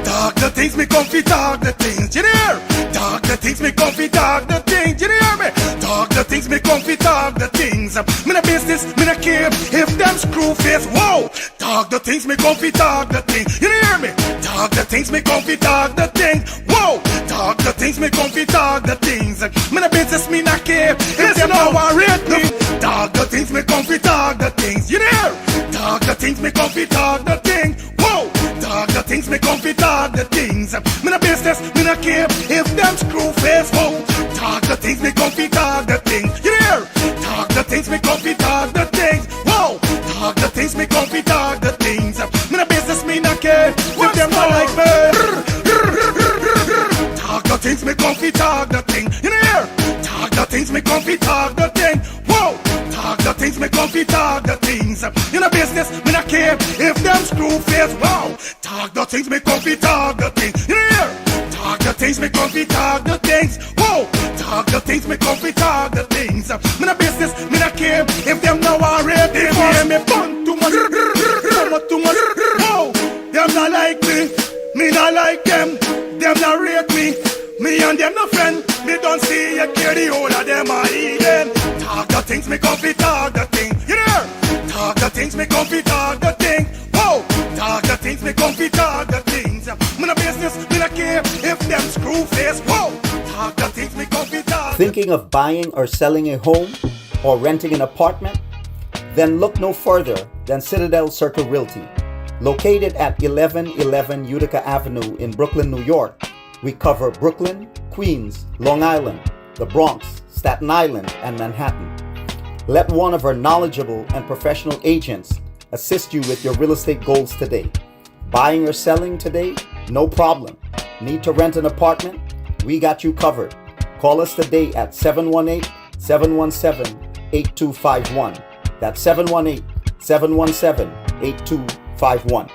Talk the things me comfy, talk the things, you hear? Talk the things me comfy, talk the things, you hear me? Talk the things me comfy, talk the things. Me no business, me no care if them screw face, whoa. Talk the things me comfy, talk the things, you hear me? Talk the things me comfy, talk the things, whoa. Talk the things me comfy, talk the things. Me no business, me no care if them no worried me. Talk the things me comfy, talk the things, you hear? Talk the things me comfy, talk the things, whoa. Talk the things me comfy, talk the things. Me no business, me no care if them screw face, whoa. Talk the things me comfy, talk the things, you hear? Talk the things me comfy, talk the things, whoa. Talk the things me comfy, talk the things. Me no business, me no care if them not like me. Talk the things me comfy, talk the thing, you hear? Talk the things me comfy, talk the thing, whoa. Talk the things me comfy, talk the things. You know business, me not care if them screw face, wow. Talk the things me comfy, talk the things, you hear? Talk the things me comfy, talk the things, whoa. Talk the things me comfy, talk the things. Me no business, me not care if them now already hear me bun too much, too much, whoa. Them not like me not like them not rate me. Me and them no friend, me don't see you care the whole of them are eating. Talk the things me comfy, talk the thing, you hear? Talk the things me comfy, talk the thing, whoa. Talk the things me comfy, talk the things. Me no business, me no care if them screw face, whoa. Talk the things me comfy, talk. Thinking of buying or selling a home or renting an apartment? Then look no further than Citadel Circle Realty. Located at 1111 Utica Avenue in Brooklyn, New York, we cover Brooklyn, Queens, Long Island, the Bronx, Staten Island, and Manhattan. Let one of our knowledgeable and professional agents assist you with your real estate goals today. Buying or selling today? No problem. Need to rent an apartment? We got you covered. Call us today at 718-717-8251. That's 718-717-8251.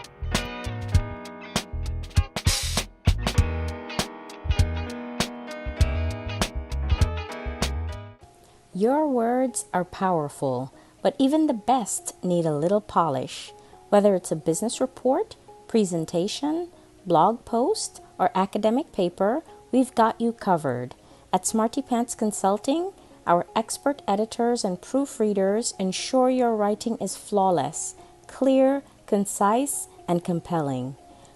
Your words are powerful, but even the best need a little polish. Whether it's a business report, presentation, blog post, or academic paper, we've got you covered. At Smarty Pants Consulting, our expert editors and proofreaders ensure your writing is flawless, clear, concise, and compelling.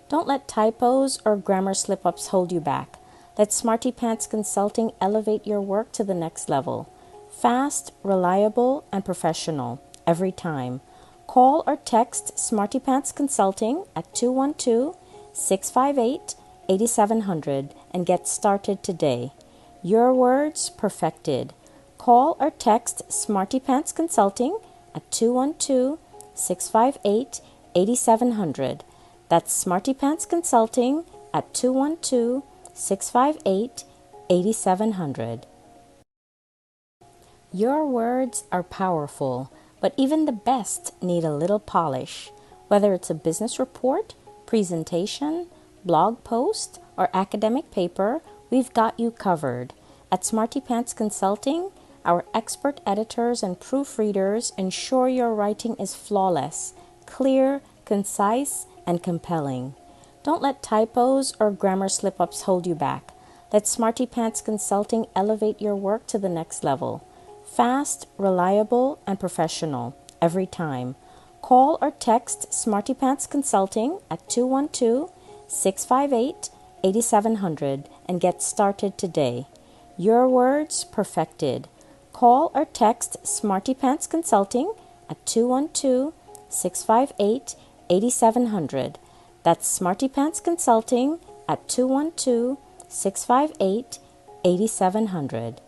Don't let typos or grammar slip-ups hold you back. Let Smarty Pants Consulting elevate your work to the next level. Fast, reliable, and professional every time. Call or text Smarty Pants Consulting at 212-658-8700 and get started today. Your words perfected. Call or text Smarty Pants Consulting at 212-658-8700. That's Smarty Pants Consulting at 212-658-8700. Your words are powerful, but even the best need a little polish. Whether it's a business report, presentation, blog post, or academic paper, we've got you covered. At Smarty Pants Consulting, our expert editors and proofreaders ensure your writing is flawless, clear, concise, and compelling. Don't let typos or grammar slip-ups hold you back. Let Smarty Pants Consulting elevate your work to the next level. Fast, reliable, and professional every time. Call or text Smarty Pants Consulting at 212-658-8700 and get started today. Your words perfected. Call or text Smarty Pants Consulting at 212-658-8700. That's Smarty Pants Consulting at 212-658-8700.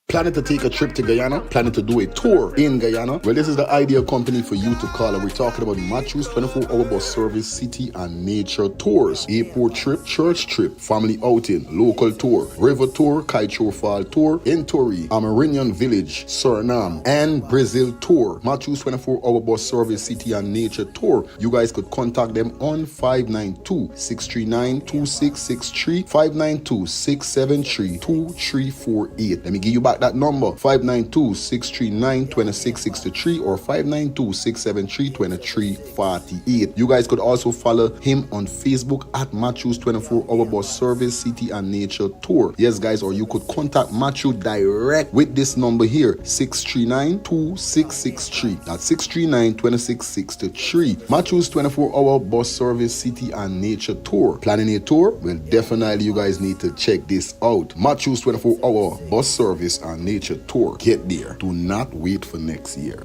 Planning to take a trip to Guyana? Planning to do a tour in Guyana? Well, this is the ideal company for you to call, and we're talking about Matthews 24-hour bus service, city and nature tours, airport trip, church trip, family outing, local tour, river tour, Kaicho Fall tour, Entori, Amerindian Village, Suriname, and Brazil tour. Matthews 24-hour bus service, city and nature tour. You guys could contact them on 592-639-2663, 592-673-2348. Let me give you back Contact that number 592-639-2663 or 592-673-2348. You guys could also follow him on Facebook at Matthews 24-hour bus service, city and nature tour. Yes guys, or you could contact Matthew direct with this number here, 639-2663. That's 639-2663. Matthews 24-hour bus service, city and nature tour. Planning a tour? Well, definitely you guys need to check this out. Matthews 24-hour bus service and nature tour. Get there. Do not wait for next year.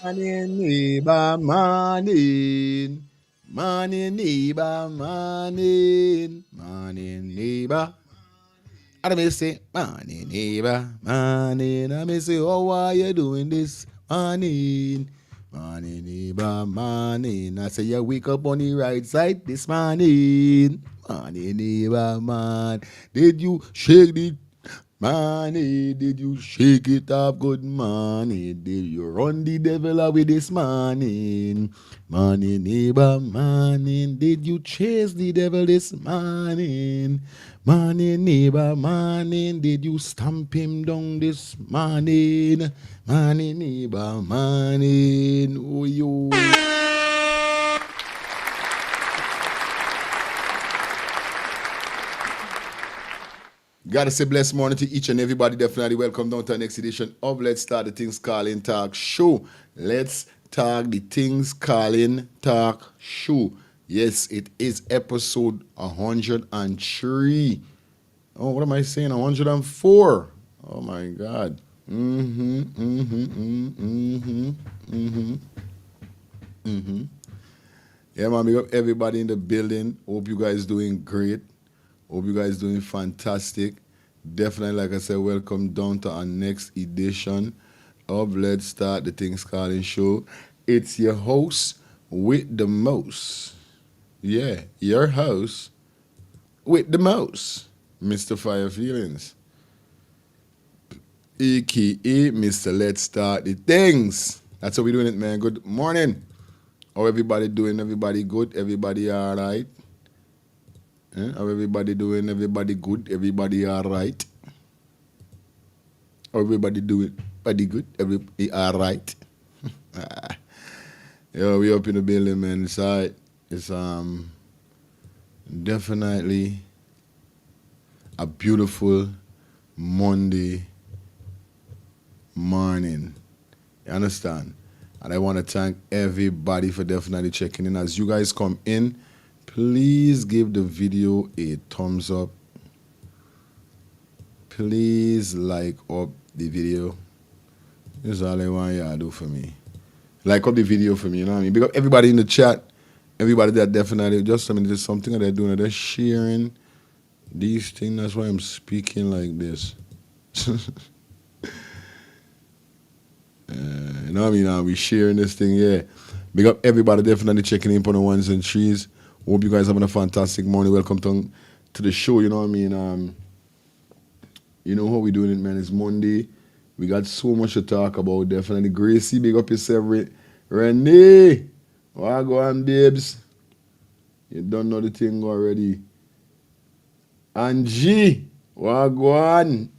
Morning, neighbor, morning. Morning, neighbor, morning. Morning, neighbor. I may say, morning, neighbor, morning. I may say, oh, why you doing this morning? Morning, neighbor, morning. I say, you wake up on the right side this morning. Morning, neighbor, man. Did you shake the money? Did you shake it up? Good morning. Did you run the devil away this morning? Morning, neighbor, morning. Did you chase the devil this morning? Morning, neighbor, morning. Did you stamp him down this morning? Morning, neighbor, morning. Oh, yo. Gotta say blessed morning to each and everybody. Definitely welcome down to our next edition of Let's Start the Things Calling Talk Show. Let's Talk the Things Calling Talk Show. Yes, it is episode 103. Oh, what am I saying? 104. Oh my God. Yeah, man, big up everybody in the building. Hope you guys doing great. Hope you guys doing fantastic. Definitely, like I said, welcome down to our next edition of Let's Start the Things Calling Show. It's your host with the most. Yeah, your host with the most, Mr. Fire Feelings, a.k.a. Mr. Let's Start the Things. That's how we doing it, man. Good morning. How everybody doing? Everybody good? Everybody all right? How everybody doing? Everybody good? Everybody all right? How everybody doing? Everybody good? Everybody all right? Yo, we up in the building, man. It's all right. It's definitely a beautiful Monday morning. You understand? And I want to thank everybody for definitely checking in. As you guys come in, please give the video a thumbs up. Please like up the video. That's all I want y'all to do for me. Like up the video for me, you know what I mean? Because everybody in the chat, everybody that definitely, just, I mean, there's something that they're doing, they're sharing these things. That's why I'm speaking like this. You know what I mean? We sharing this thing, yeah. Big up everybody definitely checking in on the ones and threes. Hope you guys having a fantastic morning. Welcome to the show, you know what I mean? You know how we doing it, man. It's Monday. We got so much to talk about, definitely. Gracie, big up yourself. Renee, why go on, babes? You don't know the thing already. Angie, why go on?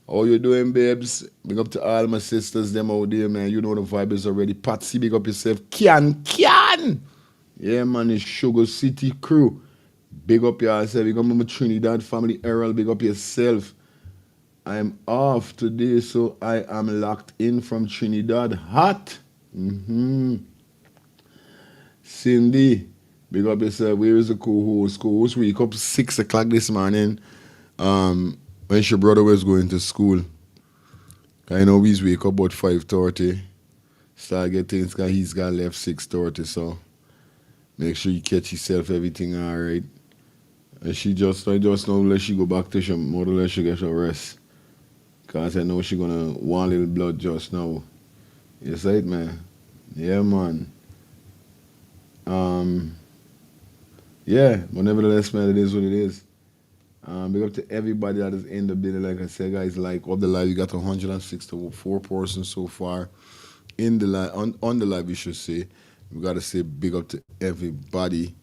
How you doing, babes? Big up to all my sisters, them out there, man. You know the vibe is already. Patsy, big up yourself. Can. Yeah, man, it's Sugar City crew. Big up yourself. Big up my Trinidad family. Errol, big up yourself. I'm off today, so I am locked in from Trinidad. Hot. Cindy, big up yourself. Where is the co-host? Co-host wake up 6 o'clock this morning. When your brother was going to school. I know he's wake up about 5:30. Start getting things because he's got left 6:30, so make sure you catch yourself everything all right. And I just know let she go back to her mother, let she get her rest. Because I know she gonna want a little blood just now. Yes, right, man. Yeah, man. Yeah, but nevertheless, man, it is what it is. Big up to everybody that is in the building. Like I said, guys, like up the live, you got 164 persons so far in the live, on the live, we should say. We got to say big up to everybody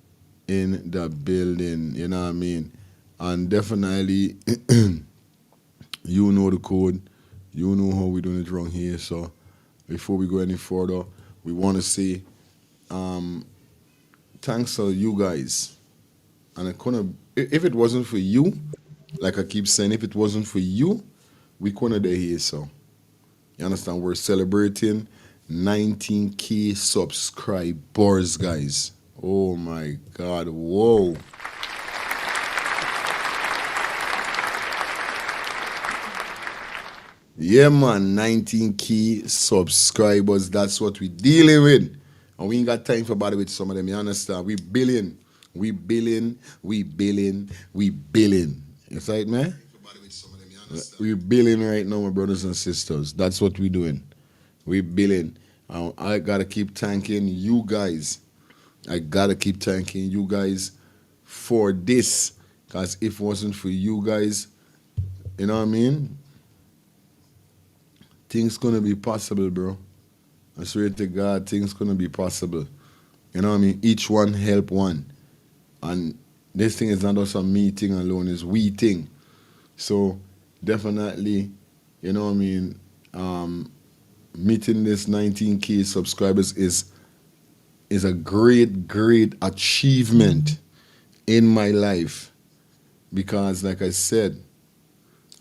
in the building, you know what I mean? And definitely, you know the code, you know how we're doing it wrong here. So before we go any further, we want to say thanks to you guys. And if it wasn't for you, like I keep saying, if it wasn't for you, we couldn't be here. So you understand? We're celebrating 19K subscribers, guys. Oh my God! Whoa! Yeah, man, 19K subscribers. That's what we dealing with. And we ain't got time for bother with some of them. You understand? We billion. We billion. We billion. We billion. You see it, man? We billion right now, my brothers and sisters. That's what we doing. We billion. I gotta keep thanking you guys. I gotta keep thanking you guys for this. Because if it wasn't for you guys, you know what I mean? Things gonna be possible, bro. I swear to God, things gonna be possible. You know what I mean? Each one help one. And this thing is not just a me thing alone, it's we thing. So definitely, you know what I mean, meeting this 19K subscribers is a great, great achievement in my life. Because like I said,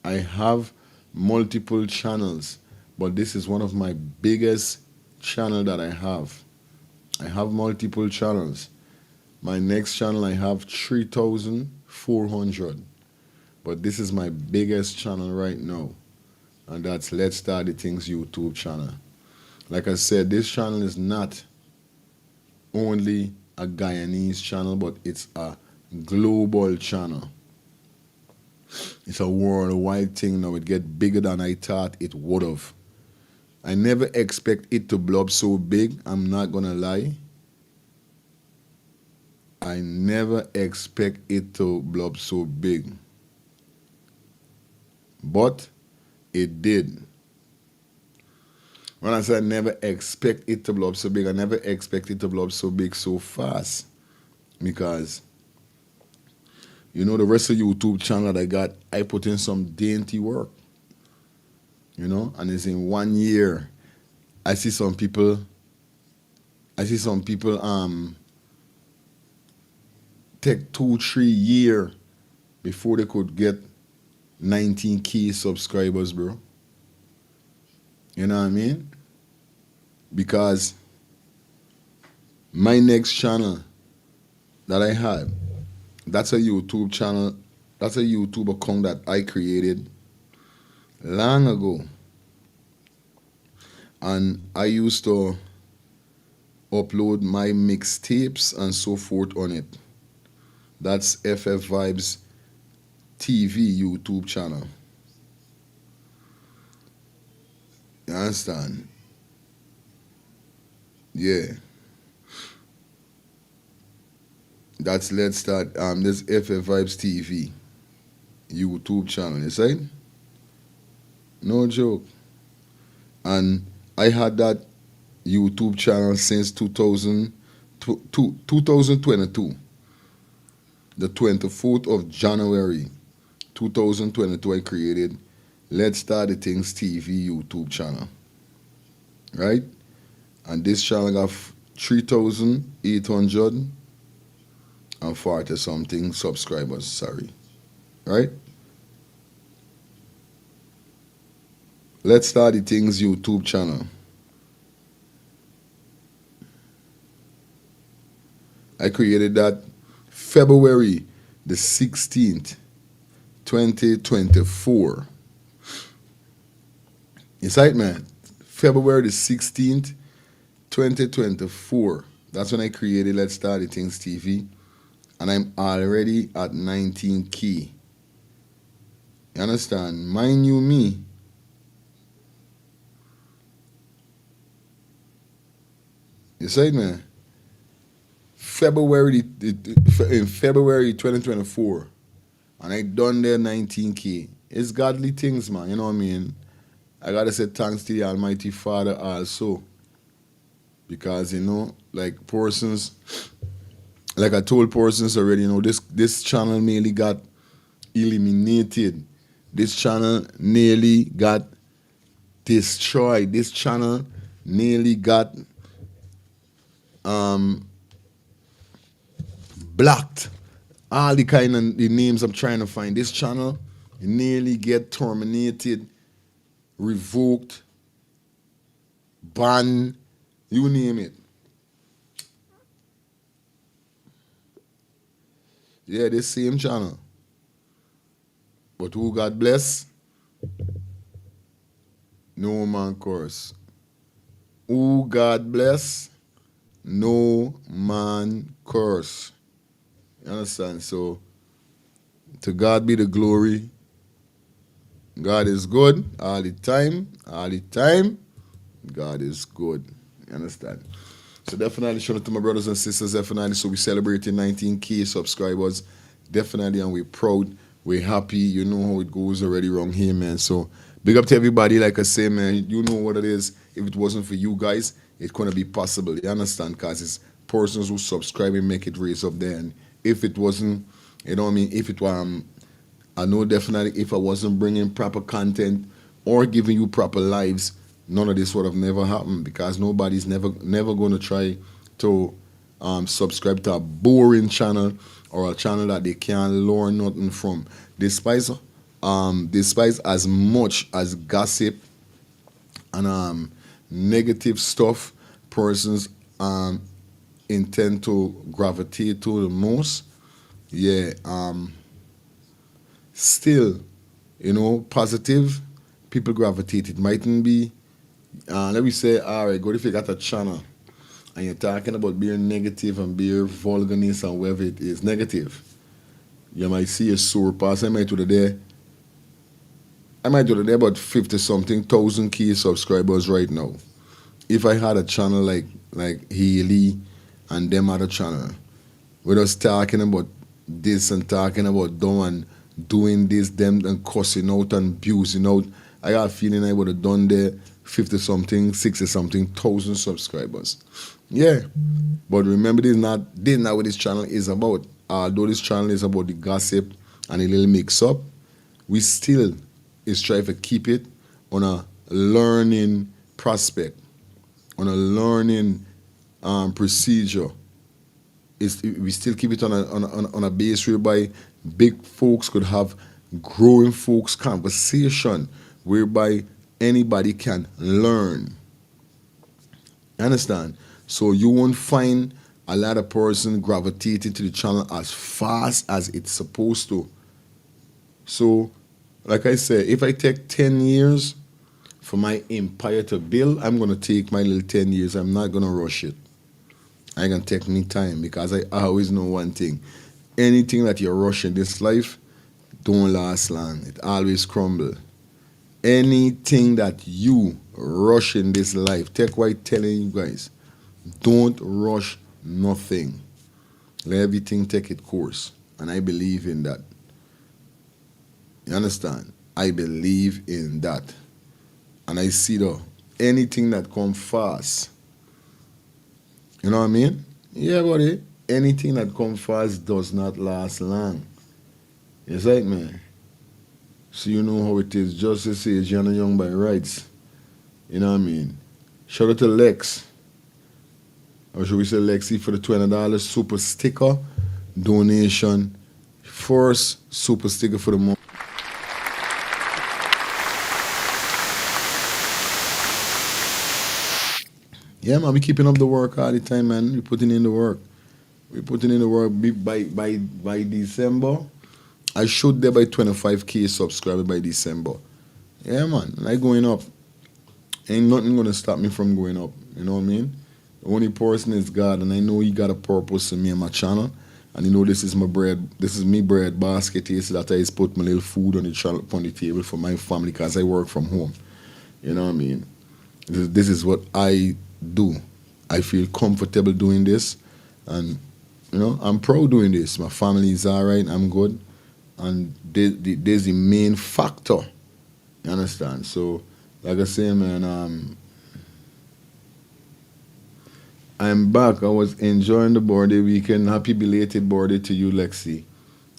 I have multiple channels, but this is one of my biggest channel that I have. I have multiple channels. My next channel I have 3,400, but this is my biggest channel right now, and that's Let's Start the Things YouTube channel. Like I said, this channel is not only a Guyanese channel, but it's a global channel. It's a worldwide thing now. It get bigger than I thought it would have. I never expect it to blow up so big. I'm not gonna lie. I never expect it to blow up so big. But it did. When I say I never expect it to blow up so big, I never expect it to blow up so big so fast. Because you know, the rest of the YouTube channel that I got, I put in some dainty work. You know, and it's in 1 year. I see some people take 2-3 years before they could get 19K subscribers, bro. You know what I mean? Because my next channel that I had, that's a YouTube channel, that's a YouTube account that I created long ago. And I used to upload my mixtapes and so forth on it. That's FF Vibes TV YouTube channel. You understand? Yeah. That's Let's Start this FF Vibes TV YouTube channel, you see? No joke. And I had that YouTube channel since 2022. The 24th of January 2022 I created Let's Start the Things TV YouTube channel. Right? And this channel got 3,840 something subscribers, sorry. Right? Let's Start the Things YouTube channel. I created that February the 16th, 2024. You see it, man? February the 16th, 2024. That's when I created Let's Start the Things TV. And I'm already at 19K. You understand? Mind you me, you see it, man? In February 2024, and I done there 19K. It's godly things, man. You know what I mean? I gotta say thanks to the Almighty Father also, because you know, like persons, like I told persons already, you know, this channel nearly got eliminated. This channel nearly got destroyed. This channel nearly got blocked. All the kind of the names I'm trying to find. This channel nearly get terminated, revoked, banned, you name it. Yeah, this same channel. But who God bless? no man curse. Who God bless, no man curse. You understand? So, to God be the glory. God is good all the time. All the time, God is good. You understand? So definitely shout out to my brothers and sisters, definitely. So we celebrating 19K subscribers. Definitely, and we're proud. We're happy. You know how it goes already around here, man. So big up to everybody. Like I say, man, you know what it is. If it wasn't for you guys, it couldn't be possible. You understand? Because it's persons who subscribe and make it raise up there. And if it wasn't, you know what I mean? If it was, I know definitely if I wasn't bringing proper content or giving you proper lives, none of this would have never happened, because nobody's never going to try to subscribe to a boring channel or a channel that they can't learn nothing from. Despite as much as gossip and negative stuff persons intend to gravitate to the most, yeah, still, you know, positive people gravitate. It mightn't be, let me say, all right, good if you got a channel and you're talking about being negative and being vulgarness and whatever it is, negative. You might see a sore pass. I might do there about 50 something thousand key subscribers right now. If I had a channel like Haley and them other channel, we're just talking about this and talking about them and doing this, them and cussing out and abusing out, I got a feeling I would have done there 50 something, 60 something thousand subscribers. Yeah. But remember, this is not what this channel is about. Although this channel is about the gossip and a little mix up, we still is trying to keep it on a learning prospect, on a learning procedure. We still keep it on a base whereby big folks could have growing folks conversation whereby anybody can learn. Understand? So you won't find a lot of person gravitating to the channel as fast as it's supposed to. So, like I said, if I take 10 years for my empire to build, I'm going to take my little 10 years. I'm not going to rush it. I'm going to take me time, because I always know one thing. Anything that you rush in this life don't last long. It always crumble. Anything that you rush in this life, take what I'm telling you guys, don't rush nothing. Let everything take its course. And I believe in that. You understand? I believe in that. And I see though, anything that comes fast, you know what I mean? Yeah, buddy. Anything that comes fast does not last long. It's right, man. So you know how it is. Justice is Adriana Young by rights. You know what I mean? Shout out to Lex. Or should we say Lexi for the $20 super sticker donation. First super sticker for the month. Yeah, man, we keeping up the work all the time, man. We putting in the work. We putting in the work by December. I should there by 25K subscribers by December. Yeah, man, and I going up. Ain't nothing gonna stop me from going up. You know what I mean? The only person is God, and I know He got a purpose in me and my channel. And you know this is my bread. This is me bread basket here, so that I just put my little food on the channel, on the table for my family, because I work from home. You know what I mean? This is what I do. I feel comfortable doing this, and you know I'm proud doing this. My family is alright. I'm good, and there's the main factor. You understand? So, like I say, man, I'm back. I was enjoying the birthday weekend. Happy belated birthday to you, Lexi.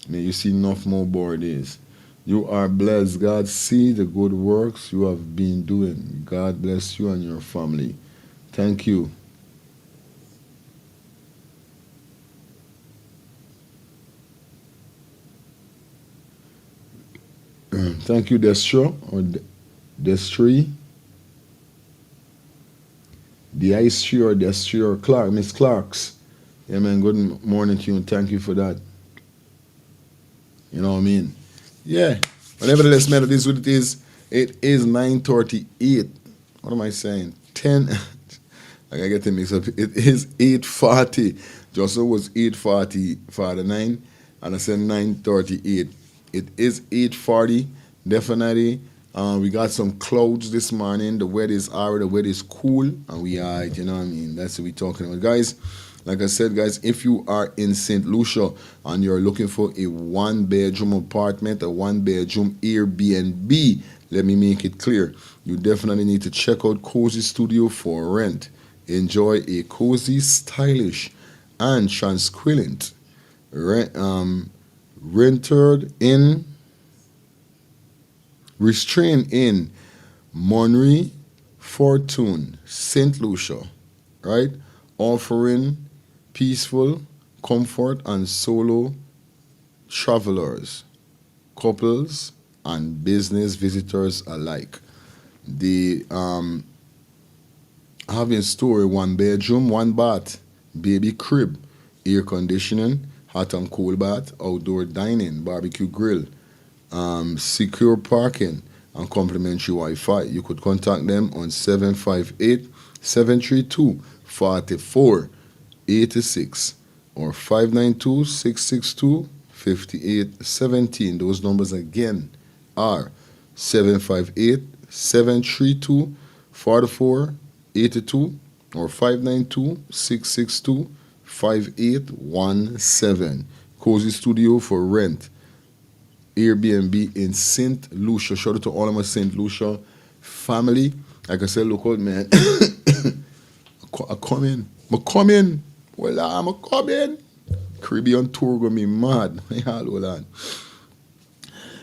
May you see enough more birthdays. You are blessed. God see the good works you have been doing. God bless you and your family. Thank you. Thank you, Destro, or Destry. The Ice Tree or Destry or Clark, Miss Clarks. Yeah, man, good morning to you, and thank you for that. You know what I mean? Yeah. But nevertheless, man, it is what it is. It is 9:38. What am I saying? 10. I gotta get them mixed up. It is 8:40. Just so it was 8:40 for the 9, and I said 9:38. It is 8:40. Definitely. We got some clouds this morning. The weather is alright. The weather is cool, and we are. You know what I mean? That's what we're talking about, guys. Like I said, guys, if you are in St. Lucia and you're looking for a 1-bedroom apartment, a 1-bedroom Airbnb, let me make it clear. You definitely need to check out Cozy Studio for rent. Enjoy a cozy, stylish, and transquilent rented in, restrained in Monterey, Fortune, St. Lucia, right? Offering peaceful comfort and solo travelers, couples, and business visitors alike. They have in store a 1-bedroom, 1-bath, baby crib, air conditioning, hot and cold bath, outdoor dining, barbecue grill, secure parking, and complimentary Wi-Fi. You could contact them on 758-732-4486 or 592-662-5817. Those numbers again are 758-732-4482 or 592-662-5817. Cozy Studio for rent. Airbnb in St. Lucia. Shout out to all of my St. Lucia family. Like I said, look out, man. I come in. Well, I'm coming. Caribbean tour gonna be mad. Hold on.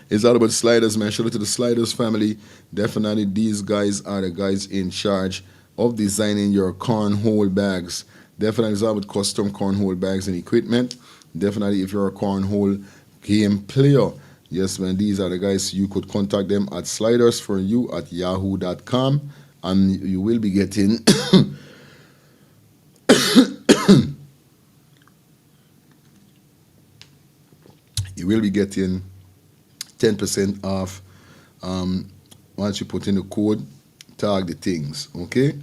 It's all about sliders, man. Shout out to the sliders family. Definitely, these guys are the guys in charge of designing your cornhole bags. Definitely, it's all about custom cornhole bags and equipment. Definitely, if you're a cornhole game player, yes, man, these are the guys. You could contact them at slidersforyou@yahoo.com, and you will be getting you will be getting 10% off once you put in the code, tag the things, okay?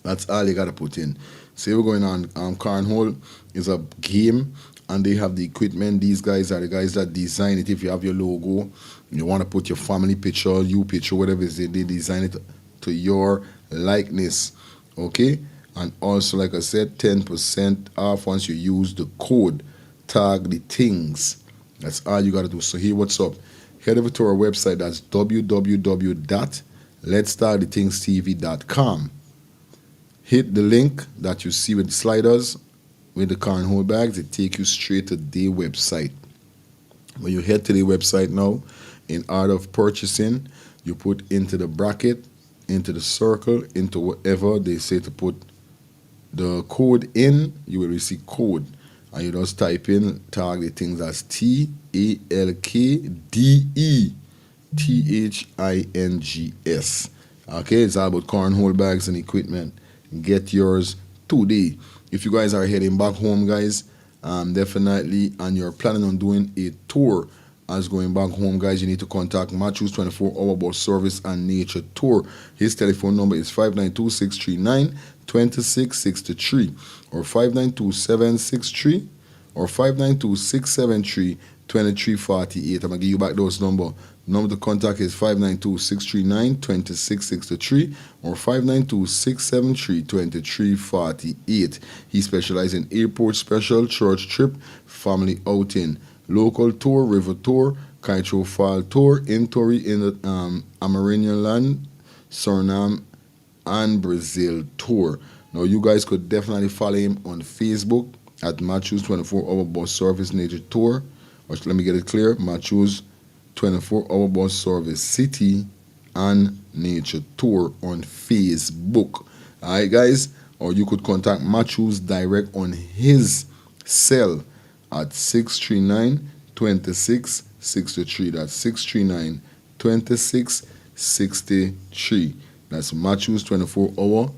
That's all you gotta put in. Say we're going on cornhole is a game, and they have the equipment. These guys are the guys that design it. If you have your logo, you want to put your family picture, you picture, whatever it is, they design it to your likeness, okay? And also, like I said, 10% off once you use the code, tag the things. That's all you got to do. So here, what's up? Head over to our website. That's www.letstartthethingsTV.com. Hit the link that you see with the sliders, with the cornhole bags. It take you straight to the website. When you head to the website now, in order of purchasing, you put into the bracket, into the circle, into whatever they say to put the code in. You will receive code. And you just type in, tag the things as TALKDETHINGS. Okay, it's all about cornhole bags and equipment. Get yours today. If you guys are heading back home, guys, definitely, and you're planning on doing a tour as going back home, guys, you need to contact Matthews 24-hour bus service and nature tour. His telephone number is 592-639-2663 or 592-763 or 592-673-2348. I'm going to give you back those numbers. Number to contact is 592-639-2663 or 592-673-2348. He specializes in airport special, church trip, family outing, local tour, river tour, Kaito Fall tour, in-tour in the Amerindian land, Suriname, and Brazil tour. Now, you guys could definitely follow him on Facebook at Matthews 24-hour bus service nature tour. Or let me get it clear, Matthews 24-hour bus service city and nature tour on Facebook. All right, guys. Or you could contact Matthews direct on his cell at 639-2663. That's 639-2663. That's Matthews 24-hour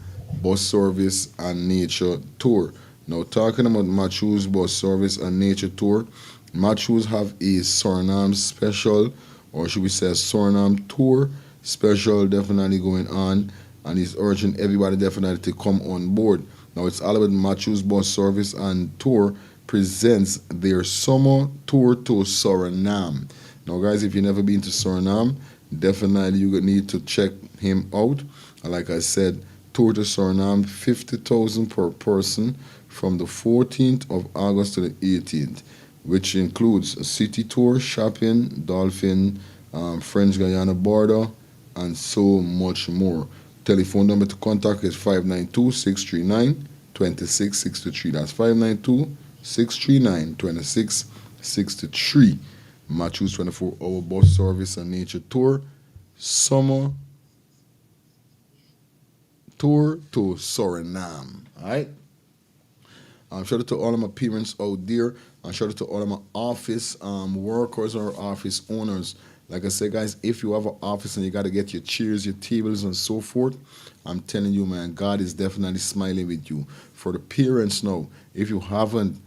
bus service and nature tour. Now, talking about Matthews bus service and nature tour, Matthews have a Suriname special or should we say Suriname tour special definitely going on, and he's urging everybody definitely to come on board. Now it's all about Matthews Bus Service and Tour presents their summer tour to Suriname. Now guys, if you've never been to Suriname, definitely you need to check him out. And like I said, tour to Suriname, 50,000 per person from the 14th of August to the 18th, which includes a city tour, shopping, dolphin, French Guyana border, and so much more. Telephone number to contact is 592-639-2663. That's 592-639-2663. Matthews 24-hour bus service and nature tour, summer tour to Suriname. All right. Shout out to all of my parents out there, and shout out to all of my office workers or office owners. Like I said, guys, if you have an office and you got to get your chairs, your tables, and so forth, I'm telling you, man, God is definitely smiling with you. For the parents now, if you haven't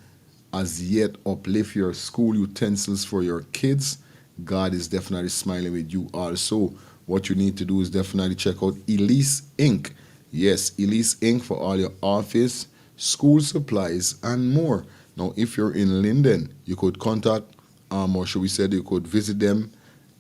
as yet uplift your school utensils for your kids, God is definitely smiling with you also. What you need to do is definitely check out Elise Inc. Yes, Elise Inc. for all your office, school supplies, and more. Now, if you're in Linden, you could contact, or should we say you could visit them.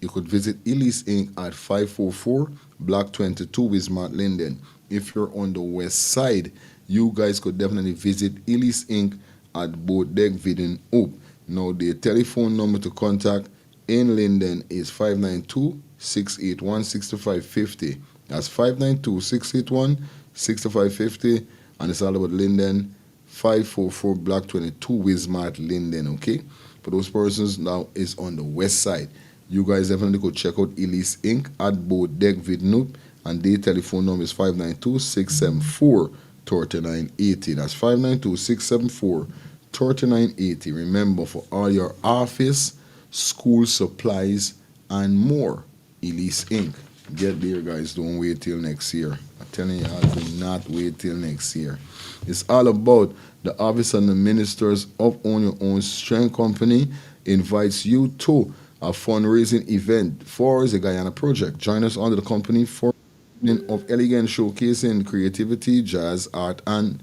You could visit Elise Inc. at 544 Block 22 Wismart, Linden. If you're on the west side, you guys could definitely visit Elise Inc. at Bodeg Vidin Oop. Now, the telephone number to contact in Linden is 592-681-6550. That's 592-681-6550. And it's all about Linden, 544 Block 22 Wismart, Linden, okay? For those persons now is on the west side. You guys definitely go check out Elise Inc. at Bodeg Vidnoop, and the telephone number is 592-674-3980. That's 592-674-3980. Remember, for all your office, school supplies, and more, Elise Inc. Get there, guys. Don't wait till next year. I'm telling you, do not wait till next year. It's all about the office and the ministers of Own Your Own Strength Company invites you to a fundraising event for the Guyana project. Join us under the company for of elegant showcasing creativity, jazz, art, and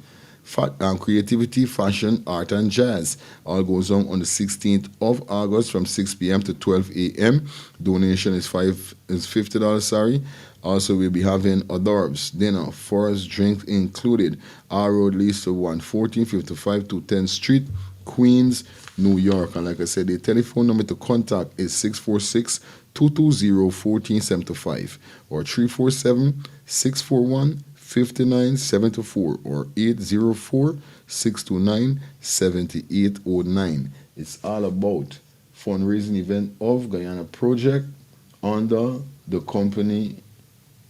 creativity, fashion, art, and jazz. All goes on the 16th of August from 6 p.m. to 12 a.m. Donation is $50. Sorry. Also, we'll be having hors d'oeuvres, dinner, forest drinks included. Our road leads to 11455 to 10th Street, Queens, New York. And like I said, the telephone number to contact is 646-220-1475 or 347-641-5974 or 804-629-7809. It's all about fundraising event of Guyana Project under the company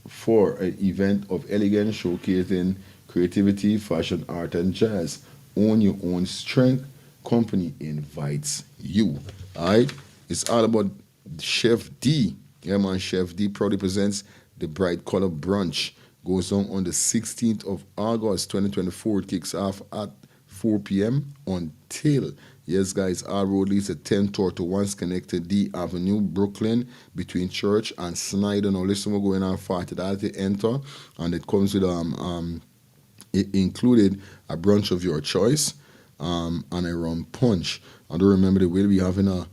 for an event of elegance showcasing creativity, fashion, art, and jazz. Own Your Own Strength Company invites you. All right? It's all about Chef D. Yeah, man, Chef D proudly presents the Bright Color Brunch. Goes on the 16th of August, 2024. It kicks off at 4 p.m. until, yes, guys, our road leads to 10 to 1 Schenectady Avenue, Brooklyn, between Church and Snyder. Now, listen, we're going on $40 to enter, and it comes with it included a brunch of your choice, and a rum punch. And don't remember, they will be having a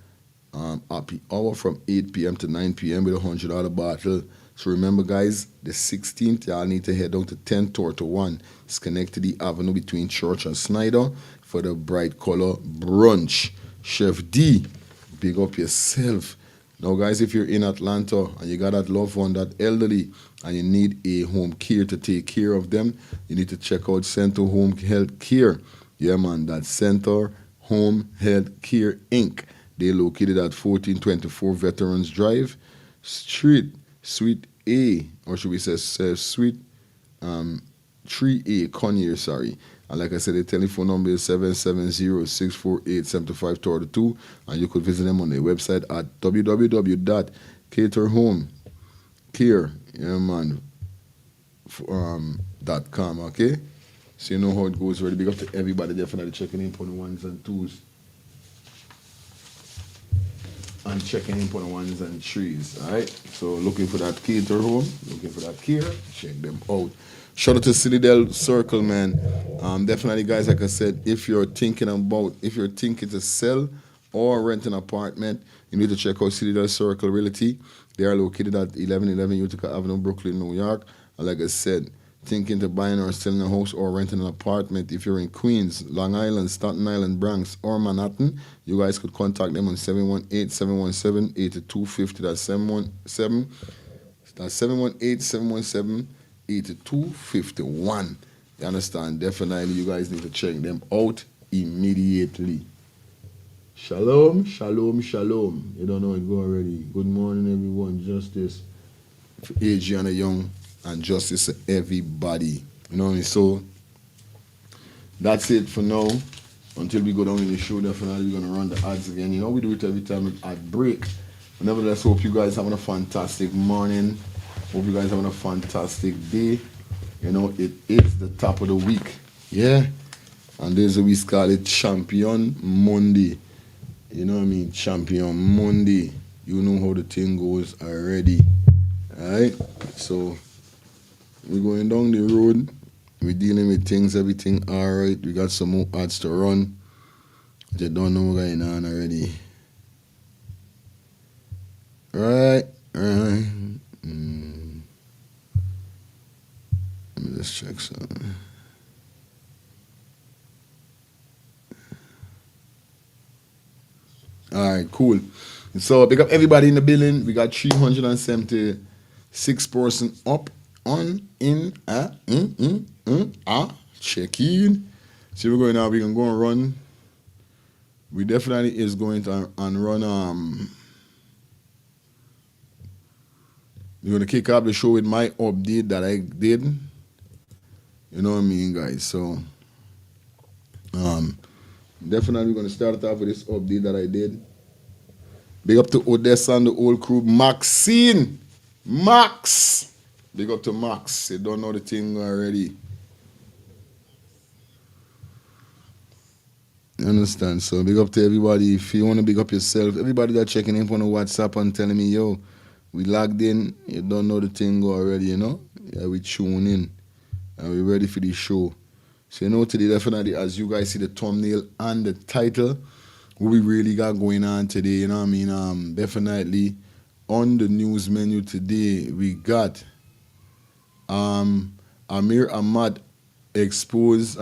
happy hour from 8 p.m. to 9 p.m. with a $100 bottle. So remember, guys, the 16th, y'all need to head down to 10 to 1 Schenectady Avenue between Church and Snyder for the Bright Color Brunch. Chef D, big up yourself. Now, guys, if you're in Atlanta and you got that loved one, that elderly, and you need a home care to take care of them, you need to check out Center Home Health Care. Yeah, man, that's Center Home Health Care, Inc. They're located at 1424 Veterans Drive, Suite A, or should we say Suite 3A, Conyer, sorry. And like I said, the telephone number is 770-648-7532, and you could visit them on their website at www.caterhomecare.com, okay? So you know how it goes. Really big up to everybody definitely checking in for the ones and twos. and checking in on the ones and threes. Alright? So looking for that cater home, looking for that care, check them out. Shout out to Citadel Circle, man. Definitely, guys, like I said, if you're thinking to sell or rent an apartment, you need to check out Citadel Circle Realty. They are located at 1111 Utica Avenue, Brooklyn, New York. And like I said, thinking to buying or selling a house or renting an apartment, if you're in Queens, Long Island, Staten Island, Bronx, or Manhattan, you guys could contact them on 718-717-8250. That's 718-717-8251. You understand? Definitely, you guys need to check them out immediately. Shalom, shalom, shalom. You don't know it go already. Good morning, everyone. Justice for Adriana Young and justice to everybody. You know what I mean? So that's it for now. Until we go down in the show, definitely we're gonna run the ads again. You know, we do it every time with ad break. But nevertheless, hope you guys having a fantastic morning. Hope you guys having a fantastic day. You know, it is the top of the week. Yeah. And there's a we call it Champion Monday. You know what I mean? Champion Monday. You know how the thing goes already. Alright? So we're going down the road. We're dealing with things, everything alright. We got some more ads to run. You don't know what's going on already. Right? Let me just check something. Alright, cool. So pick up everybody in the building. We got 376 person up on check in. So we're going now. We're gonna go and run. We definitely is going to and run. We're gonna kick off the show with my update that I did. You know what I mean, guys? So definitely we're gonna start off with this update that I did. Big up to Odessa and the whole crew. Maxine! Max! Big up to Max. You don't know the thing already. You understand? So big up to everybody. If you want to big up yourself, everybody that checking in on the WhatsApp and telling me, yo, we logged in, you don't know the thing already, you know? Yeah, we tune in. And we ready for the show. So you know today, definitely, as you guys see the thumbnail and the title, what we really got going on today, you know what I mean? Definitely on the news menu today, we got Amir Ahmad exposed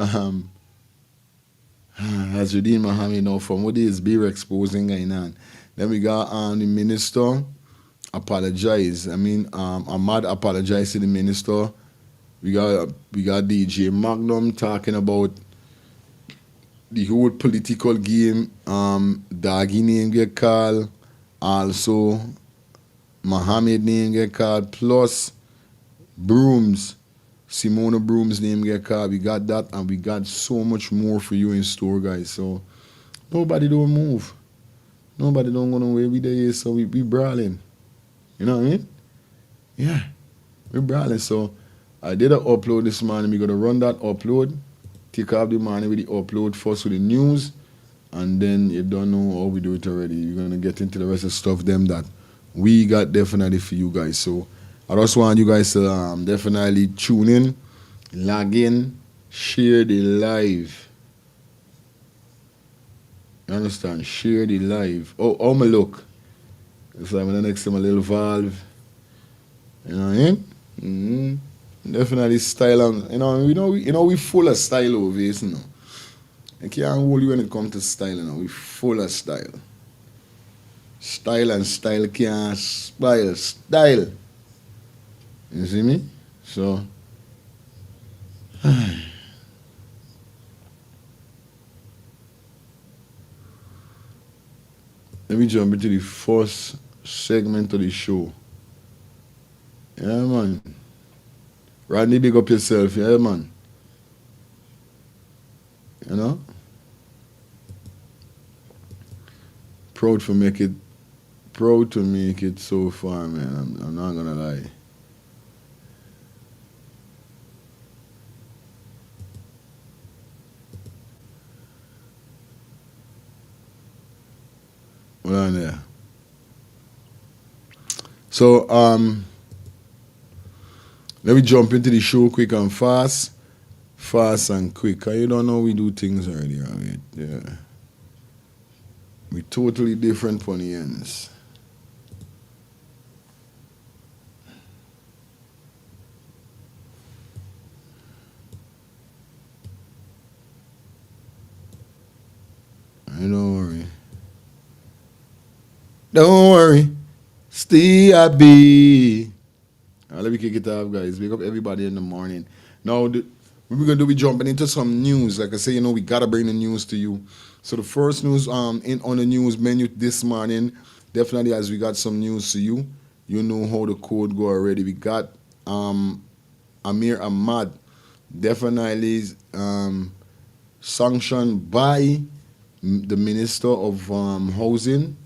Hazardine Mohamed now from what is beer exposing going on. Then we got the minister apologize. I mean Ahmad apologized to the minister. We got DJ Magnum talking about the whole political game. Dagi name get called. Also Mohamed name get called. Plus Brooms. Simona Brooms name get called. We got that and we got so much more for you in store, guys. So nobody don't move. Nobody don't go nowhere. We there, so we brawling. You know what I mean? Yeah. We brawling. So I did an upload this morning. We're gonna run that upload. Take off the morning with the upload first with the news. And then you don't know how we do it already. You're gonna get into the rest of stuff them that we got definitely for you guys. So I just want you guys to definitely tune in, log in, share the live. You understand? Share the live. Oh, how me look? It's like the next to my little valve. You know what I mean? Mm-hmm. Definitely style and you know we full of style over here, you know. I can't hold you when it comes to style, you know. We full of style. Style and style can't spoil style. You see me? So let me jump into the first segment of the show. Yeah, man. Rodney, big up yourself, yeah, man. You know? Proud to make it so far, man. I'm not gonna lie. Hold on there. So let me jump into the show quick and fast. Fast and quick. Cause you don't know we do things earlier. Yeah. We totally different from the ends. Don't worry. Don't worry. Stay happy. Let me kick it off, guys. Wake up everybody in the morning. Now, what we're gonna do? We jumping into some news. Like I say, we gotta bring the news to you. So the first news on the news menu this morning, definitely as we got some news to you. You know how the code go already. We got Amir Ahmad, definitely sanctioned by the Minister of Housing.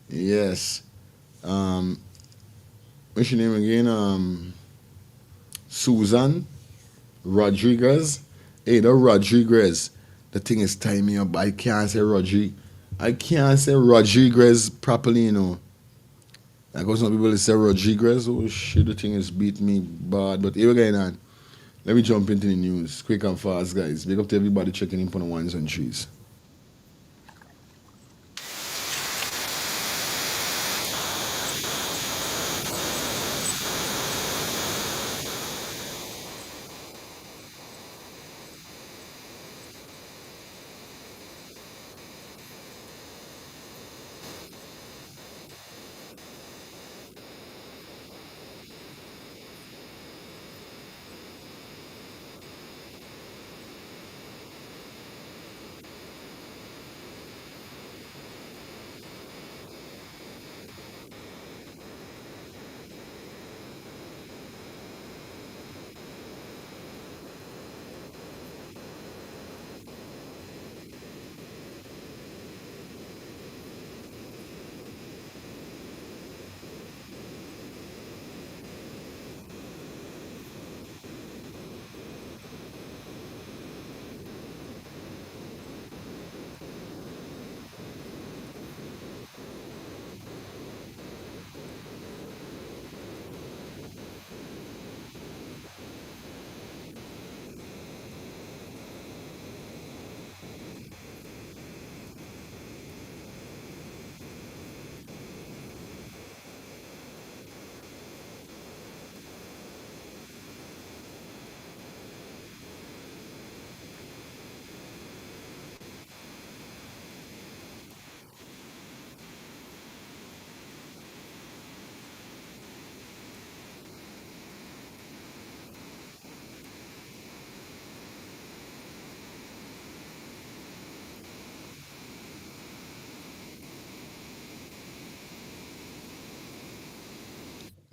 Yes. What's your name again? Susan Rodriguez. Hey, the Rodriguez. The thing is tying me up. I can't say Rodriguez properly, Like some people say Rodriguez. Oh shit, the thing is beat me bad. But here we going on. Let me jump into the news. Quick and fast, guys. Big up to everybody checking in on the ones and threes.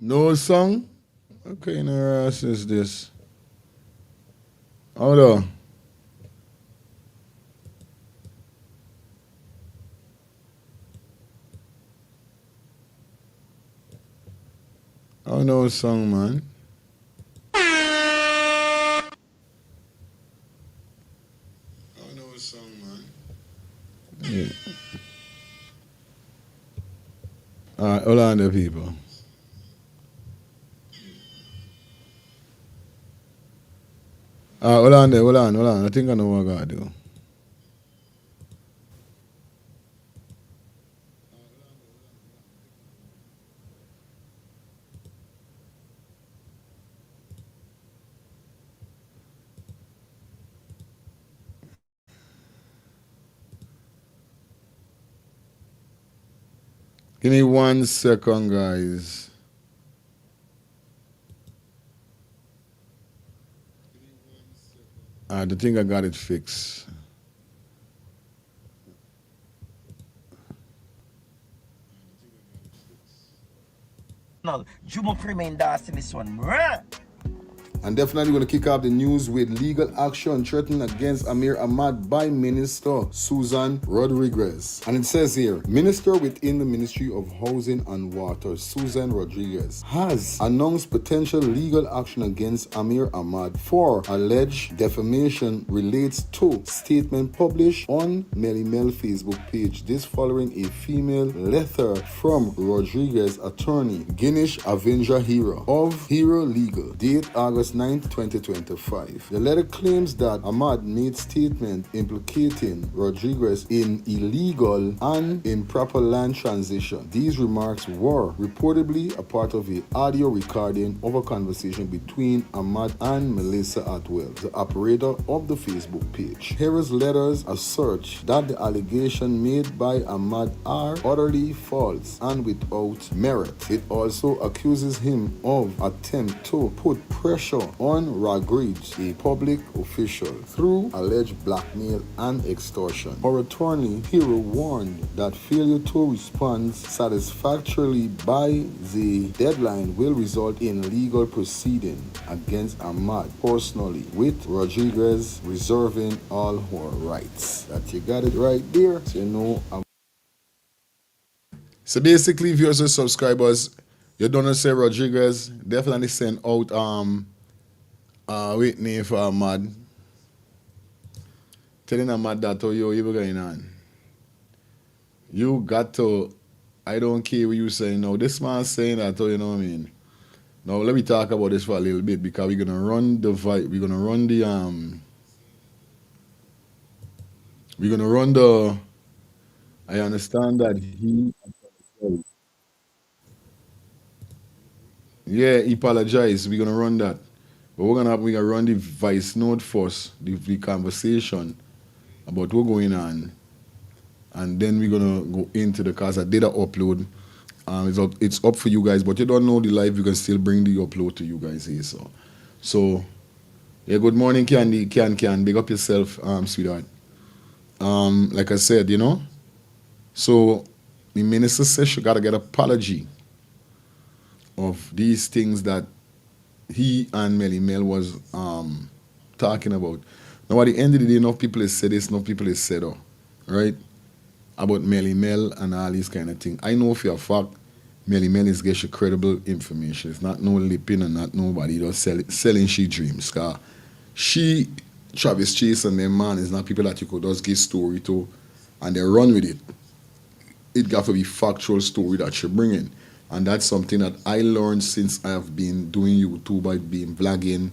No song? Okay, now ass is this. Hold on. Oh no song, man. Oh no song, man. Yeah. Alright, hold on there, people. Hold on there, hold on. I think I know what I gotta do. Give me 1 second, guys. I think I got it fixed. No, Jumo Cream endorsing this one. And definitely going to kick off the news with legal action threatened against Amir Ahmad by Minister Susan Rodriguez. And it says here, Minister within the Ministry of Housing and Water, Susan Rodriguez, has announced potential legal action against Amir Ahmad for alleged defamation relates to statement published on Melly Mel Facebook page. This following a female letter from Rodriguez attorney, Guinness Avenger Hero of Hero Legal, date August 9, 2025. The letter claims that Ahmad made statement implicating Rodriguez in illegal and improper land transition. These remarks were reportedly a part of an audio recording of a conversation between Ahmad and Melissa Atwell, the operator of the Facebook page. Hero's letters assert that the allegation made by Ahmad are utterly false and without merit. It also accuses him of attempt to put pressure on Rodriguez, a public official, through alleged blackmail and extortion. Our attorney Hero warned that failure to respond satisfactorily by the deadline will result in legal proceeding against Ahmad personally, with Rodriguez reserving all her rights. That you got it right there. So you know. So basically, viewers and subscribers, you don't know say Rodriguez definitely sent out Whitney for Ahmad, telling Ahmad that, oh, yo, you going on. You got to, I don't care what you saying now. This man's saying that, oh, you know what I mean. Now let me talk about this for a little bit because we're gonna run the I understand that he he apologized. We're gonna run that. But we're gonna run the voice note first, the conversation about what's going on. And then we're gonna go into the cause I did an upload. It's up for you guys, but you don't know the live, you can still bring the upload to you guys here. So yeah, good morning, Candy. Can big up yourself, sweetheart. Like I said, you know. So the minister says she gotta get apology of these things that he and Melly Mel was talking about. Now at the end of the day, enough people has said this, enough people has said right? About Melly Mel and all these kind of things. I know for a fact Melly Mel is getting credible information. It's not no lipping and not nobody just selling she dreams. Cause she, Travis Chase and them man is not people that you could just give story to and they run with it. It got to be factual story that she bringing. And that's something that I learned since I have been doing YouTube, I've been vlogging,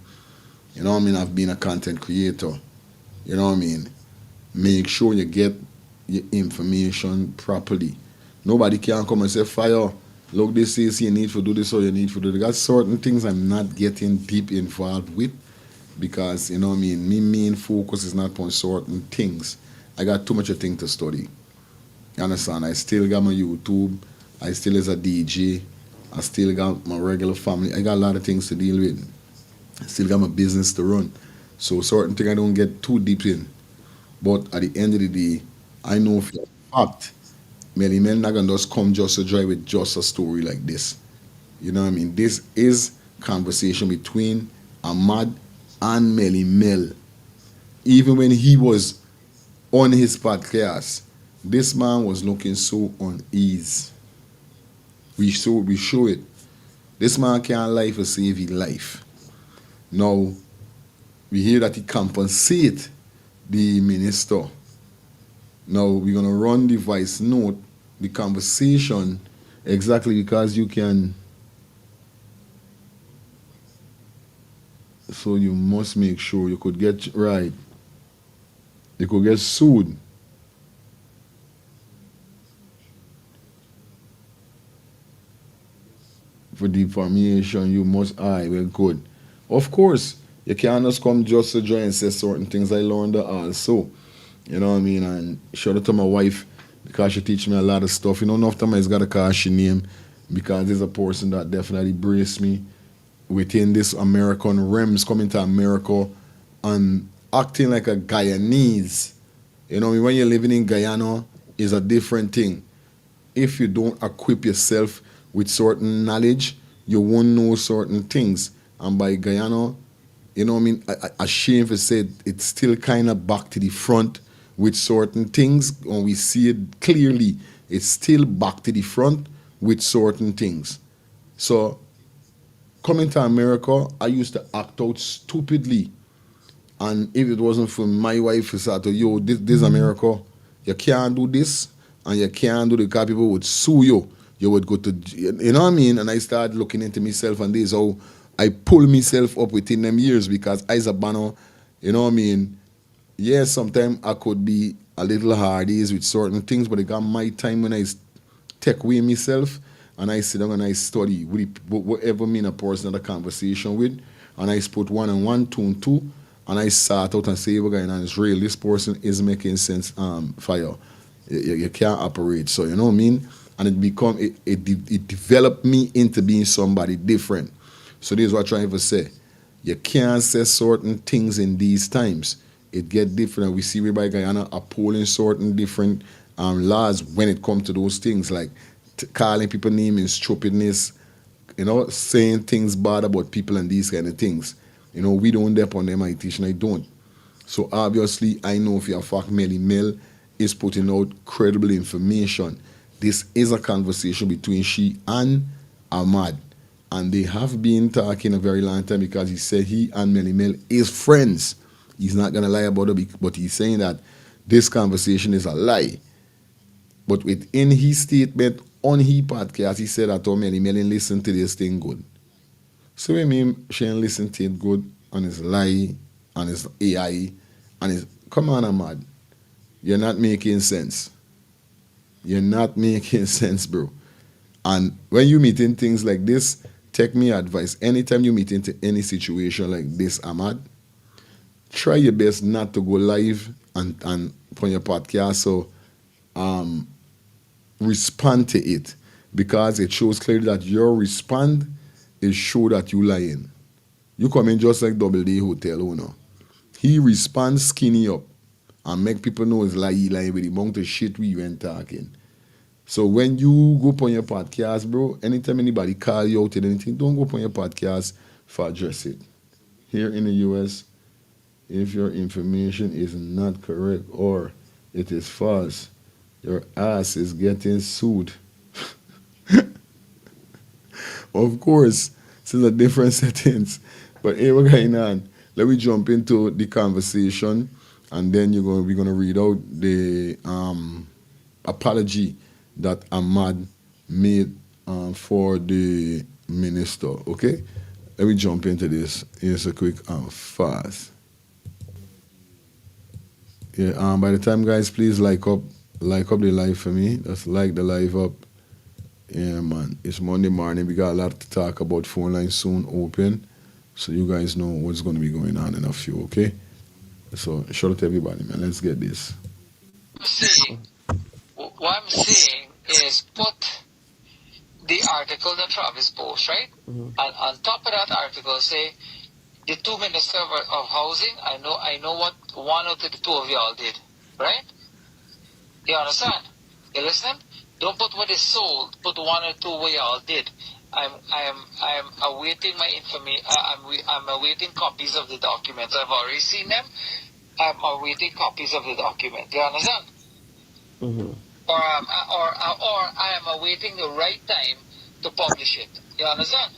you know what I mean, I've been a content creator, you know what I mean. Make sure you get your information properly. Nobody can come and say, fire, look, this is you need to do this or you need to do that. There's certain things I'm not getting deep involved with because, you know what I mean, my main focus is not on certain things. I got too much of things to study. You understand? I still got my YouTube. I still is a DJ. I still got my regular family. I got a lot of things to deal with. I still got my business to run. So certain things I don't get too deep in. But at the end of the day, I know for a fact, Melly Mel not gonna just come just to drive with just a story like this. You know what I mean? This is conversation between Ahmad and Melly Mel. Even when he was on his podcast, this man was looking so uneasy. We show it. This man can't lie for save his life. Now, we hear that he compensate the minister. Now, we're going to run the voice note, the conversation, exactly because you can. So you must make sure you could get right. You could get sued. For defamation, you must, well, good. Of course, you can't just come just to join and say certain things. I learned that also. You know what I mean? And shout out to my wife because she teach me a lot of stuff. You know, enough time I got to call she name because there's a person that definitely braced me within this American realms, coming to America and acting like a Guyanese. You know, when you're living in Guyana is a different thing. If you don't equip yourself with certain knowledge, you won't know certain things. And by Guyana, you know what I mean, ashamed to say it's still kind of back to the front with certain things. When we see it clearly, it's still back to the front with certain things. So coming to America, I used to act out stupidly. And if it wasn't for my wife who said, yo, this America, you can't do this and you can't do the because people would sue you. You would go to, you know what I mean? And I started looking into myself, and this is how I pull myself up within them years, because as a banner, you know what I mean? Yes, sometimes I could be a little hardies with certain things, but I got my time when I take away myself and I sit down and I study with whatever me and a person that a conversation with, and I put one and one, two and two, and I sort out and say, okay, and it's real, this person is making sense for you. You can't operate. So you know what I mean? And it developed me into being somebody different. So this is what I'm trying to say. You can't say certain things in these times. It get different. We see we by Guyana upholding certain different laws when it comes to those things, like calling people name in stupidness, you know, saying things bad about people and these kind of things. You know, we don't depend on them, I teach and I don't. So obviously, I know for a fact Melly Mel is putting out credible information. This is a conversation between she and Ahmad. And they have been talking a very long time, because he said he and Melly Mel is friends. He's not going to lie about it, but he's saying that this conversation is a lie. But within his statement on his podcast, he said that Melly Mel listen to this thing good. So I mean, she ain't listen to it good, and it's lie, and it's AI, and it's, come on, Ahmad. You're not making sense. You're not making sense, bro. And when you meet in things like this, take me advice. Anytime you meet into any situation like this, Ahmad, try your best not to go live and on your podcast. So respond to it, because it shows clearly that your respond is show that you lying. You come in just like Double D Hotel owner. He responds skinny up and make people know it's lying with the amount of shit we went talking. So when you go up on your podcast, bro, anytime anybody call you out in anything, don't go up on your podcast for address it. Here in the US, if your information is not correct or it is false, your ass is getting sued. Of course, this is a different settings. But here we're going on. Let me jump into the conversation, and then we're gonna read out the apology that Ahmad made for the minister. Okay, let me jump into this. Here's a quick fast. Yeah. By the time, guys, please like up the live for me. Just like the live up. Yeah, man. It's Monday morning. We got a lot to talk about. Phone line soon open, so you guys know what's going to be going on in a few. Okay. So shout out to everybody, man. Let's get this. What I'm saying is put the article that Travis posts, right? And on top of that article, say the two ministers of housing. I know what one of the two of y'all did, right? You understand? You listening? Don't put what is sold. Put one or two what y'all did. I'm awaiting my information. I'm awaiting copies of the documents. I've already seen them. I'm awaiting copies of the document. You understand? Or I am awaiting the right time to publish it. You understand?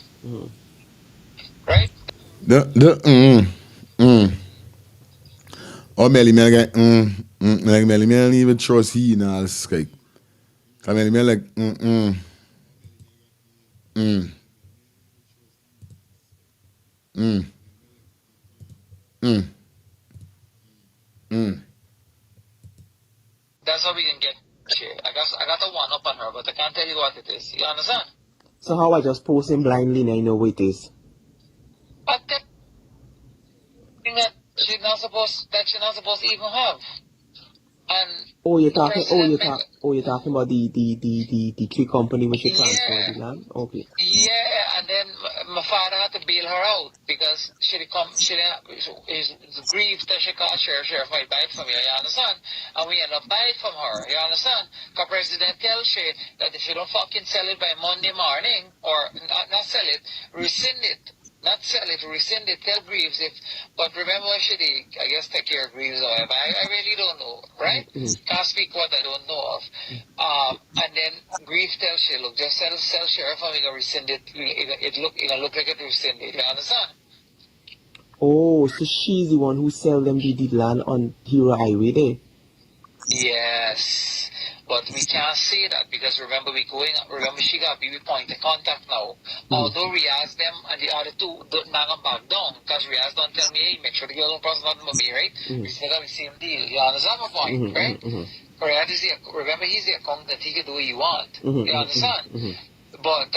Right? Oh, Melly Mel like like Melly Mel don't even trust he in all Skype. Cause Melly Mel like That's how we can get shit. I got a one up on her, but I can't tell you what it is. You understand? So how I just post him blindly and I know what it is? But that thing that she's not supposed to even have. And you're talking about the tree company which you transferred the land? Okay. Yeah, and then my father had to bail her out because she is grieved that she can't sheriff might buy it from you understand? And we end up buying it from her, you understand? Because President tells she that if you don't fucking sell it by Monday morning, or not sell it, rescind it. Not sell it, rescind it, tell Greaves if. But remember what she did? I guess take care of Greaves or whatever. I really don't know, right? Can't speak what I don't know of. And then Greaves tells she, look, just sell Sheriff and we can rescind it. It look like it rescinded. You understand? Oh, so she's the one who sell them the land on Hero Highway there. Yes, but we can't say that because remember she got BB point of contact now. Although Riaz them and the other two don't not gonna back down because Riaz don't tell me, hey, make sure the girl don't cross nothing with me, right? We still got the same deal. You understand my point, right? Riaz is remember he's the accountant, he can do what you want. You understand? But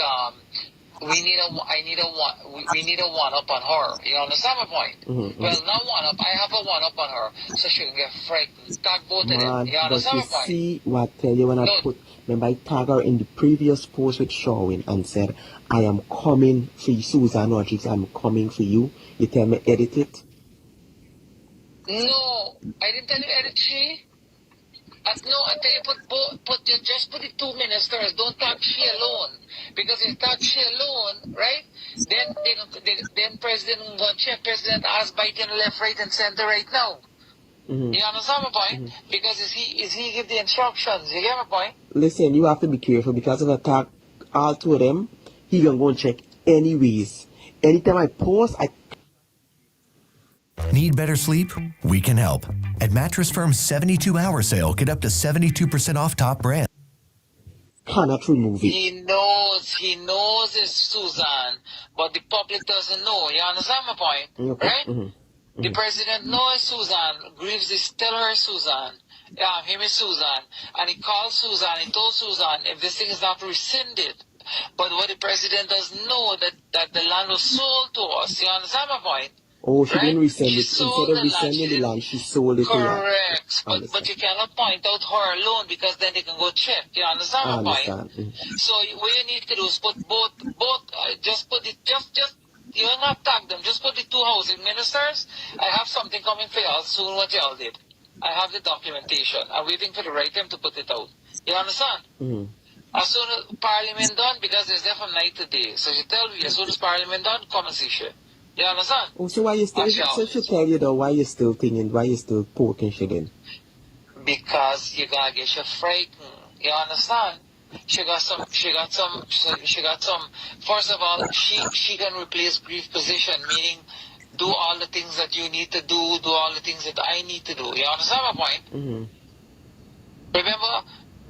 we need a one up on her. You understand my point? Well, not one up. I have a one up on her, so she can get frightened. Tag both of them. You understand my point? See what I tell you when I remember I tag her in the previous post with Showing and said, I am coming for you, Susan Rodriguez, I'm coming for you. You tell me edit it? No, I didn't tell you edit she. No, I tell you, just put the two ministers. Don't tag she alone. Because if tag she alone, right, then President going to check. President asked Biden left, right, and center right now. You understand my point? Because is he give the instructions? You get my point? Listen, you have to be careful because if I tag all two of them, he gonna go and check anyways. Anytime I post, I Need better sleep? We can help. At Mattress Firm's 72-hour sale, get up to 72% off top brands. cannot remove it. He knows it's Susan, but the public doesn't know. You understand my point? Right? The president knows Susan. Greaves is still her Susan. Him is Susan. And he called Susan. He told Susan if this thing is not rescinded. But what the president doesn't know that the land was sold to us. You understand my point? Oh, she didn't resend it. Instead of resending the land, she sold it to her. Correct. But you cannot point out her alone because then they can go check. You understand my point? So what you need to do is put both just you will not tag them. Just put the two housing ministers. I have something coming for y'all soon what y'all did. I have the documentation. I'm waiting for the right time to put it out. You understand? As soon as Parliament done, because it's there from night to day. So you tell me, as soon as Parliament done, come and see shit. You understand? Oh, so why you still, so she tell you though, why you still thinking, why you still poking shit in? Because you gotta get you frightened. You understand? She got some, first of all, she can replace brief position, meaning do all the things that you need to do all the things that I need to do. You understand my point? Remember,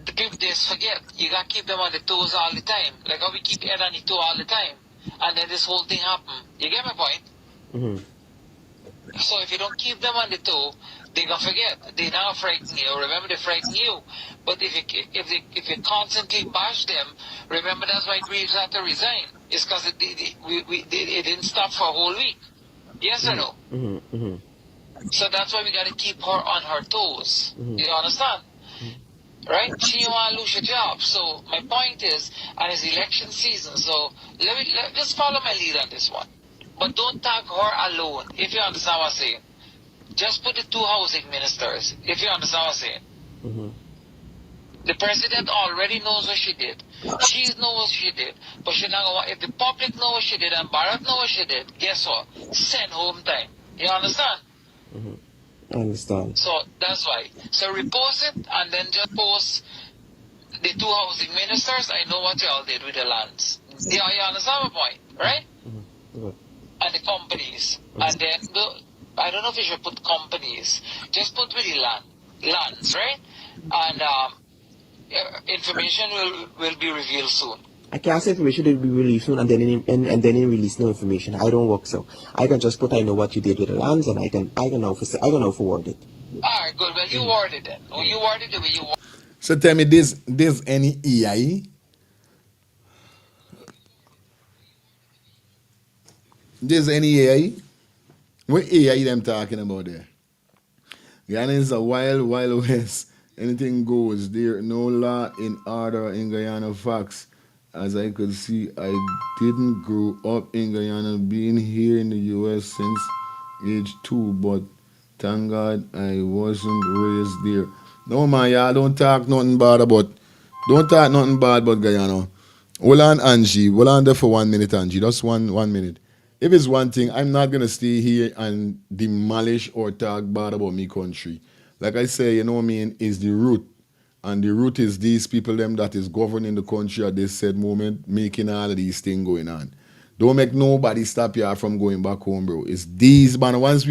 the people just forget. You gotta keep them on the toes all the time. Like how we keep Ed on the toe all the time. And then this whole thing happen. You get my point? So if you don't keep them on the toe, they gonna forget. They now frighten you. Remember, they frighten you. But if you constantly bash them, remember that's why Greaves had to resign. It's because it didn't stop for a whole week. Yes or no? So that's why we gotta keep her on her toes. You understand? Right? She don't want to lose your job. So my point is, and it's election season, so just follow my lead on this one. But don't tag her alone, if you understand what I'm saying. Just put the two housing ministers, if you understand what I'm saying. The president already knows what she did. She knows what she did. But she not gonna, if the public knows what she did and Bharat knows what she did, guess what? Send home time. You understand? I understand. So that's why. So repost it and then just post the two housing ministers. I know what y'all did with the lands. You understand my point, right? And the companies. And then, I don't know if you should put companies. Just put with the lands, right? And information will be revealed soon. I can't say information will be released soon and then in release no information. I don't work so. I can just put I know what you did with the lands and I can now forward it. Alright, good. Well, you worded it. Well, you worded the way you worded. So tell me, there's any AI? There's any AI? What AI them talking about there? Guyana is a wild west. Anything goes. There no law in order in Guyana facts. As I could see, I didn't grow up in Guyana, being here in the US since age 2, but thank God I wasn't raised there. No man, y'all don't talk nothing bad about Guyana. Hold on, Angie. Hold on there for 1 minute, Angie. Just one minute. if it's one thing, I'm not gonna stay here and demolish or talk bad about me country. Like I say, you know what I mean, is the root. And the root is these people them that is governing the country at this said moment, making all of these things going on. Don't make nobody stop you from going back home, bro. It's these man. Once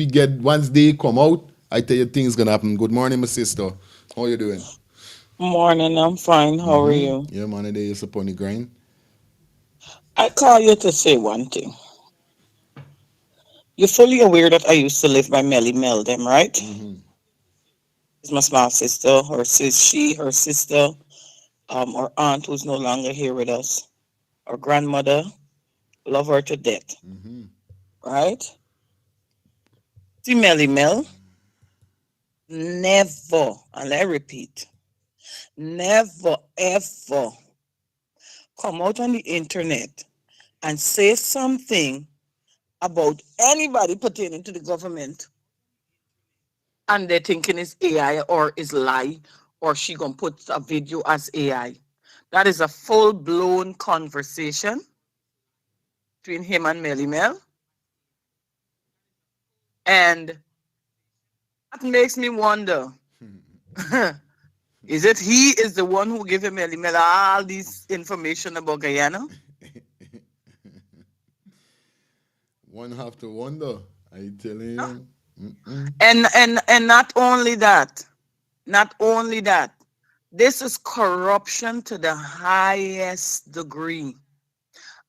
they come out, I tell you things gonna happen. Good morning, my sister. How you doing? Morning, I'm fine. How are you? Yeah, man, today is upon the grind. I call you to say one thing. You're fully aware that I used to live by Melly Mel, them, right? It's my small sister, her sister, her aunt who's no longer here with us, our grandmother, love her to death, right? See, Melly Mel never, and I repeat, never ever come out on the internet and say something about anybody pertaining to the government and they're thinking it's AI or is lie or she gonna put a video as AI. That is a full-blown conversation between him and Melly Mel. And that makes me wonder, is it he is the one who gave him Melly Mel all this information about Guyana? One have to wonder. I telling you. And not only that, this is corruption to the highest degree.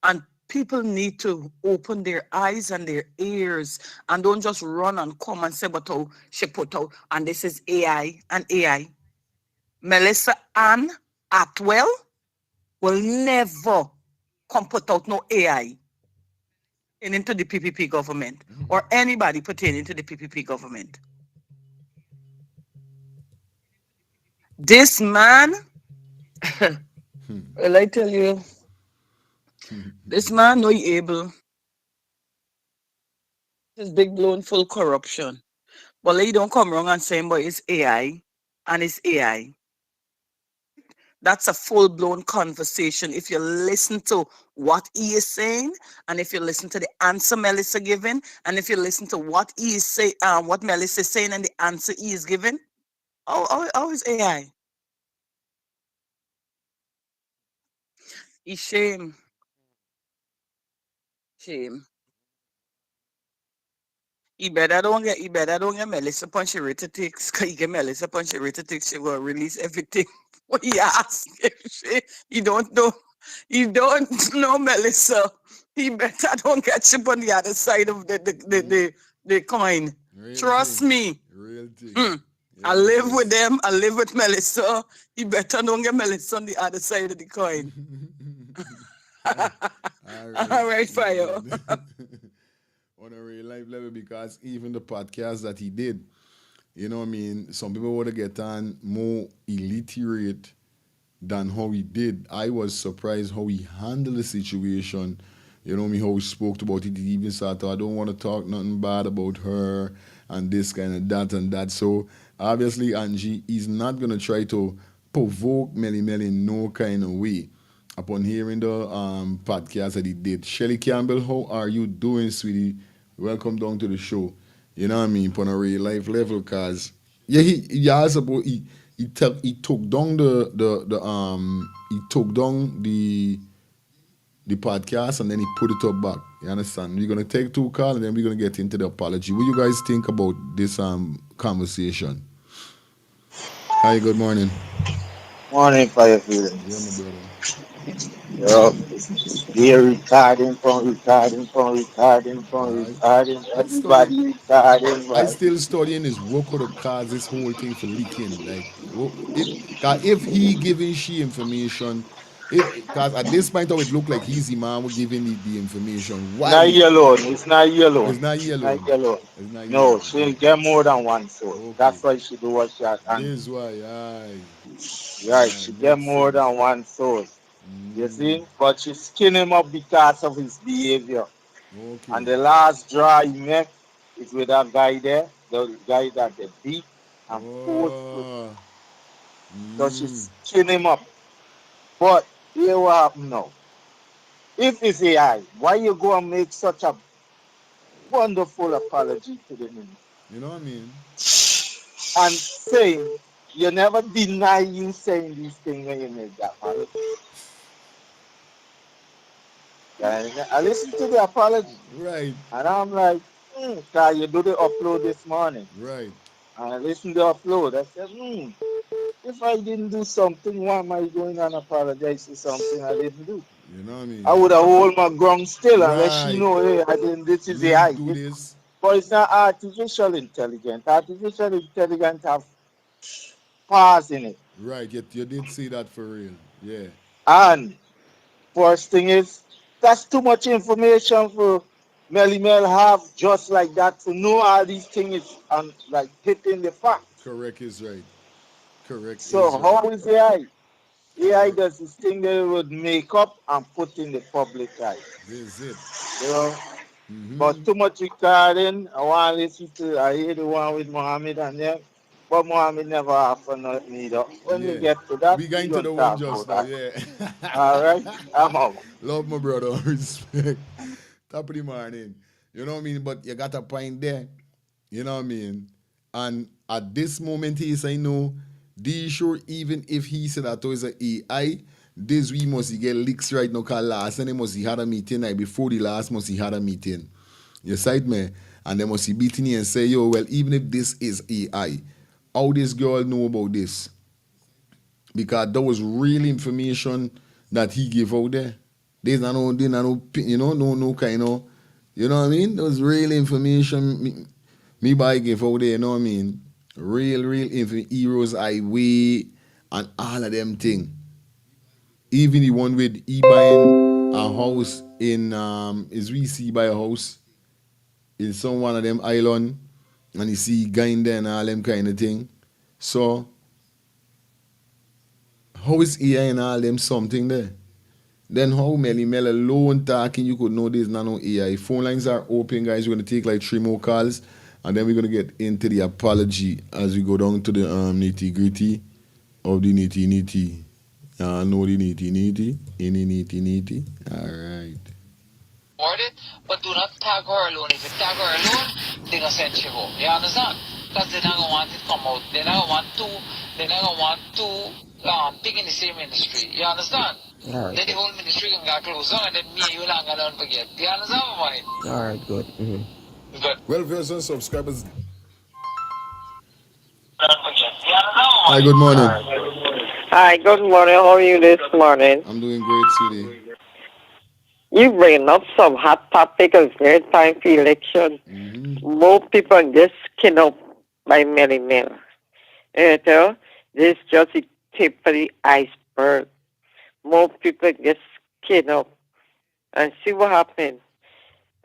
And people need to open their eyes and their ears and don't just run and come and say, but oh, she put out, and this is AI and AI. Melissa Ann Atwell will never come put out no AI into the PPP government or anybody pertaining to the PPP government. This man, well, I tell you, this man no able. This big blown full corruption. But you don't come wrong and say, but it's AI and it's AI. That's a full blown conversation. If you listen to what he is saying, and if you listen to the answer Melissa giving, and if you listen to what he is say, what Melissa is saying, and the answer he is giving, how is AI? It's shame, shame. He better don't get Melissa punchy ticks, cause you get Melissa punchy ticks, she will release everything. What he asked if he don't know. You don't know Melissa. He better don't get chip on the other side of the coin. Real Trust thing. me. Real thing. I live with them. I live with Melissa. He better don't get Melissa on the other side of the coin. All right, fire. On a real life level, because even the podcast that he did, you know what I mean, some people would have get on more illiterate than how he did. I was surprised how he handled the situation. You know what I mean, how he spoke about it. He even said, I don't want to talk nothing bad about her and this kind of that and that. So obviously Angie is not gonna try to provoke Melly Melly in no kind of way. Upon hearing the podcast that he did. Shelly Campbell, how are you doing, sweetie? Welcome down to the show. You know what I mean? On a real life level, cause yeah, he asked about he took down he took down the podcast and then he put it up back. You understand? We're gonna take two calls and then we're gonna get into the apology. What you guys think about this conversation? Hi, good morning. Morning, Firefield. Yeah, my brother. Yo, we're retarding. I study. Everybody retarding, I right? still studying his what could have caused this whole thing for leaking. Like, if he giving she information, if because at this point, how it look like he's the man who giving the information. Why? Not you alone. It's not you alone. It's not you It's not alone. you alone. It's not you No, alone. she get more than one source. Okay. That's why she do what she has done. This why. Aye. Right, Aye. she get Makes more sense. than one source. You see? But she skin him up because of his behavior. And Okay. the last draw he met is with that guy there, the guy that they beat and forced to. Oh. So she skin him up. But here what happened now. If it's AI, why you go and make such a wonderful apology to the minister. You know what I mean? And saying, you never deny you saying these things when you made that apology. And I listened to the apology. Right. And I'm like, cause you do the upload this morning. Right. And I listened to the upload. I said, if I didn't do something, why am I going and apologize for something I didn't do? You know what I mean? I would have hold my ground still and let she Right. know, hey, I didn't, this is Me AI. do this. But it's not artificial intelligence. Artificial intelligence have pause in it. Right. You did see that for real. Yeah. And first thing is, that's too much information for Melly Mel have just like that to know all these things and like hitting the fact. Correct is right. Correct So is right. how is AI? AI does this thing they would make up and put in the public eye. This is it. You know? But too much recording. I want to listen to, I hear the one with Mohamed and them. But Mohamed never offer nothing either. When we get to that, We going we to the gonna one talk just about now, that. yeah. All right? I'm out. Love my brother, respect. Top of the morning. You know what I mean? But you got a point there. You know what I mean? And at this moment, he say no. D sure, even if he said that it was an AI, this we must get leaks right now. Cause last and they must he had a meeting like before the last must he had a meeting. You sight me, and they must be beating you and say, yo, well, even if this is AI, how this girl know about this? Because that was real information that he gave out there. There's no, no kind of, you know what I mean? That was real information me by gave out there, you know what I mean? Real info, Heroes Highway and all of them thing. Even the one with he buying a house in is we see buy a house in some one of them island and you see guy in there and all them kind of thing. So how is AI and all them something there? Then how Melly Mel alone talking, you could know there's no AI. Phone lines are open, guys. We're gonna take like 3 more calls, and then we're gonna get into the apology as we go down to the nitty gritty of the nitty. Know the nitty. Any nitty. Alright. It, but do not tag her alone. If you tag her alone, they're gonna send you home. You understand? Because they're not gonna want it to come out. They're not gonna want two thing in the same ministry. You understand? Alright. Then the whole ministry can get closed down and then me and you not gonna forget. You understand my point? Alright, good. Good. Well, viewers and subscribers. Hi, Good morning. Hi, good morning. How are you this morning? I'm doing great, sweetie. You bring up some hot topic. It's very time for election. More people get skinned up by Mary Mill. You know, this is just the tip of the iceberg. More people get skinned up. And see what happens.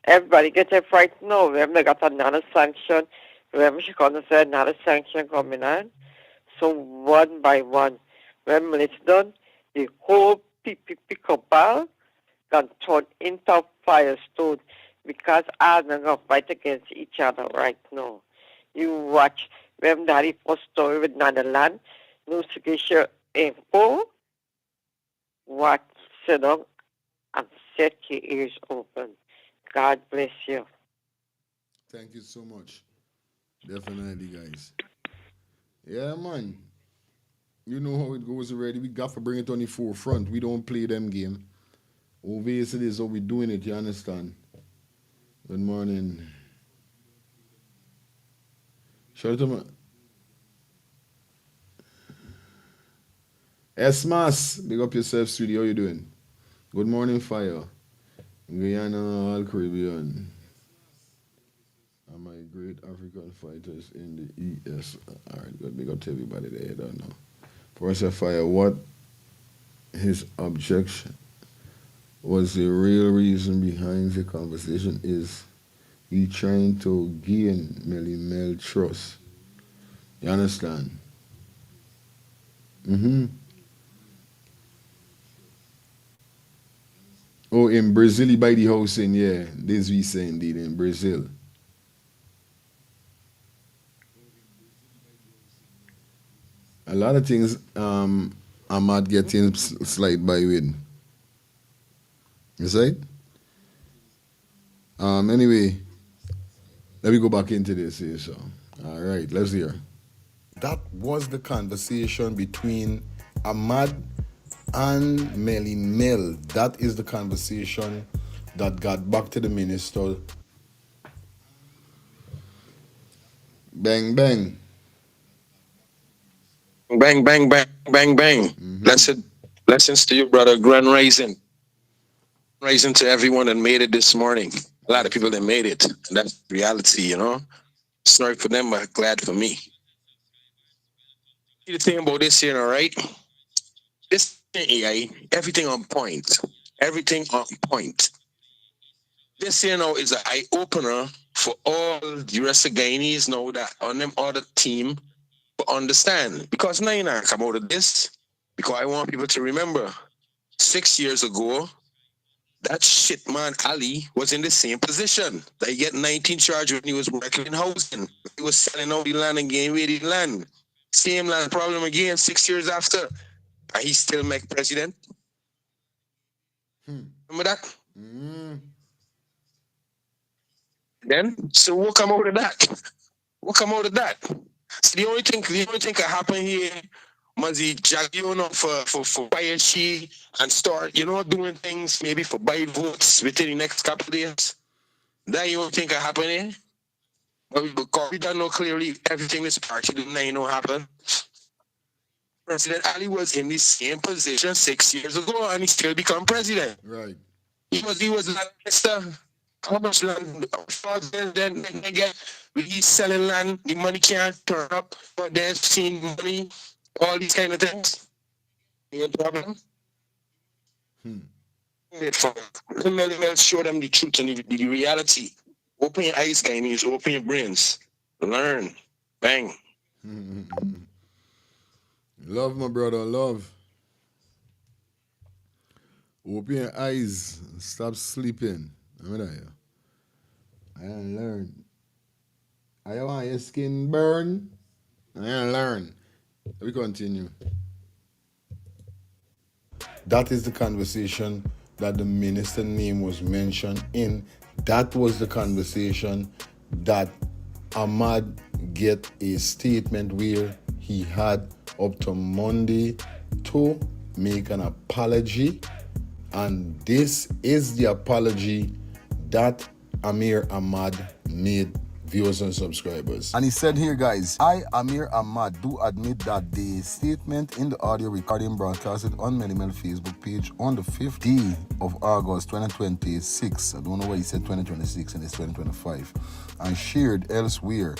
Everybody gets it right now. Remember, they got another sanction. Remember, she gonna say another sanction coming on. So one by one, when it's done, the whole pick-up bar can turn into firestone because I'm going to fight against each other right now. You watch, remember that first story with Netherlands, no security info, watch, sit down, and set your ears open. God bless you. Thank you so much. Definitely, guys. Yeah, man. You know how it goes already. We got to bring it on the forefront. We don't play them game. Obviously, this is how we doing it, you understand? Good morning. Shout out to my... Esmas, big up yourself, sweetie. How you doing? Good morning, Fire. Guyana, all Caribbean. Am I great African fighters in the ES? All right, good. Big up to everybody there. I don't know. Professor Fire, what his objection was the real reason behind the conversation is he trying to gain Melly Mel trust. You understand? Oh, in Brazil, he buy the house in, yeah. This we say indeed, in Brazil. A lot of things Ahmad getting slide by with. You see? Anyway, Let me go back into this here, so. All right, let's hear. That was the conversation between Ahmad and Melly Mel. That is the conversation that got back to the minister. Bang, bang. Bang, bang, bang, bang, bang. Blessings to you, brother. Grand rising. Rising to everyone that made it this morning. A lot of people that made it. And that's reality, you know. Sorry for them, but glad for me. The thing about this here, all right? This AI, everything on point. Everything on point. This here now is an eye opener for all the rest of Guyanese now that on them other team to understand. Because now you know come out of this. Because I want people to remember 6 years ago, that shit man Ali was in the same position. They get 19 charges when he was working in housing. He was selling out the land and getting away the land. Same land problem again 6 years after. And he still make president. Remember that? Then, so what come out of that? What come out of that? So the only thing can happen here must he drag you know for buy she and start, you know, doing things maybe for buy votes within the next couple of days. That you don't think can happen here? But we don't know clearly everything this party do now you know happen. President Ali was in the same position 6 years ago and he still become president. Right. He was land minister. How much land? Then get he's selling land. The money can't turn up. But they've seen money. All these kind of things. You have a problem? Let show them the truth and the reality. Open your eyes, Guyanese. Open your brains. Learn. Bang. Love, my brother, love. Open your eyes. Stop sleeping. Remember that, yeah? I learn. I want your skin burn. I learn. We continue. That is the conversation that the minister name was mentioned in. That was the conversation that Ahmad get a statement where he had up to Monday to make an apology. And this is the apology that Amir Ahmad made, viewers and subscribers. And he said here, guys, I, Amir Ahmad, do admit that the statement in the audio recording broadcasted on Melly Mel Facebook page on the 5th day of August 2026, I don't know why he said 2026 and it's 2025, and shared elsewhere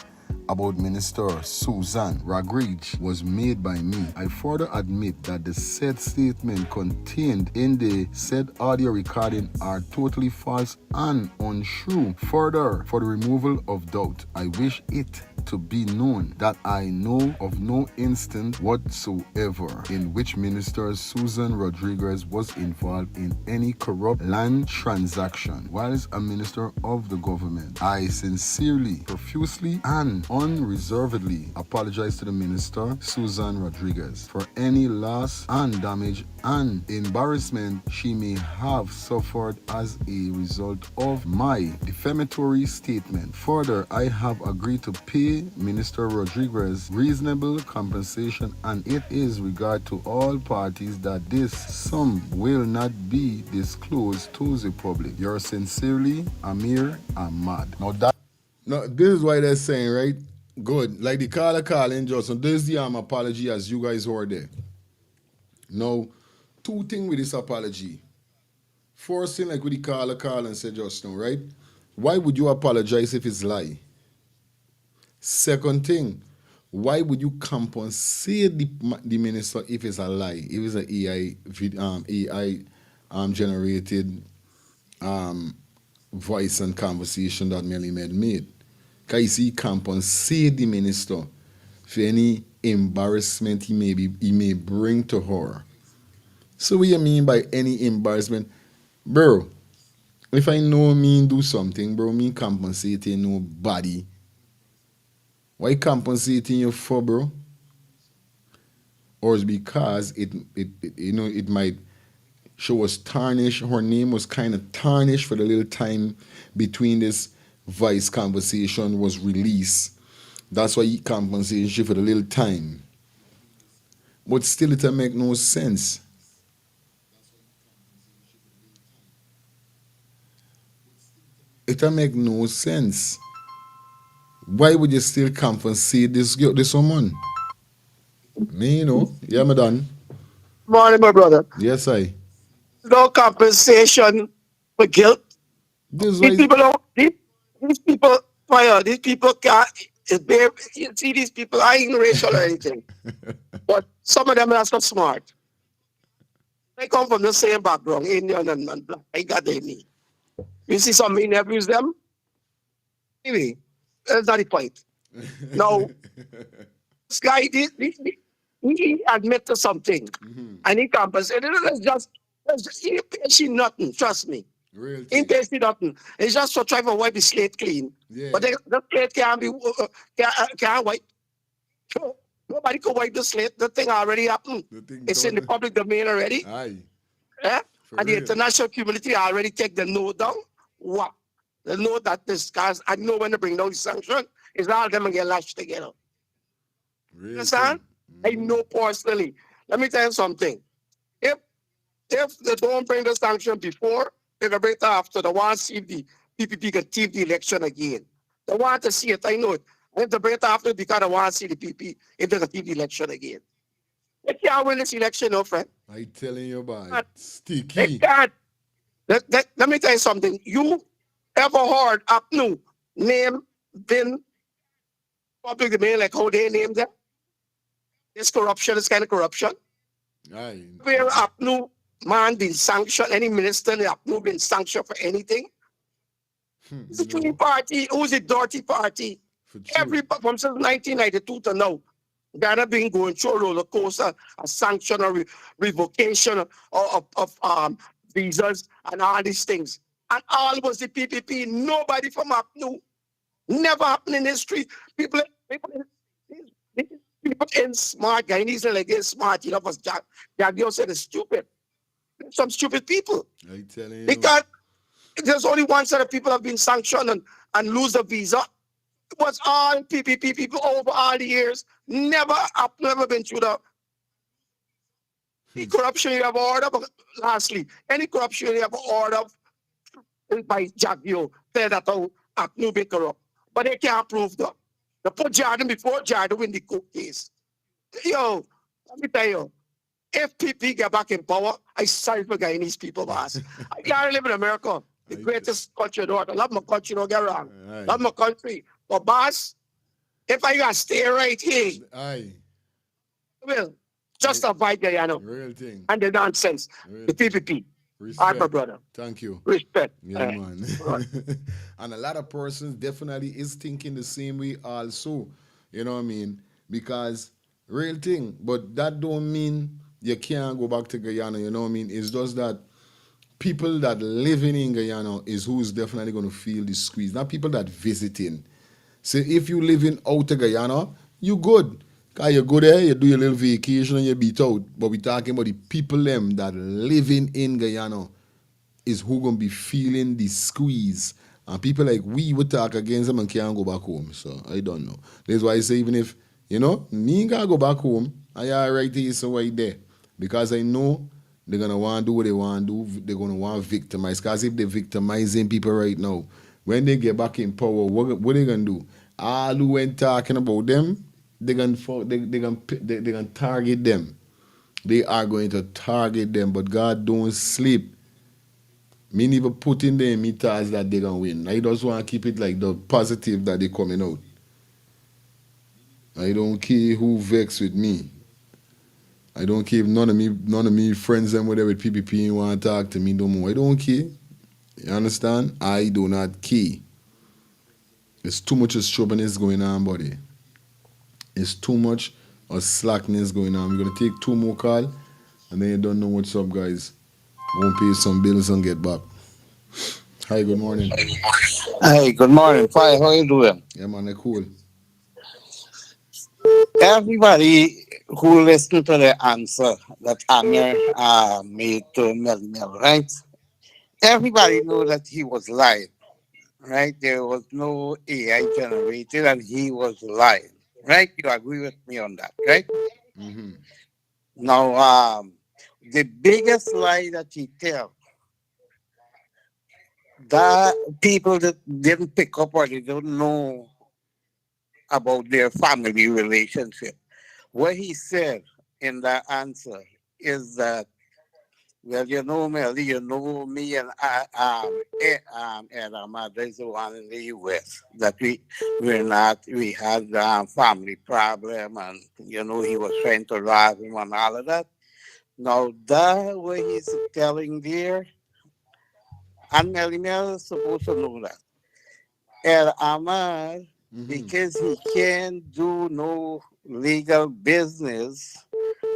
about Minister Susan Rodriguez was made by me. I further admit that the said statement contained in the said audio recording are totally false and untrue. Further, for the removal of doubt, I wish it to be known that I know of no instance whatsoever in which Minister Susan Rodriguez was involved in any corrupt land transaction whilst a minister of the government. I sincerely, profusely, and unreservedly apologize to the Minister Susan Rodriguez for any loss and damage and embarrassment she may have suffered as a result of my defamatory statement. Further, I have agreed to pay Minister Rodriguez reasonable compensation, and it is regard to all parties that this sum will not be disclosed to the public. Yours sincerely, Amir Ahmad. Now this is why they're saying, right? Good. Like the caller calling Justin, this is the apology as you guys were there. Now, two things with this apology. First thing, like with the caller call and said just now, right? Why would you apologize if it's lie? Second thing, why would you compensate the minister if it's a lie? If it's an AI generated voice and conversation that Melly made? Because he compensate the minister for any embarrassment he may bring to her. So what you mean by any embarrassment? Bro, if I know me do something, bro, me compensating nobody. Why compensating you for, bro? Or it's because it might show us tarnish. Her name was kind of tarnished for the little time between this vice conversation was released. That's why he compensation for the little time. But still it make no sense. It make no sense. Why would you still compensate this woman? Me, you know. Yeah, me done. Morning, my brother. Yes, I. No compensation for guilt. This These why people don't. These people fire. These people can't. You see, these people. I ain't racial or anything, but some of them are so smart. They come from the same background, Indian and black. I got their knee. You see some interviews them. Anyway, that's not the point. Now, this guy, he admit to something, and he compensated. He pay she nothing. Trust me. real He thing. pay she nothing. It's just to try to wipe the slate clean. Yeah. But the slate can't be can't wipe. So, nobody can wipe the slate. The thing already happened. The thing It's in the done. public domain already. Aye. Eh? For And the real. international community already take the note down. What? The note that this guys, I know when they bring down the sanction, is all them and get lashed together. Real Understand? I know personally. Let me tell you something. If they don't bring the sanction before, they can bring it after. They want to see if the PPP can thief the election again. They want to see it, I know it. And if they bring it after, because they want to see the PP if they can thief the election again. They can't win this election, no friend. I telling you about it. They Sticky. can't. Let me tell you something. You ever heard APNU name been public domain like how they named them? This corruption, this kind of corruption. Aye. Where APNU man been sanctioned, any minister in APNU been sanctioned for anything? It's a clean party. Who's a dirty party? Every from since 1992 to now, Ghana been going through a roller coaster, a sanction or revocation of visas and all these things. And all was the PPP. Nobody from APNU. Never happened in history. People in smart Guyanese are like they're smart. You know, because Jack said it's stupid. Some stupid people. I telling you. Because there's only one set of people have been sanctioned and lose a visa. It was all PPP people over all the years. Never been through the corruption you have heard of. Lastly, any corruption you have heard of by Jaggio, say that APNU be corrupt. But they can't prove that. They put Jordan before Jordan win the court case. Yo, let me tell you, if PP get back in power, I sorry for Guyanese people, boss. I can't live in America, the greatest country in the world. I love my country, don't get wrong. Aye. Love my country. But boss, if I gotta stay right here, Aye. well, just avoid Guyana Real thing. and the nonsense, Real the PPP. Respect. All right, my brother. Thank you. Respect. Yeah, man. And a lot of persons definitely is thinking the same way also. You know what I mean? Because real thing. But that don't mean you can't go back to Guyana. You know what I mean? It's just that people that living in Guyana is who's definitely going to feel the squeeze. Not people that visiting. So if you living out of Guyana, you good. Cause you go there, you do your little vacation and you beat out. But we talking about the people them that living in Guyana is who gonna be feeling the squeeze. And people like we would talk against them and can't go back home. So I don't know. That's why I say even if, you know, me gotta go back home, I alright here so right there. Because I know they're gonna want to do what they want to do. They're gonna want to victimize. Because if they're victimizing people right now, when they get back in power, what they gonna do? All who went talking about them, they're gonna target them. They are going to target them, but God don't sleep. Me never put in the meters that they're gonna win. I just want to keep it like the positive that they coming out. I don't care who vex with me. I don't care if none of me friends them whatever with PPP and want to talk to me no more. I don't care. You understand? I do not care. It's too much stubbornness going on, buddy. It's too much of slackness going on. We're going to take 2 more calls, and then you don't know what's up, guys. Go pay some bills and get back. Hi, good morning. Hey, good morning, Pai. How you doing? Yeah, man, they're cool. Everybody who listened to the answer that Amir made to Mel, right? Everybody knew that he was lying. right? There was no AI generated and he was lying, right? You agree with me on that, right? Mm-hmm. Now, the biggest lie that he tell that people that didn't pick up or they don't know about their family relationship. What he said in that answer is that, well, you know, Melly, you know me and Ed Ahmad is the one in the U.S. that we had family problem and, you know, he was trying to rob him and all of that. Now, that what he's telling there, and Melly Mel is supposed to know that. Ed Ahmad, Mm-hmm. because he can't do no legal business,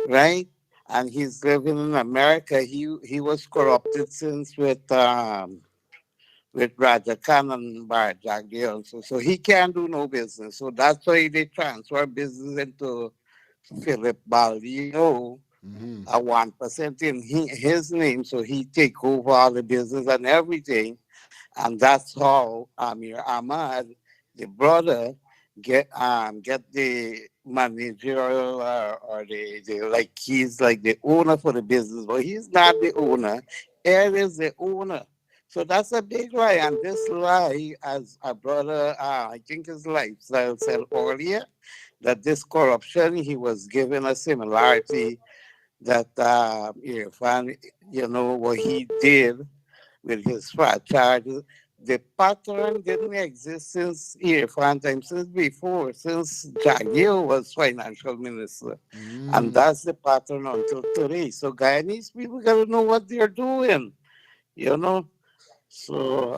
right? And he's living in America. He was corrupted since with Raja Khan and Barjagdi also. So he can't do no business. So that's why they transfer business into Philip Baldino, Mm-hmm. a 1% in his name. So he take over all the business and everything. And that's how Amir Ahmad, the brother, get the managerial or the like he's like the owner for the business, but he's not the owner. Air is the owner. So that's a big lie. And this lie, as a brother, I think his lifestyle said earlier, that this corruption he was given a similarity that Irfan, you know, what he did with his fat charges. The pattern didn't exist since Irfan time, since before, since Jagir was financial minister. And Mm-hmm. that's the pattern until today. So Guyanese people gotta know what they're doing, you know. So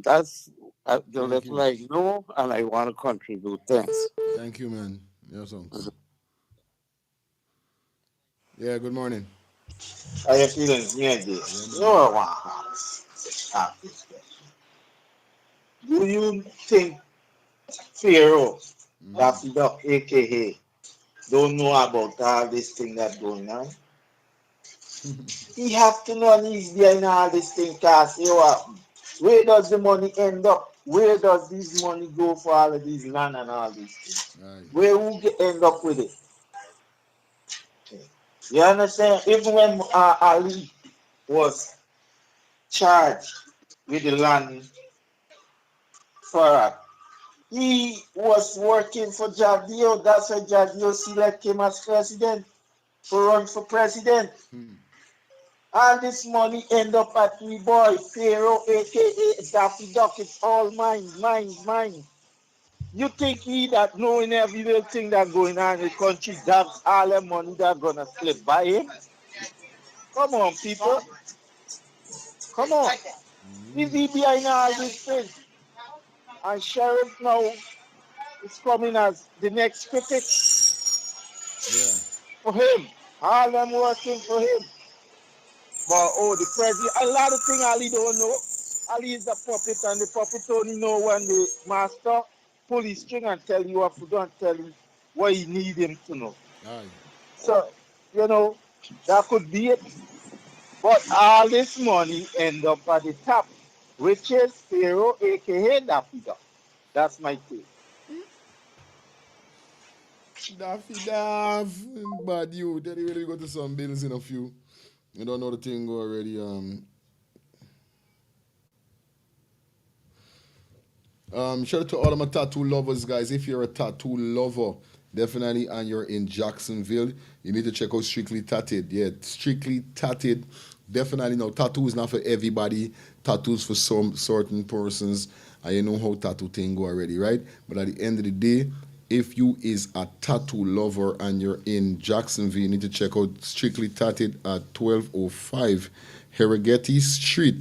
that's the Thank little you. I know and I want to contribute. Thanks. Thank you, man. Yes, uncle. Yeah, good morning. How you feeling, me? Yeah, You man. know what I want to ask this question. Do you think Pharaoh, Mm-hmm. Daffy Duck, aka, don't know about all this thing that's going on? He have to know and he's behind all this thing cause you know what? Where does the money end up? Where does this money go for all of these land and all these things? Right. Where who end up with it? You understand? Even when Ali was charged with the land fraud, he was working for Jadio. That's why Jadio select him as president to run for president. Hmm. All this money end up at me boy, Pharaoh, aka Daffy Duck. It's all mine, mine, mine. You think he that knowing every little thing that going on in the country, that's all the money that gonna slip by him? Come on, people. Come on. Is Mm-hmm. he behind all this thing? And Sheriff now is coming as the next critic Yeah. for him. All them working for him. But oh, the president, a lot of things Ali don't know. Ali is a puppet, and the puppet only know when the master pull his string and tell you what to do and tell him what he need him to know. Aye. So, you know, that could be it. But all this money end up at the top, which is Pharaoh, aka Daffy Duck. That's my take. Daffy Daff. Bad you. Then you really go to some bills in a few. You don't know the thing already. Shout out to all of my tattoo lovers, guys. If you're a tattoo lover, definitely, and you're in Jacksonville, you need to check out Strictly Tatted. Yeah, Strictly Tatted. Definitely, no, tattoo is not for everybody. Tattoos for some certain persons. And you know how tattoo thing go already, right? But at the end of the day, if you is a tattoo lover and you're in Jacksonville, you need to check out Strictly Tatted at 1205 Herigeti Street.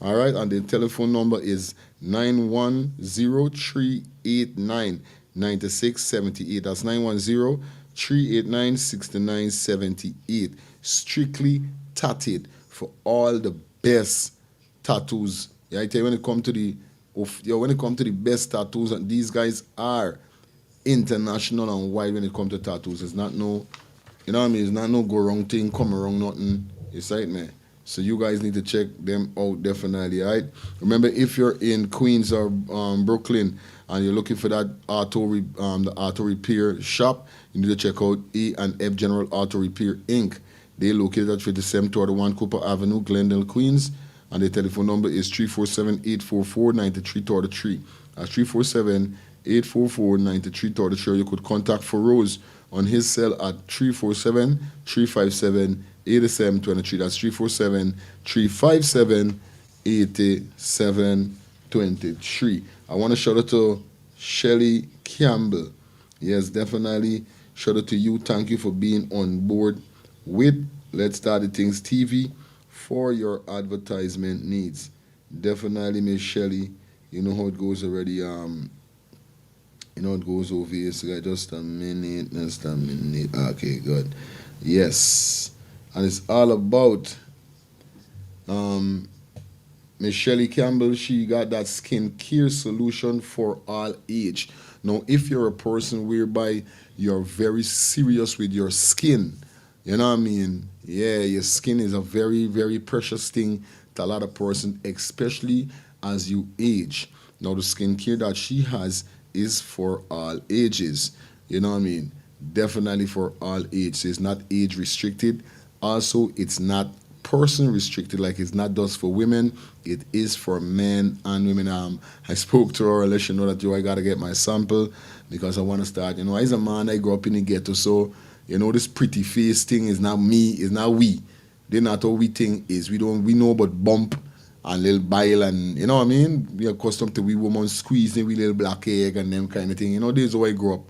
All right, and the telephone number is 910-389-9678. That's 910-389-6978. Strictly Tatted for all the best tattoos. Yeah, I tell you, when it comes to the best tattoos, and these guys are international and wide when it comes to tattoos. It's not no, you know what I mean? It's not no go wrong thing, come wrong nothing. It's right, man. So you guys need to check them out definitely, all right? Remember, if you're in Queens or Brooklyn and you're looking for that the auto repair shop, you need to check out E&F General Auto Repair Inc. They're located at 5721 Cooper Avenue, Glendale, Queens, and their telephone number is 347-844-9333. That's 347-844-9333. You could contact Feroz on his cell at 347-357-8723. That's 347-357-8723. I want to shout out to Shelly Campbell. Yes, definitely. Shout out to you. Thank you for being on board with Let's Start the Things TV for your advertisement needs. Definitely, Miss Shelly. You know how it goes already. You know it goes over here. So just a minute. Just a minute. Okay, good. Yes. And it's all about Miss Shelly Campbell. She got that skincare solution for all age. Now, if you're a person whereby you're very serious with your skin, you know what I mean? Yeah, your skin is a very, very precious thing to a lot of persons, especially as you age. Now, the skincare that she has is for all ages. You know what I mean? Definitely for all ages. It's not age restricted. Also, it's not person restricted, like it's not just for women, it is for men and women. I spoke to her, let you know that I gotta get my sample because I want to start. As a man, I grew up in the ghetto, so this pretty face thing is not me, is not we. They're not how we think is. We know about bump and little bile, and you know what I mean. We are accustomed to we women squeezing with little black egg and them kind of thing. This is how I grew up.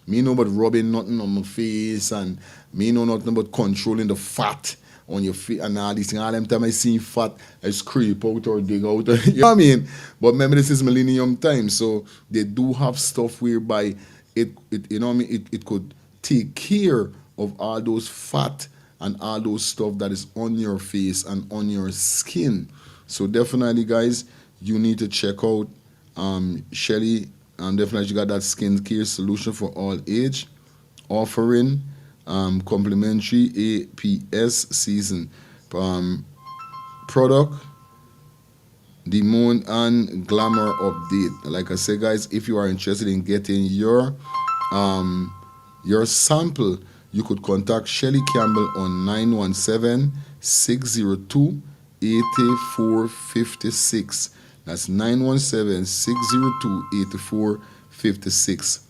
Me know about rubbing nothing on my face, and me know nothing about controlling the fat on your feet and all these things. All them time I see fat, I scrape out or dig out. You know what I mean? But remember, this is millennium time, so they do have stuff whereby it you know what I mean, it could take care of all those fat and all those stuff that is on your face and on your skin. So definitely, guys, you need to check out Shelly. Definitely, you got that skincare solution for all age, offering complimentary APS season product, the Moon and Glamour update. Like I said, guys, if you are interested in getting your sample, you could contact Shelly Campbell on 917-602-8456. That's 917-602-8456.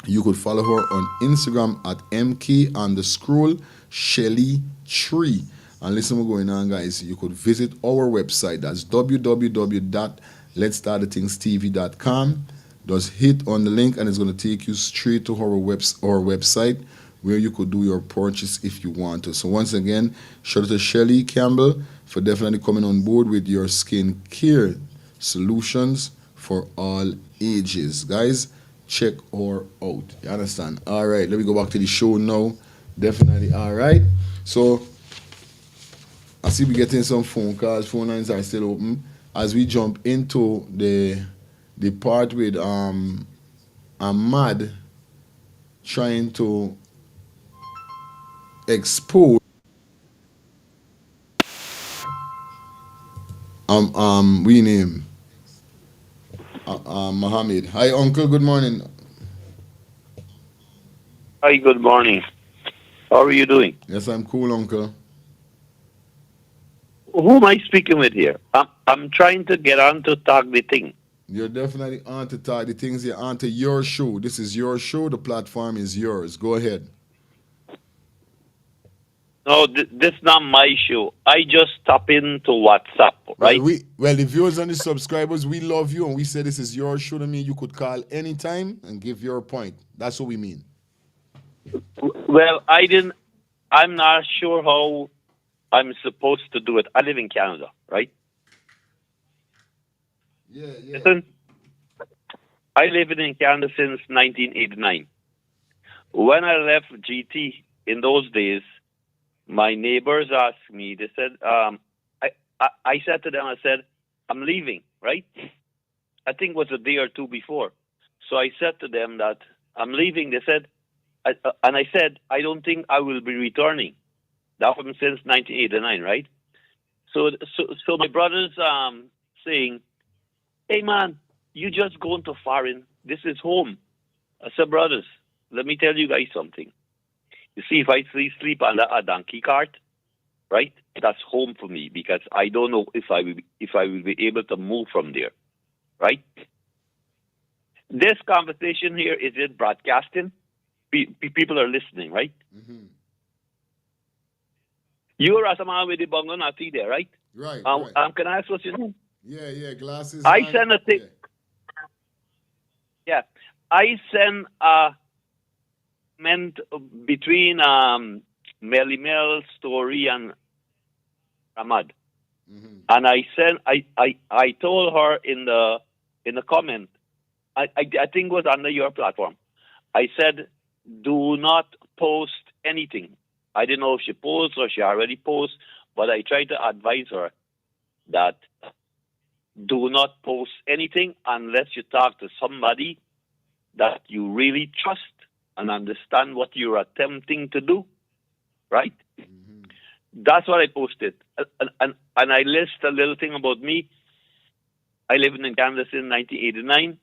You could follow her on Instagram at mk_Shelly3. And listen what's going on, guys. You could visit our website. That's www.letstartthethingstv.com. Just hit on the link and it's going to take you straight to our website where you could do your purchase if you want to. So once again, shout out to Shelly Campbell for definitely coming on board with your skincare solutions for all ages. Guys, check her out. You understand? All right, let me go back to the show now. Definitely. All right. So I see we getting some phone calls. Phone lines are still open as we jump into the part with Ahmad trying to expose we name Mohamed. Hi, uncle. Good morning. Hi, good morning. How are you doing? Yes, I'm cool, uncle. Who am I speaking with here? I'm trying to get on to talk the thing. You're definitely on to talk the things. You're on to your show. This is your show. The platform is yours. Go ahead. No, this is not my show. I just tap into WhatsApp, right? Well, the viewers and the subscribers, we love you, and we say this is your show. To me, you could call anytime and give your point. That's what we mean. Well, I'm not sure how I'm supposed to do it. I live in Canada, right? Yeah. Listen, I live in Canada since 1989. When I left GT in those days, my neighbors asked me, they said, I said to them, I said, I'm leaving, right? I think it was a day or two before. So I said to them that I'm leaving. They said, and I said, I don't think I will be returning. That happened since 1989, right? So my brother's saying, "Hey man, you just going to foreign. This is home." I said, "Brothers, let me tell you guys something. You see, if I sleep under a donkey cart, right, that's home for me because I don't know if I will be able to move from there, right?" This conversation here is it broadcasting. People are listening, right? Mm-hmm. You're a man with the bongo nati there, right? Right, Can I ask what's your name? Yeah, glasses. I send a thing. Yeah, I send a comment between Melly Mel story and Ahmad, and I told her in the comment. I think it was under your platform. I said, do not post anything. I didn't know if she posts or she already posts, but I tried to advise her that do not post anything unless you talk to somebody that you really trust and understand what you're attempting to do, right? That's what I posted. And I list a little thing about me. I lived in Canada since 1989.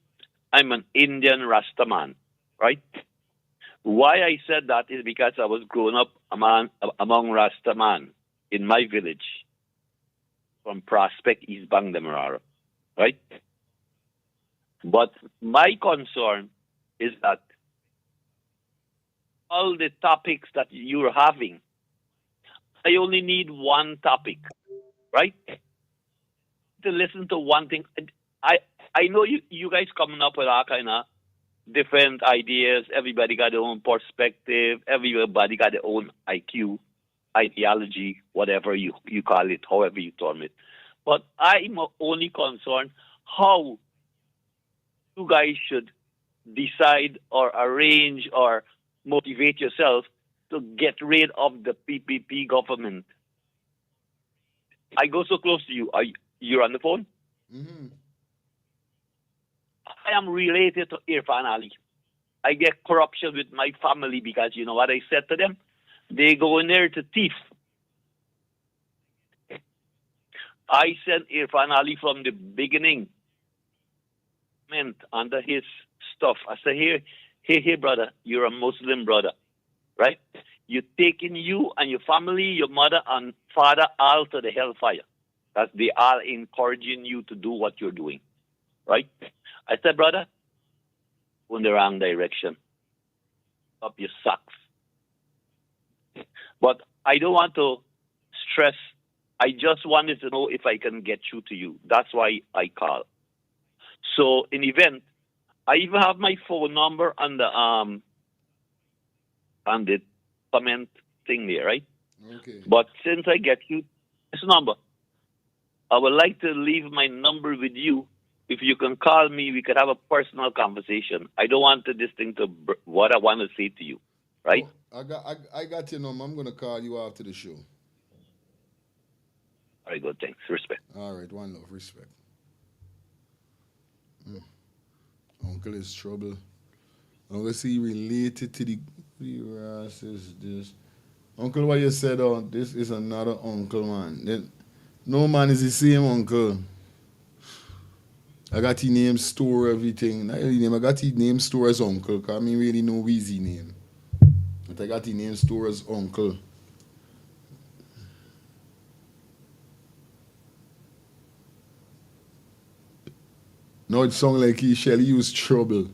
I'm an Indian Rasta man, right? Why I said that is because I was growing up among Rasta man in my village from Prospect, East Bangladesh, right? But my concern is that all the topics that you're having, I only need one topic, right? To listen to one thing. I know you guys coming up with all kind of different ideas. Everybody got their own perspective. Everybody got their own IQ, ideology, whatever you call it, however you term it. But I'm only concerned how you guys should decide or arrange or motivate yourself to get rid of the PPP government. I go so close to you. You're on the phone? Mm-hmm. I am related to Irfan Ali. I get corruption with my family because you know what I said to them? They go in there to thief. I sent Irfan Ali from the beginning, meant under his stuff. I said, here, brother, you're a Muslim brother, right? You're taking you and your family, your mother and father all to the hellfire. That they are encouraging you to do what you're doing, right? I said, brother, go in the wrong direction. Up your socks. But I don't want to stress. I just wanted to know if I can get through to you. That's why I call. So in event, I even have my phone number on the comment thing there, right? Okay. But since I get you this number, I would like to leave my number with you. If you can call me, we could have a personal conversation. I don't want this thing to what I want to say to you, right? Oh, I got your number. I'm gonna call you after the show. All right, good. Thanks. Respect. All right, one love, respect. Uncle is trouble. Uncle see related to the race is this. Uncle, what you said, this is another uncle, man. No man is the same uncle. I got his name store, everything. Not really name, I got his name store as uncle, because I mean really know Weezy name. But I got his name store as uncle. Now it sounds like he shall use trouble.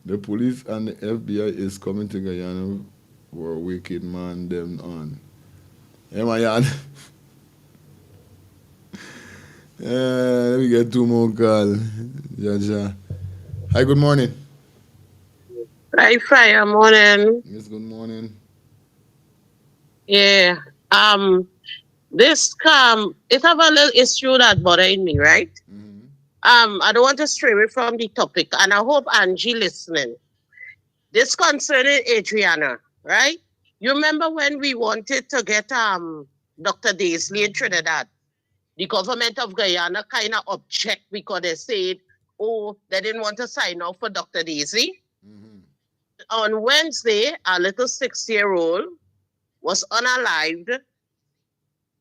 The police and the FBI is coming to Guyana for a wicked man them on. Hey, my yard. Let me get two more calls. Jaja. Hi, good morning. Hi, fire morning. Yes, good morning. Yeah. This it have a little issue that bothering me, right? I don't want to stray away from the topic, and I hope Angie listening. This concerning Adriana, right? You remember when we wanted to get Dr. Daisley in Trinidad? The government of Guyana kind of object because they said, oh, they didn't want to sign off for Dr. Daisy. On Wednesday, a little 6-year-old was unalived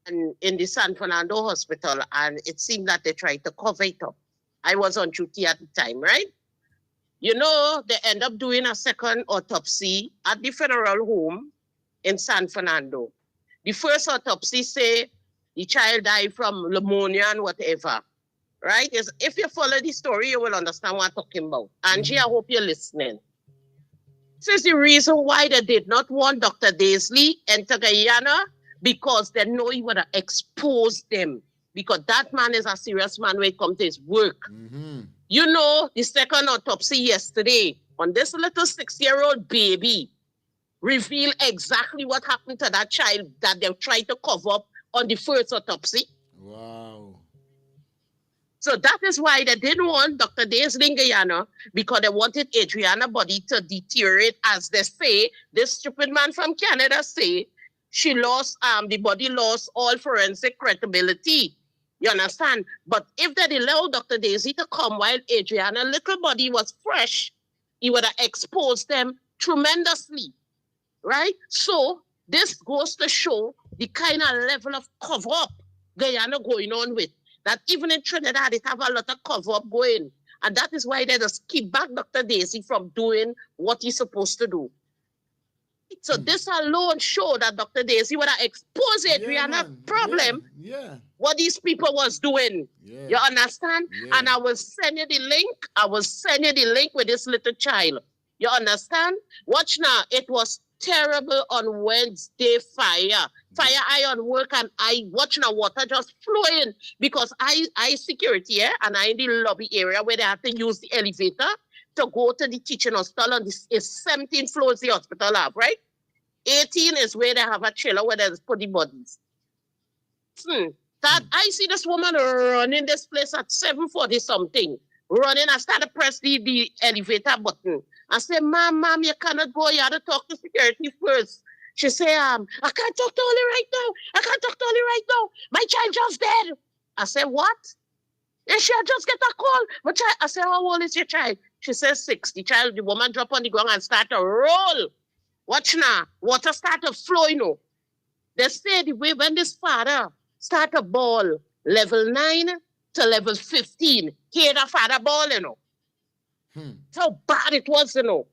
and in the San Fernando hospital, and it seemed that they tried to cover it up. I was on duty at the time, right? You know, they end up doing a second autopsy at the funeral home in San Fernando. The first autopsy say the child died from pneumonia and whatever, right? If you follow the story, you will understand what I'm talking about. Angie, I hope you're listening. This is the reason why they did not want Dr. Daisley enter Guyana, because they know he would have exposed them. Because that man is a serious man when it comes to his work. You know, the second autopsy yesterday on this little 6-year-old baby revealed exactly what happened to that child that they tried to cover up on the first autopsy. Wow. So that is why they didn't want Dr. Daisley in Guyana, because they wanted Adriana's body to deteriorate, as they say. This stupid man from Canada say she lost, the body lost all forensic credibility. You understand? But if they allowed Dr. Daisley to come while Adriana's little body was fresh, he would have exposed them tremendously, right? So this goes to show the kind of level of cover-up Guyana going on with. That even in Trinidad, it have a lot of cover-up going. And that is why they just keep back Dr. Daisley from doing what he's supposed to do. So this alone show that Dr. Daisley would have exposed Adriana's problem, what these people was doing. You understand? And I will send you the link. I will send you the link with this little child. You understand? Watch now. It was terrible on Wednesday fire. I on work and I watch now water just flowing because I security and I in the lobby area where they have to use the elevator to go to the teaching hospital, and this is 17 floors the hospital have, right? 18 is where they have a trailer where they put the bodies. I see this woman running this place at 7:40 something. Running, I started to press the elevator button. I said, ma'am, you cannot go. You have to talk to security first. She said, I can't talk to Oli right now. I can't talk to Oli right now. My child just dead. I said, what? And she had just get a call. My child, I said, how old is your child? She says 6. The woman drop on the ground and start to roll. Watch now. Water start to flow, you know. They say the way when this father start to ball level 9 to level 15, hear the father ball, you know. How bad it was, you know.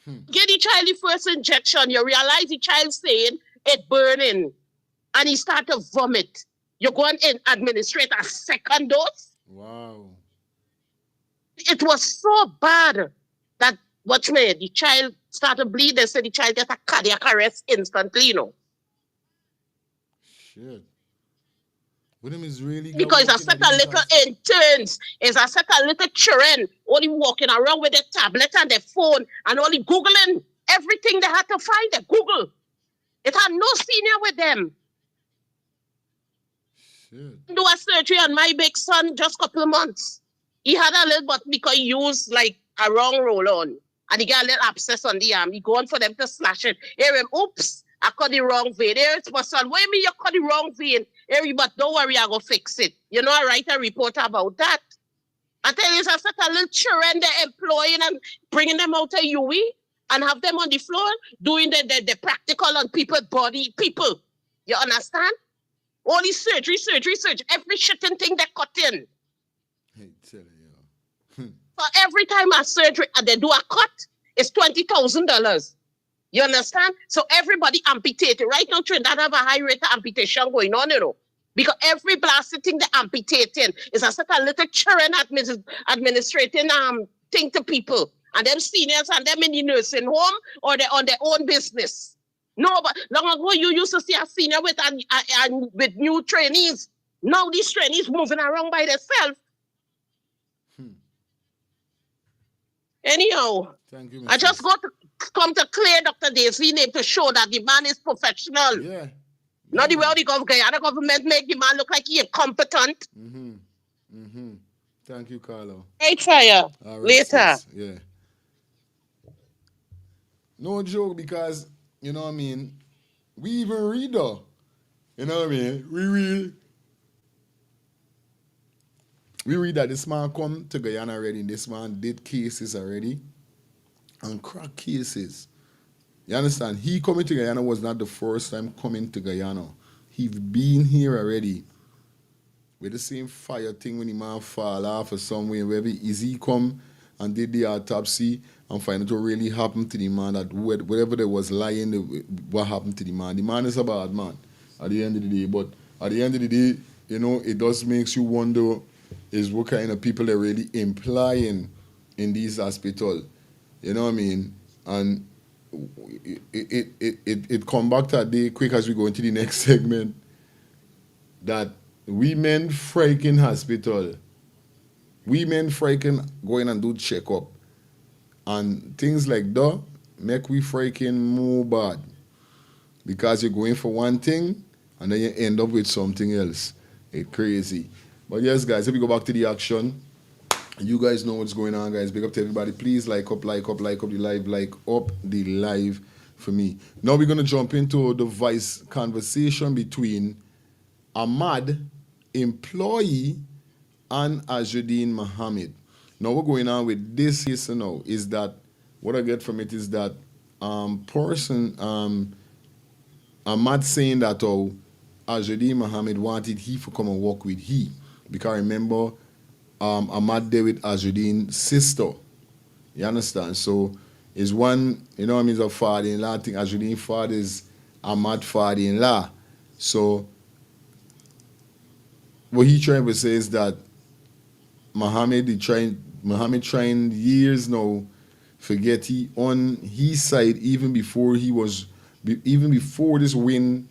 Get the child the first injection, you realize the child saying it burning, and he start to vomit. You go and administrate a second dose? Wow. It was so bad that, watch me, the child started to bleed. They said the child get a cardiac arrest instantly, you know. Shit. William is really because it's a set of little interns, it's a set of little children, only walking around with their tablet and their phone and only Googling everything they had to find. They Google. It had no senior with them. Shit. Do a surgery on my big son just a couple of months. He had a little, but because he used like a wrong roll-on and he got a little abscess on the arm, he going for them to slash it. Hear him, oops, I cut the wrong vein. Here it's my son. Wait me, you cut the wrong vein. Harry, but don't worry, I go fix it. You know, I write a report about that. I tell you, it's a set of little children they're employing and bringing them out of UE and have them on the floor doing the practical on people's body. People, you understand? Only surgery. Every shitting thing they cut in. Hey, tell you. So every time a surgery and they do a cut, it's $20,000. You understand? So everybody amputated. Right now, Trinidad have a high rate of amputation going on, you know. Because every blasted thing they're amputating is a set of little children administrating thing to people. And them seniors and them in the nursing home or they on their own business. No, but long ago you used to see a senior with with new trainees. Now these trainees moving around by themselves. Anyhow, thank you, I just got to come to clear Dr. Daisley's name to show that the man is professional. Yeah. Not the way the Guyana government make the man look like he incompetent. Thank you, Carlo. Hey, fire. Right, later. Sis. Yeah. No joke, because, you know what I mean, we even read though. You know what I mean? We read that this man come to Guyana already, and this man did cases already and crack cases. You understand? He coming to Guyana was not the first time coming to Guyana. He's been here already. With the same fire thing when the man fall off or somewhere, wherever is he come and did the autopsy and find out what really happened to the man, that whatever there was lying, what happened to the man. The man is a bad man at the end of the day. But at the end of the day, it does makes you wonder is what kind of people they're really implying in these hospitals. You know what I mean? And it come back to that day quick as we go into the next segment that women freaking hospital, women freaking going and do checkup and things like that make we freaking more bad because you're going for one thing and then you end up with something else. It's crazy. But yes, guys, if we go back to the action, you guys know what's going on, guys. Big up to everybody. Please like up the live, like up the live for me. Now we're gonna jump into the vice conversation between Ahmad, employee, and Ajuddin Mohamed. Now what's going on with this case now is that what I get from it is that Ahmad saying that Ajuddin Mohamed wanted he to come and work with he. Because remember Ahmad there with Ajuddin's sister. You understand? So is one, is a father-in-law. I think Ajuddin's father is Ahmad's father-in-law. So what he trying to say is that Mohamed trying years now forget he on his side even before this win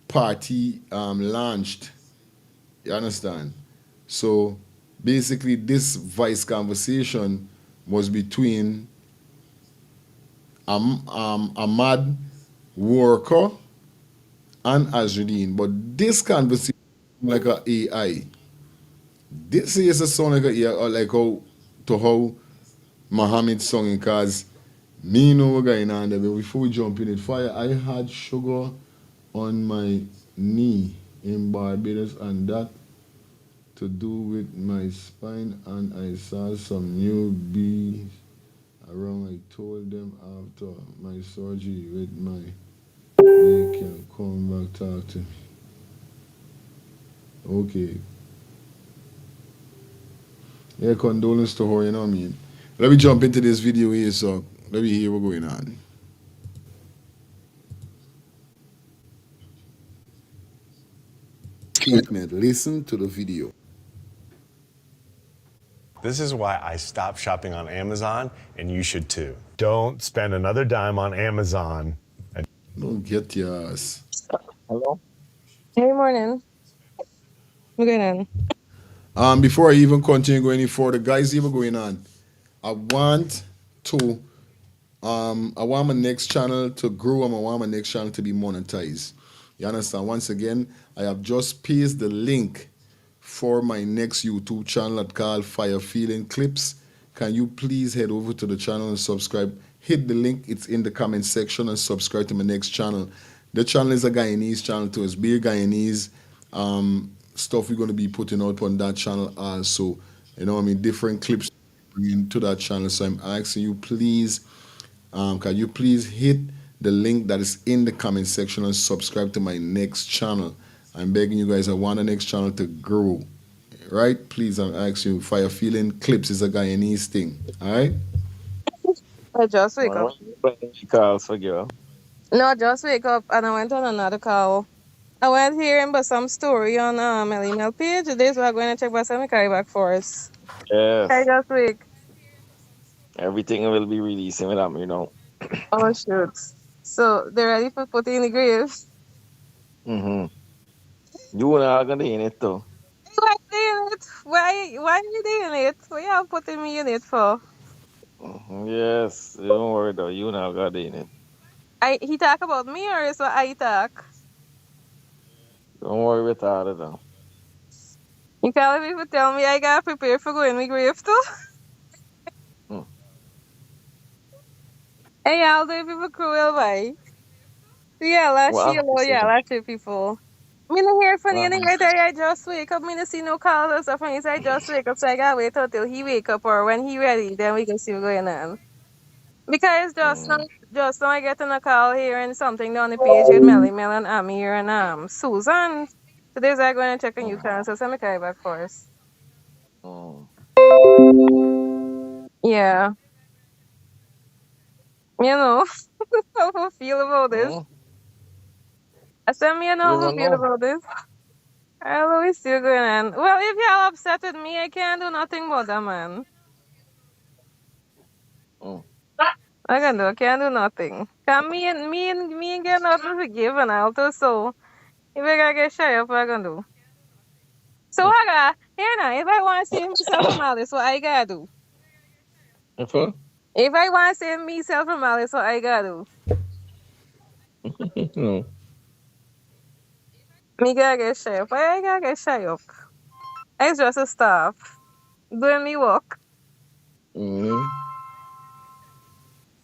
party launched. You understand? So basically this vice conversation was between Ahmad worker and Ajuddin, but this conversation like a AI. This is a song like a AI, or like how Mohamed song, because me know what going on there. But before we jump in it, fire, I had sugar on my knee in Barbados, and that to do with my spine, and I saw some new bees around. I told them after my surgery with my they can come back talk to me. Okay. Yeah, condolence to her, you know what I mean? Let me jump into this video here, so let me hear what's going on. Statement. Listen to the video. This is why I stopped shopping on Amazon, and you should too. Don't spend another dime on Amazon. Don't get your ass. Hello? Hey, morning. What's going on? Before I even continue going any further, guys, even going on, I want my next channel to grow, and I want my next channel to be monetized. You understand? Once again, I have just pasted the link for my next YouTube channel called Fire Feeling Clips. Can you please head over to the channel and subscribe? Hit the link, it's in the comment section, and subscribe to my next channel. The channel is a Guyanese channel too. It's big Guyanese stuff we're going to be putting out on that channel also. You know what I mean? Different clips into that channel. So I'm asking you, please, can you please hit the link that is in the comment section and subscribe to my next channel. I'm begging you guys, I want the next channel to grow. Right? Please, I'm asking you, Fire Feeling Clips is a Guyanese thing. Alright? I just wake up. Calls for girl. No, I just wake up and I went on another call. I went hearing about some story on my email page. This we're going to check about some carry back for us. Yes. I just wake. Everything will be releasing with them, Oh shoot. So they're ready for putting in the grave. You are gonna in it though. Why doing it? Why are you doing it? What you have putting me in it for? Yes, don't worry though. You now got in it. He talk about me or is what I talk? Don't worry with all of them. You can't even tell me I gotta prepare for going to my grave too. Hey, y'all do people cruel by? Yeah, last two people. Me no hear from you right there. I just wake up. Me no see no calls or stuff from I just wake up. So I gotta wait until he wake up or when he ready. Then we can see what's going on. Because just now I get on a call here and something down the page with Melly, Mel and Amir and Susan. Today's I going to check on you can, so let me call you back first. Yeah. You know how I feel about this. I said me know how I feel about this. I always still going on. Well, if y'all upset with me, I can't do nothing about that, man. I can do. I can't do nothing. Cause me and get nothing to give and all too. So if I gotta get shy up, what I gonna do? So I got here now. If I want to save myself from all this, what I gotta do? If I want to save myself from all this, what I gotta do? Me gotta get shy up. I gotta get shy up. It's just a stop doing me work.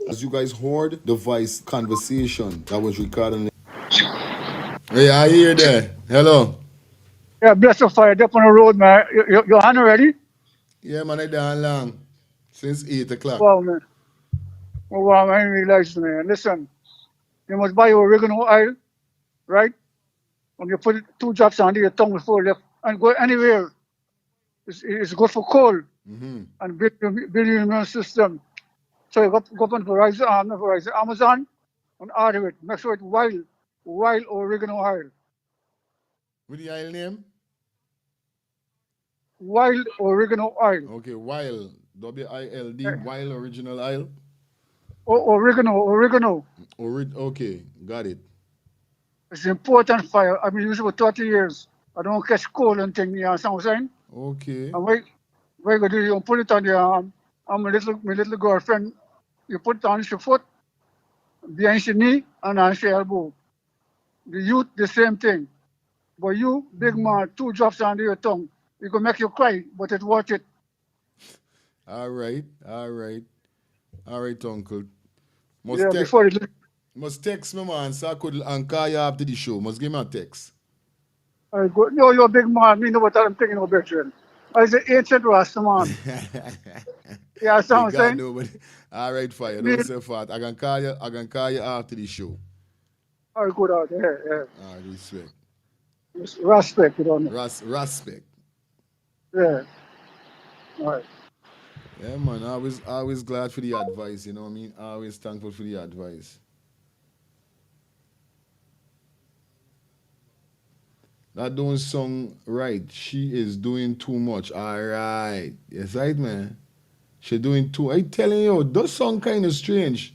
As you guys heard the voice conversation that was recorded. Hey, I hear that. Hello. Yeah, bless your fire. Up on the road, man. Your hand ready? Yeah, man, I done long. Since 8 o'clock. Wow, man. Oh, wow, man. I didn't realize, man. Listen, you must buy your oregano oil, right? And you put it 2 drops under your tongue before you left and go anywhere. It's good for cold and build your immune system. So you go up on Verizon, not Verizon, Amazon and order it. Make sure it's wild oregano oil. What the oil name? Wild oregano oil. Okay, wild. W-I-L-D, wild original oil. Oregano. Okay, got it. It's important fire. I've been using it for 30 years. I don't catch cold and things, you understand what I'm saying? Okay. And what you gonna do, you put it on your arm. And my little girlfriend, you put it on your foot, behind your knee, and on your elbow. The youth, the same thing. But you, big man, 2 drops under your tongue. It gonna make you cry, but it's worth it. All right, uncle. Must text me, man, so I could call you after the show. Must give me a text. I go, no, you're a big man. Me know what I'm thinking of, veteran. I say ancient Rasta man. Yeah, that's what I'm saying. Nobody. All right, fire. Don't say fat. I can call you after the show. All right, good out there. Yeah. All right, respect. Respect, you don't know. Respect. Yeah. All right. Yeah, man. Always glad for the advice. You know what I mean? Always thankful for the advice. That don't sound right. She is doing too much. All right. Yes, right, man. She doing too. I telling you, that song kind of strange.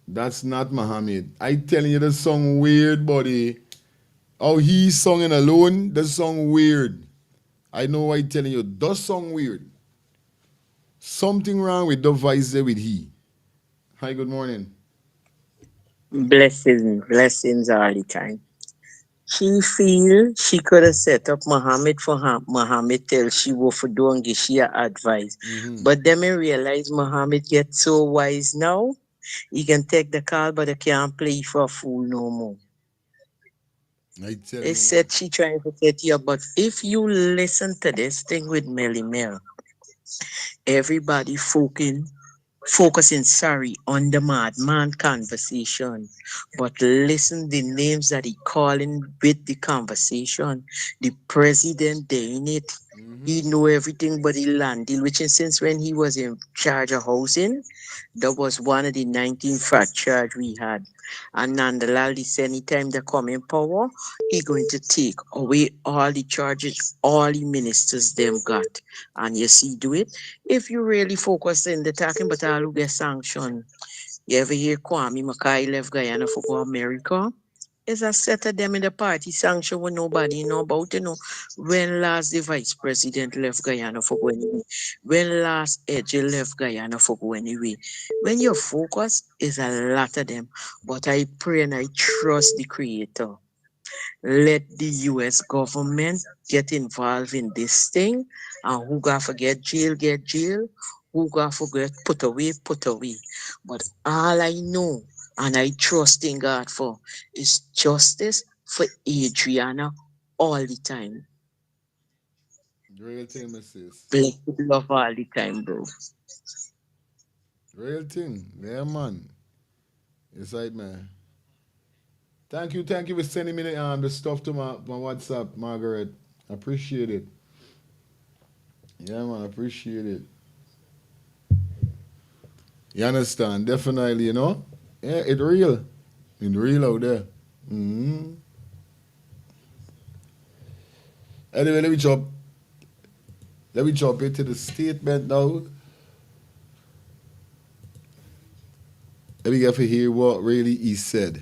That's not Mohamed. I telling you, the song weird, buddy. How he singing alone, the song weird. I know I telling you, that song weird. Something wrong with the voice there with he. Hi, good morning. Blessings all the time. She feel she could have set up Mohammed for her. Mohammed tell she wo for don't give she advice. But then I realize Mohammed get so wise now. He can take the call, but he can't play for a fool no more. They said she trying to set you up, but if you listen to this thing with Melly Mel, everybody focusing on the madman conversation, but listen the names that he calling with the conversation. The president they in it. He know everything but the land deal, which is since when he was in charge of housing, that was one of the 19 fat charge we had. And nonetheless, anytime they come in power, he going to take away all the charges all the ministers them got. And you see, do it. If you really focus in the talking, but all who get sanctioned. You ever hear Kwame Mackay left Guyana for go America? It's a set of them in the party sanction when nobody know about, when last the vice president left Guyana for go anyway. When last Edge left Guyana for go anyway. When you focus, is a lot of them. But I pray and I trust the creator. Let the US government get involved in this thing, and who got forget jail, get jail, who got forget put away, put away. But all I know and I trust in God for is justice for Adriana all the time. Real thing, my sis. Blessed love all the time, bro. Real thing. Yeah, man. It's right, man. Thank you for sending me the stuff to my WhatsApp, Margaret. I appreciate it. Yeah, man, I appreciate it. You understand? Definitely, you know? Yeah, it real. It real out there. Mm-hmm. Anyway, let me jump into the statement now. Let me get to hear what really he said.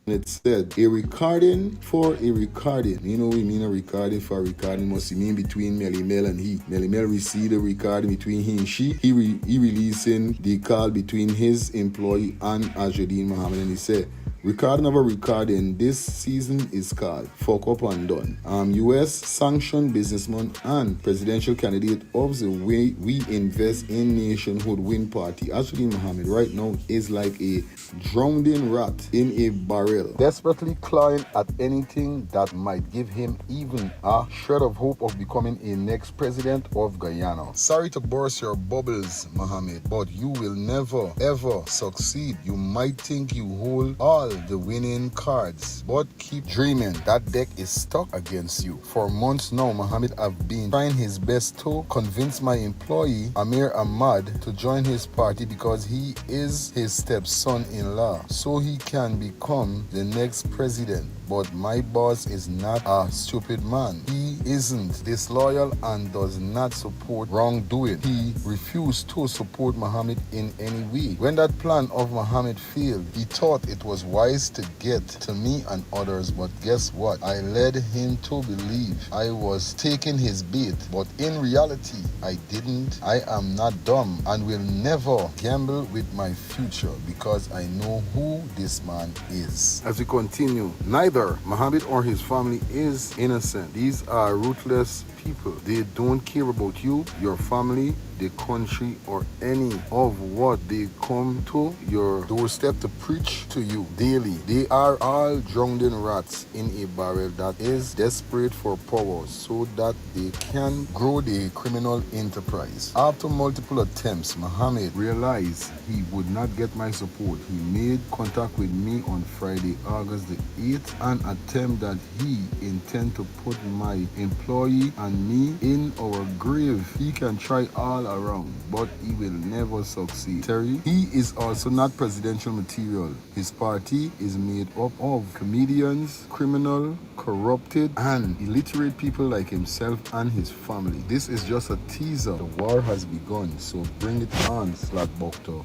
It said a recording for a recording. You know we mean a recording for a recording must mean between Melly Mel and he. Melly Mel received a recording between he and she. He releasing the call between his employee and Adriana Mohamed, and he said recording of a recording this season is called Fuck Up and Done. US sanctioned businessman and presidential candidate of the way we invest in nationhood win party. Adriana Mohamed right now is like a drowning rat in a barrel, desperately clawing at anything that might give him even a shred of hope of becoming a next president of Guyana. Sorry to burst your bubbles, Mohamed, but you will never ever succeed. You might think you hold all the winning cards, but keep dreaming. That deck is stuck against you. For months now, Mohamed have been trying his best to convince my employee Amir Ahmad to join his party because he is his stepson-in-law, so he can become the next president. But my boss is not a stupid man. He isn't disloyal and does not support wrongdoing. He refused to support Mohamed in any way. When that plan of Mohamed failed, he thought it was wise to get to me and others, but guess what? I led him to believe I was taking his bait, but in reality, I didn't. I am not dumb and will never gamble with my future because I know who this man is. As we continue, neither Mohamed or his family is innocent. These are ruthless people. They don't care about you, your family, the country, or any of what they come to your doorstep to preach to you daily. They are all drowning rats in a barrel that is desperate for power so that they can grow the criminal enterprise. After multiple attempts, Mohamed realized he would not get my support. He made contact with me on Friday, August the 8th, an attempt that he intend to put my employee and me in our grave. He can try all around, but he will never succeed. Terry, he is also not presidential material. His party is made up of comedians, criminal, corrupted, and illiterate people like himself and his family. This is just a teaser. The war has begun, so bring it on, Slackbokto.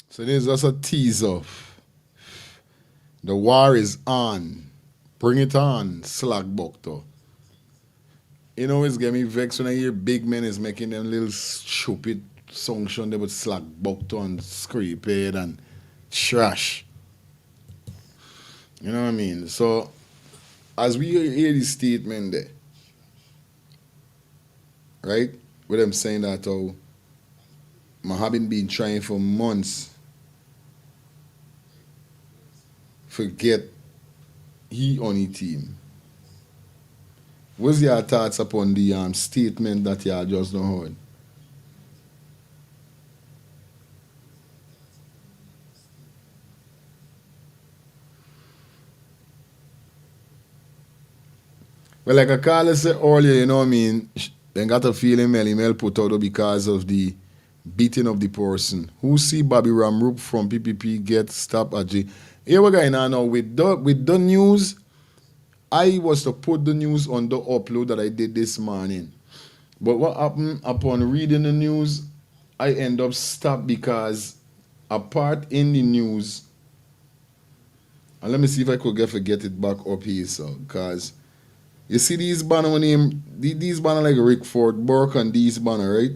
So this is just a teaser. The war is on. Bring it on, Slackbokto. You know, it's get me vexed when I hear big men is making them little stupid songs on there with Slackbokto and Scraphead and trash. You know what I mean? So, as we hear this statement there, right? With them saying that how Mohamed been trying for months to get he on his team. What's your thoughts upon the statement that y'all just don't heard? Well, like I called said earlier, you know what I mean? They got a feeling Melly Mel put out because of the beating of the person. Who see Bobby Ramroop from PPP get stopped at G? Here we go now with the news. I was to put the news on the upload that I did this morning. But what happened upon reading the news, I end up stopped because a part in the news, and let me see if I could get it back up here, so, because you see these banner name, these banner like Rick Ford Burke and these banner, right?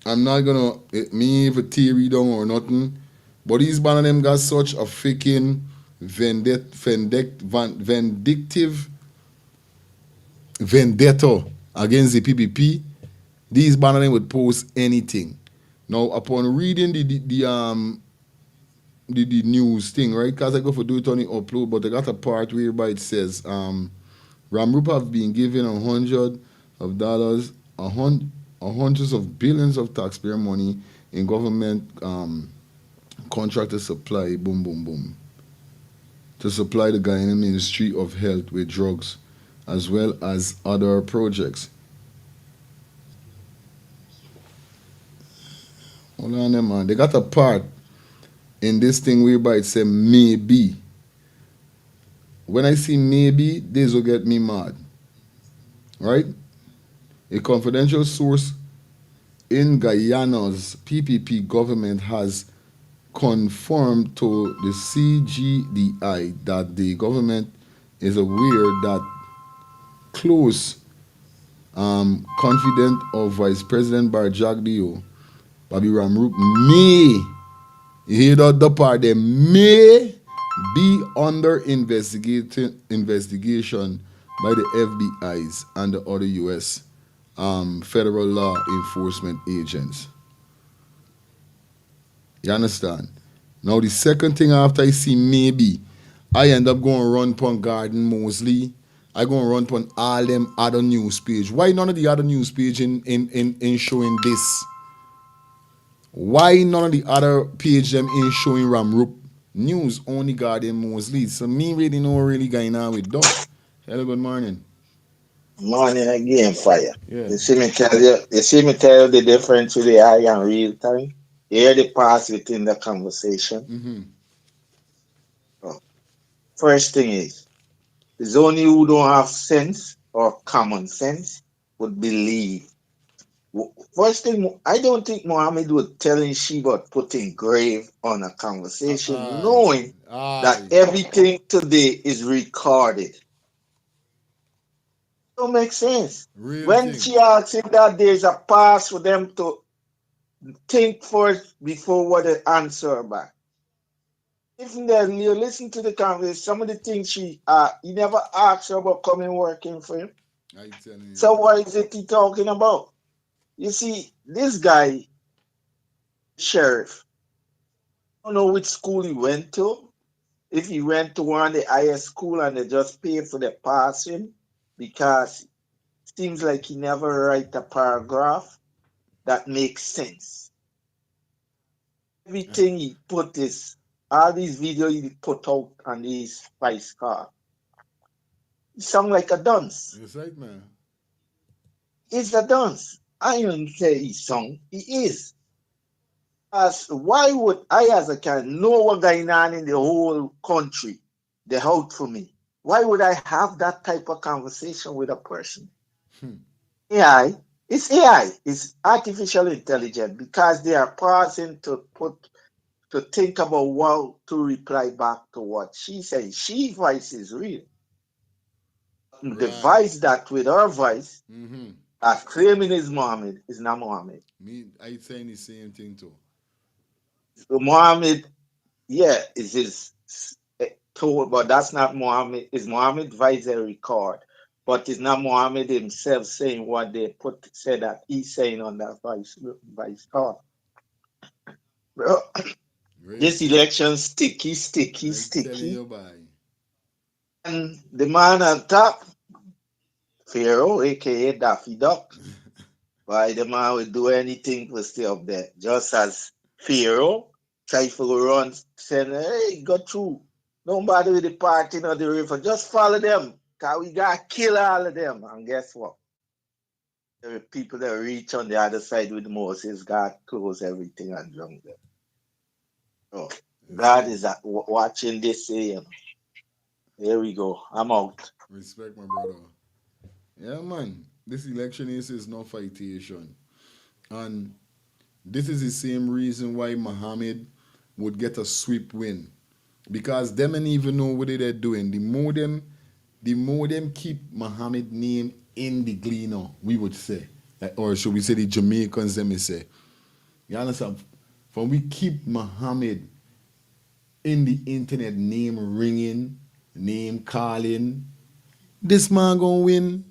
I'm not gonna me if a theory down or nothing, but these banner them got such a freaking vindictive vendetta against the PPP. These banner them would post anything. Now, upon reading the news thing, right? Because I go for do it on the upload, but they got a part whereby it says Ramrup have been given $100 hundreds of billions of taxpayer money in government contracted supply, boom, boom, boom, to supply the Guyana Ministry of Health with drugs, as well as other projects. Hold on, there, man. They got a part in this thing whereby it say maybe. When I see maybe, this will get me mad. Right? A confidential source in Guyana's PPP government has confirmed to the CGDI that the government is aware that close confidant of Vice President Barjagdio, Bobby Ramrup, may, you hear the part there, may be under investigation by the FBI's and the other U.S. Federal law enforcement agents. You understand? Now the second thing after I see maybe, I end up going run upon Garden Mosley. I go and run upon all them other news page. Why none of the other news page in showing this? Why none of the other page them in showing Ramrup news? Only Garden Mosley. So me really know really going on with Doc. Hello, good morning. Morning again, fire. Yeah. You see me tell you the difference with the AI and real time. You hear the past within the conversation. Mm-hmm. Oh. First thing is, it's only who don't have sense or common sense would believe. First thing, I don't think Mohammed would telling Sheba putting grave on a conversation, knowing that everything today is recorded. Don't make sense. When she asks him that there's a pass for them to think first before what they answer back. Even then, you listen to the conversation, some of the things he never asked her about coming working for him. I tell you. So what is it he talking about? You see, this guy, sheriff, I don't know which school he went to. If he went to one of the highest school and they just pay for the passing, because it seems like he never write a paragraph that makes sense. Everything he put is, all these videos he put out on his spice car, he sound like a dunce. It's right, man. He's a dunce. I don't say he song, he is. As why would I as a can know what going on in the whole country, the out for me? Why would I have that type of conversation with a person? AI, it's artificial intelligence, because they are pausing to think about how to reply back to what she says. She voice is real. The voice that with her voice claiming is Mohammed is not Mohammed. Me, I saying the same thing too. Mohammed, yeah, is his told, but that's not Mohammed. It's Mohammed voice they record, but it's not Mohammed himself saying what they said that he's saying on that voice call. Bro, this election sticky. And the man on top, Pharaoh, aka Daffy Duck, why the man would do anything to stay up there. Just as Pharaoh try to run, saying, hey, go through. Don't bother with the party or the river. Just follow them. Because we got to kill all of them. And guess what? The people that reach on the other side with Moses, God close everything and drown them. So God is watching this here. Here we go. I'm out. Respect, my brother. Yeah, man. This election is no fightation. And this is the same reason why Mohamed would get a sweep win. Because them ain't even know what they're doing. The more them keep Mohamed name in the Gleaner, we would say. Or should we say the Jamaicans, them may say. You understand? When we keep Mohamed in the internet, name ringing, name calling, this man gonna win.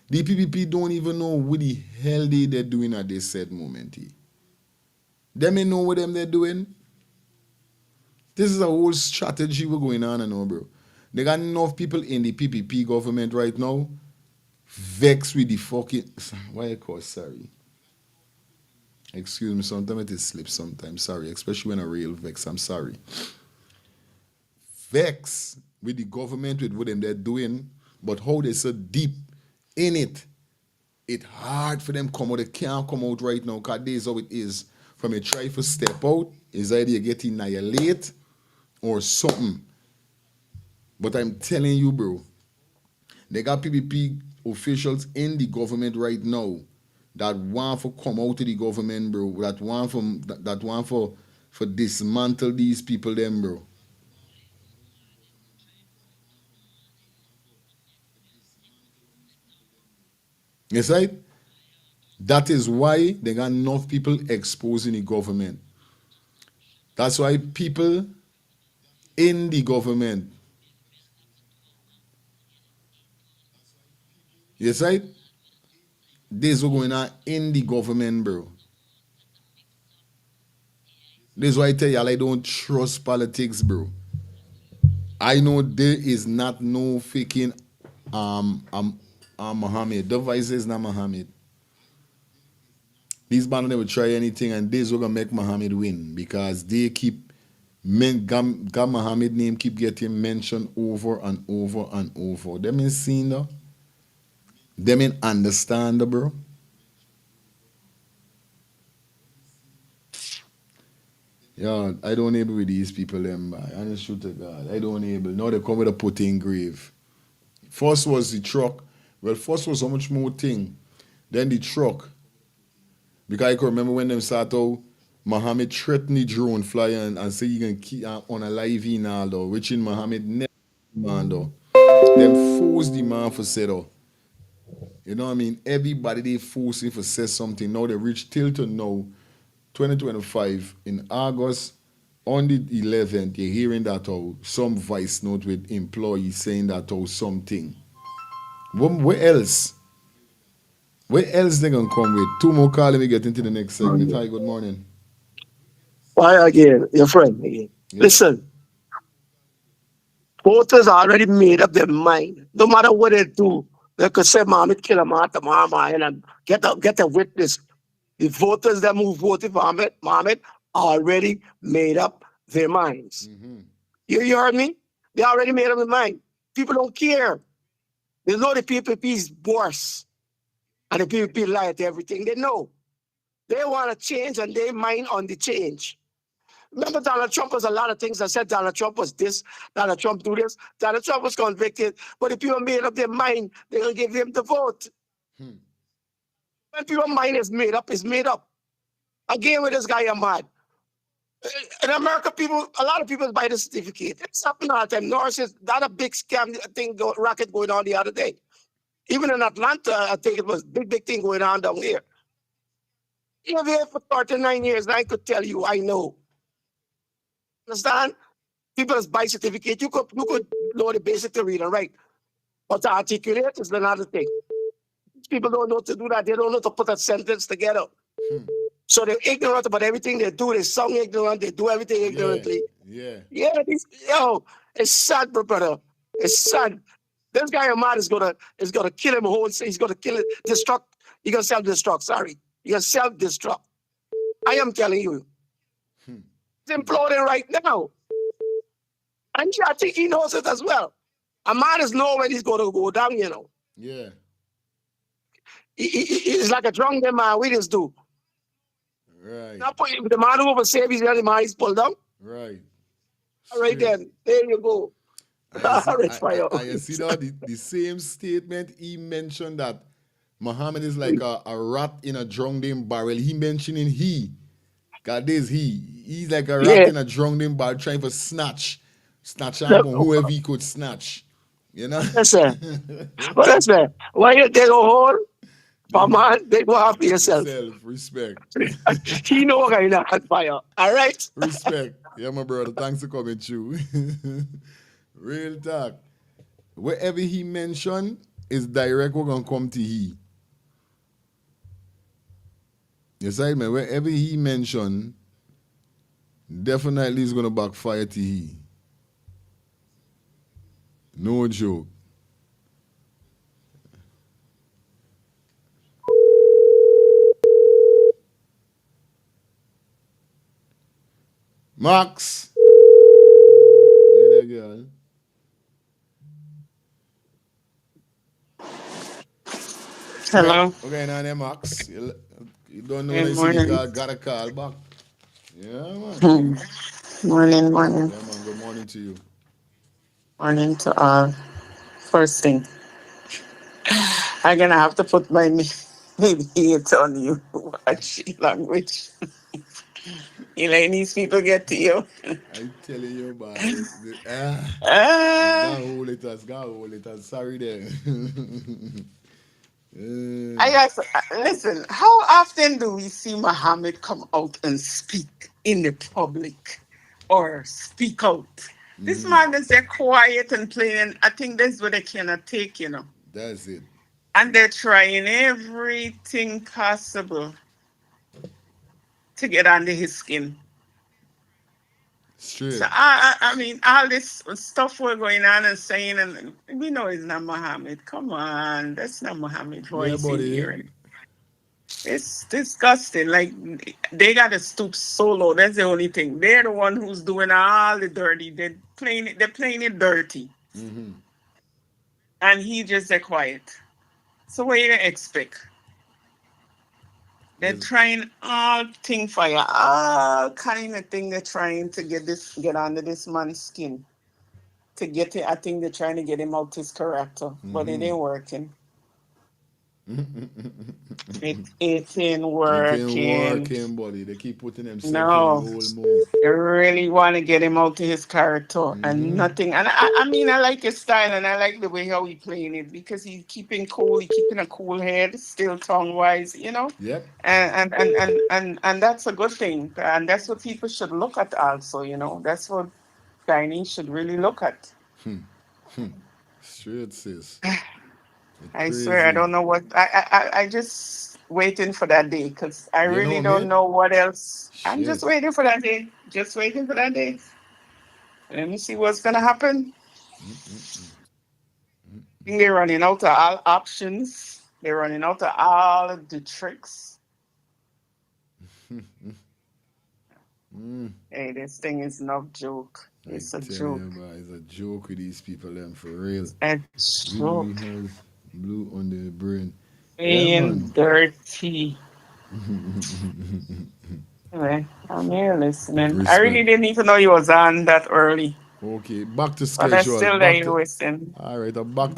The PPP don't even know what the hell they're doing at this said moment. Them ain't know what they're doing. This is a whole strategy we're going on now, bro. They got enough people in the PPP government right now vex with the fucking... Why I call sorry? Excuse me, sometimes it is slip sometimes. Sorry, especially when I real vex. I'm sorry. Vex with the government, with what them they're doing, but how they so deep in it, it's hard for them come out. They can't come out right now because this is how it is. From a try to step out, is either you get annihilated or something. But I'm telling you, bro, they got PPP officials in the government right now that want to come out of the government, bro. That want for dismantle these people, them, bro. Yes, right? That is why they got enough people exposing the government. That's why people in the government, yes, right? This is what's going on in the government, bro. This is why I tell y'all I don't trust politics, bro. I know there is not no faking Mohamed. The vice is not Mohamed. These bands never try anything, and this is gonna make Mohamed win because they keep God Mohamed name keep getting mentioned over and over and over. Them in seen though. Them in understand though, bro. Yeah, I don't able with these people them by. Honest truth to God. I don't able. Now they come with a putting grave. First was the truck. Well, first was so much more thing. Then the truck. Because I can remember when them start out, Mohamed threatened the drone flyer and say you can keep on a live in all though, which in Mohamed never man though. Them force the man for say though. You know what I mean? Everybody they force him for say something. Now they reach till to now, 2025 in August on the 11th, you're hearing that some voice note with employees saying that something. Where else? Where else they gonna come with? Two more calls, let me get into the next segment. Hi, good morning. Why again, your friend again. Yeah. Listen, voters already made up their mind. No matter what they do, they could say, Mohamed kill a man tomorrow and get a witness. The voters that who voted for Mohamed already made up their minds. You heard me? They already made up their mind. People don't care. They know the PPP is worse. And the PPP lie to everything. They know. They want to change and they mind on the change. Remember Donald Trump was a lot of things that said Donald Trump was this, Donald Trump do this. Donald Trump was convicted, but if people made up their mind, they're going to give him the vote. When people's mind is made up, it's made up. Again with this guy Ahmad. In America, a lot of people buy the certificate. It's happening all the time. Norris is not a big scam thing, racket going on the other day. Even in Atlanta, I think it was big thing going on down here. You have here for 39 years, and I could tell you, I know. Understand? People's buy certificate, you could know the basic to read and write. But to articulate is another thing. People don't know to do that. They don't know to put a sentence together. So they're ignorant about everything they do. They sound ignorant. They do everything ignorantly. Yeah. It's sad, brother. It's sad. This guy Ahmad is gonna kill him whole. He's gonna kill it, destruct. He's gonna self-destruct. Sorry. He's gonna self-destruct. I am telling you. It's imploding right now. And I think he knows it as well. Ahmad is know when he's gonna go down, you know. Yeah. He's like a drunk man. We just do. Right. Now the man who was saved, the man is pulled down. Right. All right then. There you go. I see now the same statement he mentioned that Mohamed is like a rat in a drowning barrel. He mentioning God is he's like a rat in a drowning barrel trying to snatch out whoever he could snatch. You know? Yes, sir. Well, that's right. Why you dig a hole? Man, they go after yourself. Respect. He know what kind of fire. All right. Respect. Yeah, my brother. Thanks for coming through. Real talk. Wherever he mentioned is direct, we're gonna come to he. Yes, I man. Wherever he mentioned definitely is gonna backfire to he. No joke. Max. Hey there, girl. Hello. Okay, now there, Max. You don't know when I Good see the morning. call, gotta call back. Yeah, man. Morning, morning. Yeah, man. Good morning to you. Morning to all. First thing, I'm gonna have to put my hate on you. Watch your language. You let these people get to you. I telling you, boy. Ah. Gotta hold it us, gotta hold it us. Sorry there. I guess, listen, how often do we see Mohammed come out and speak in the public or speak out? This man is there quiet and playing, and I think that's what they cannot take, you know. That's it. And they're trying everything possible to get under his skin. Straight. So I mean, all this stuff we're going on and saying, and we know it's not Mohammed. Come on, that's not Mohammed Yeah, voice in buddy. here. It's disgusting. Like they got to stoop so low. That's the only thing. They're the one who's doing all the dirty. They're playing it. They're playing it dirty, and he just quiet. So what you gonna expect? They're trying all thing for you, all kind of thing. They're trying to get under this man's skin. To get it, I think they're trying to get him out his character, but it ain't working. It ain't working. Buddy. They keep putting themselves in No, the old move. they really want to get him out of his character and nothing. And I mean, I like his style and I like the way how he playing it because he's keeping cool, he keeping a cool head, still tongue wise, you know. Yep. And that's a good thing, and that's what people should look at also, you know. That's what Chinese should really look at. Straight, sis. I swear, I don't know what I just waiting for that day because I You really know, don't man. know what else. I'm Shit. just waiting for that day. Just waiting for that day. Let me see what's gonna happen. They're running out of all options. They're running out of all of the tricks. Hey, this thing is no joke. It's a joke. It's a joke with these people, them for real. A We joke. have blue on the brain. Being dirty. Anyway, I'm here listening. I really didn't even know you was on that early. Okay, back to But I schedule. still let you listen. All right, I'm back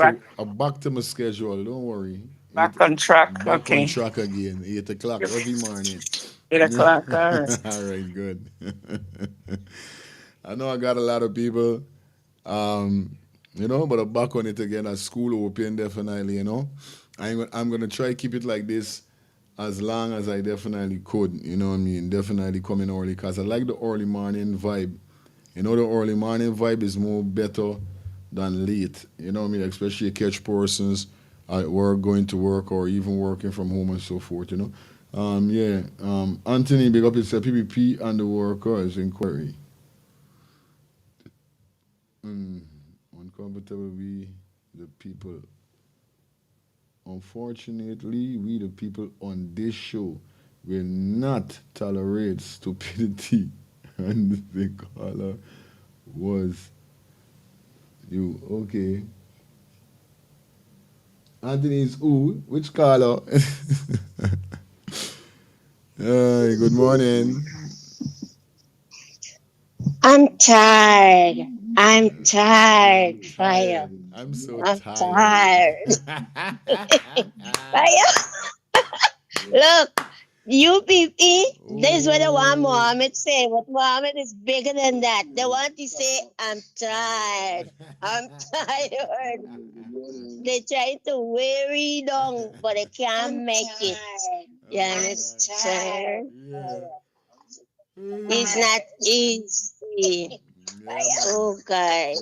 to my schedule. Don't worry. Back on track. Back Okay. on track again. 8 o'clock every morning. 8 o'clock. All right. All right, good. I know I got a lot of people, but I'm back on it again as school open, definitely, you know. I'm going to try keep it like this as long as I definitely could, you know what I mean? Definitely coming early because I like the early morning vibe. You know, the early morning vibe is more better than late, you know what I mean? Especially catch persons at work, going to work, or even working from home and so forth, you know. Anthony, big up yourself, PPP and the workers inquiry. Uncomfortable, we the people. Unfortunately, we the people on this show will not tolerate stupidity. And the caller was you. Okay. Anthony's who? Which caller? Hi, good morning. I'm tired. I'm tired, Fire. I'm so I'm tired. Fire. Look, UPP, this is what I want Mohammed say. But Mohammed is bigger than that. They want to say, I'm tired. I'm tired. They try to weary down, but they can't make it. You understand? It's not easy. Oh God.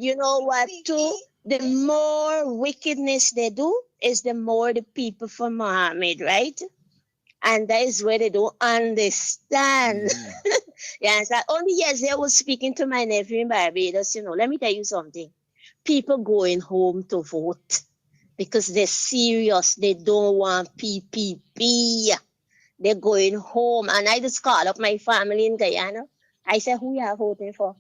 You know what too? The more wickedness they do, is the more the people for Mohammed, right? And that is where they don't understand. Yes, that only yesterday I was speaking to my nephew in Barbados. Let me tell you something. People going home to vote because they're serious. They don't want PPP. They're going home. And I just called up my family in Guyana. I said, who you are voting for?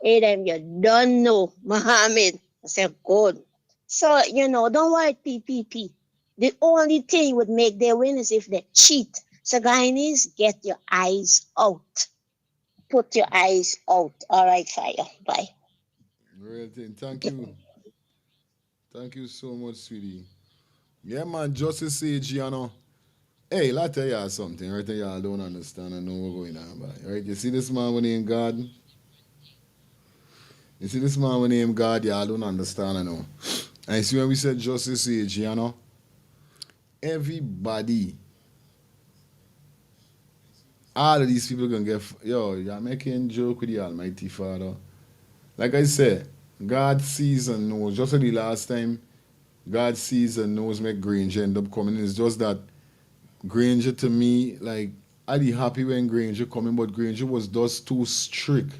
Hey, them, you don't know, Mohamed. I said, good. So, don't worry, PPP. The only thing would make them win is if they cheat. So, Guyanese, get your eyes out. Put your eyes out. All right, fire. Bye. Real thing. Thank you. Thank you so much, sweetie. Yeah, man, Justice-EP104. Hey, let me tell y'all something, right? Y'all don't understand. I know what's going on, but right? You see this man when in God? You see this man when name God? Y'all don't understand, I know. And you see when we said Justice-EP104, everybody, all of these people gonna get, you're making joke with the Almighty Father. Like I said, God sees and knows. Just like the last time, God sees and knows make Granger end up coming. It's just that Granger to me, like, I'd be happy when Granger coming, but Granger was just too strict.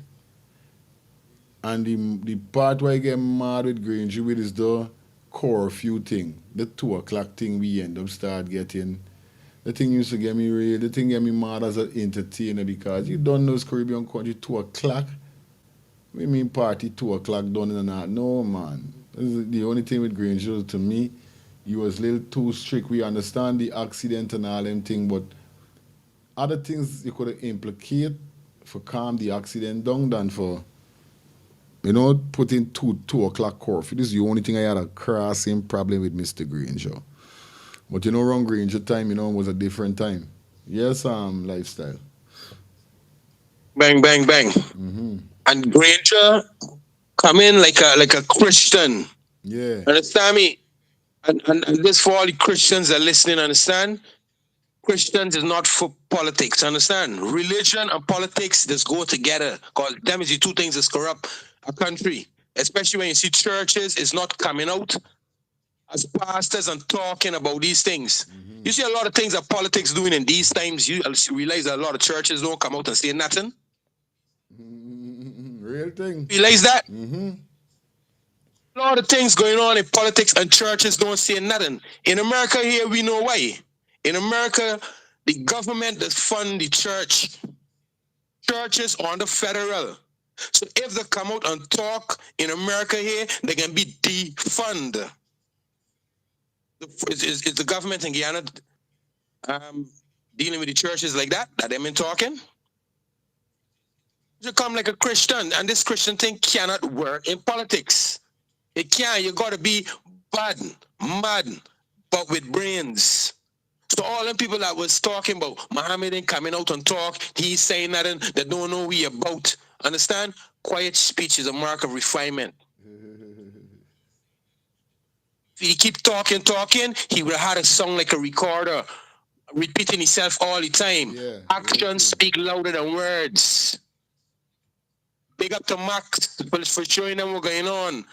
And the part where I get mad with Granger with is the curfew thing. The 2 o'clock thing we end up start getting. The thing used to get me real. The thing get me mad as an entertainer because you don't know this Caribbean country 2 o'clock. We mean party 2 o'clock done in the night. No, man. This is the only thing with Granger to me, he was a little too strict. We understand the accident and all them thing, but other things you could implicate for calm the accident down than for, putting 2 o'clock curfew. This is the only thing I had a crossing problem with Mr. Granger. But around Granger time, was a different time. Yes, lifestyle. Bang, bang, bang. And Granger come in like a Christian. Yeah. Understand me? And this for all the Christians that are listening, understand? Christians is not for politics, understand? Religion and politics just go together. Because them is the two things that corrupt a country. Especially when you see churches is not coming out as pastors and talking about these things. You see a lot of things that politics doing in these times, you realize that a lot of churches don't come out and say nothing. Real thing. Realize that? A lot of things going on in politics and churches don't say nothing. In America here, we know why. In America, the government does fund the church. Churches on the federal. So if they come out and talk in America here, they can be defund. Is the government in Guyana dealing with the churches like that they been talking? You come like a Christian, and this Christian thing cannot work in politics. It can't. You got to be bad, mad, but with brains. So all them people that was talking about Mohamed ain't coming out and talk, he's saying nothing, they don't know what he about. Understand? Quiet speech is a mark of refinement. If he keep talking, he would have had a song like a recorder, repeating himself all the time. Yeah, actions speak louder than words. Big up to Max for showing them what's going on.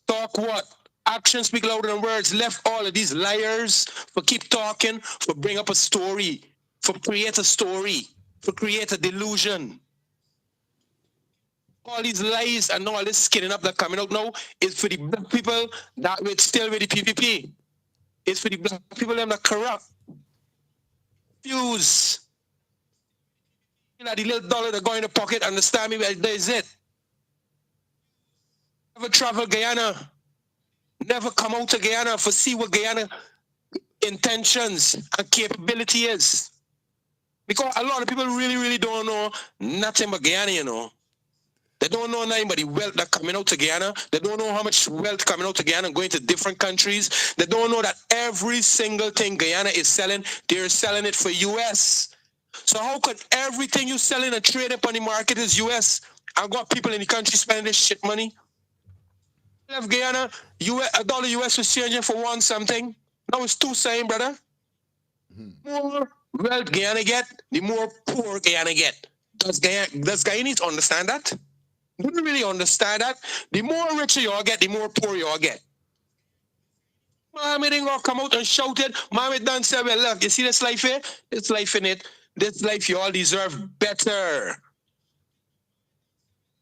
Talk what? Actions speak louder than words. Left all of these liars for keep talking, for bring up a story, for create a story, for create a delusion. All these lies and all this skinning up that coming out now is for the black people that will still with the PPP. It's for the black people that are corrupt. Fuse. The little dollar that go in the pocket, understand me, well, there is it. Never travel Guyana. Never come out to Guyana for see what Guyana intentions and capability is. Because a lot of people really, really don't know nothing but Guyana, They don't know nothing but the wealth that coming out to Guyana. They don't know how much wealth coming out to Guyana and going to different countries. They don't know that every single thing Guyana is selling, they're selling it for US. So how could everything you selling and trade up on the market is US? I've got people in the country spending this shit money. Left Guyana, a dollar US was changing for one something. Now it's two same, brother. More wealth Guyana get, the more poor Guyana get. Does Guyanese understand that? Do you really understand that? The more richer you all get, the more poor you all get. Mohamed ain't gonna come out and shout it. Mohamed done say, well, look, you see this life here? This life in it. This life you all deserve better.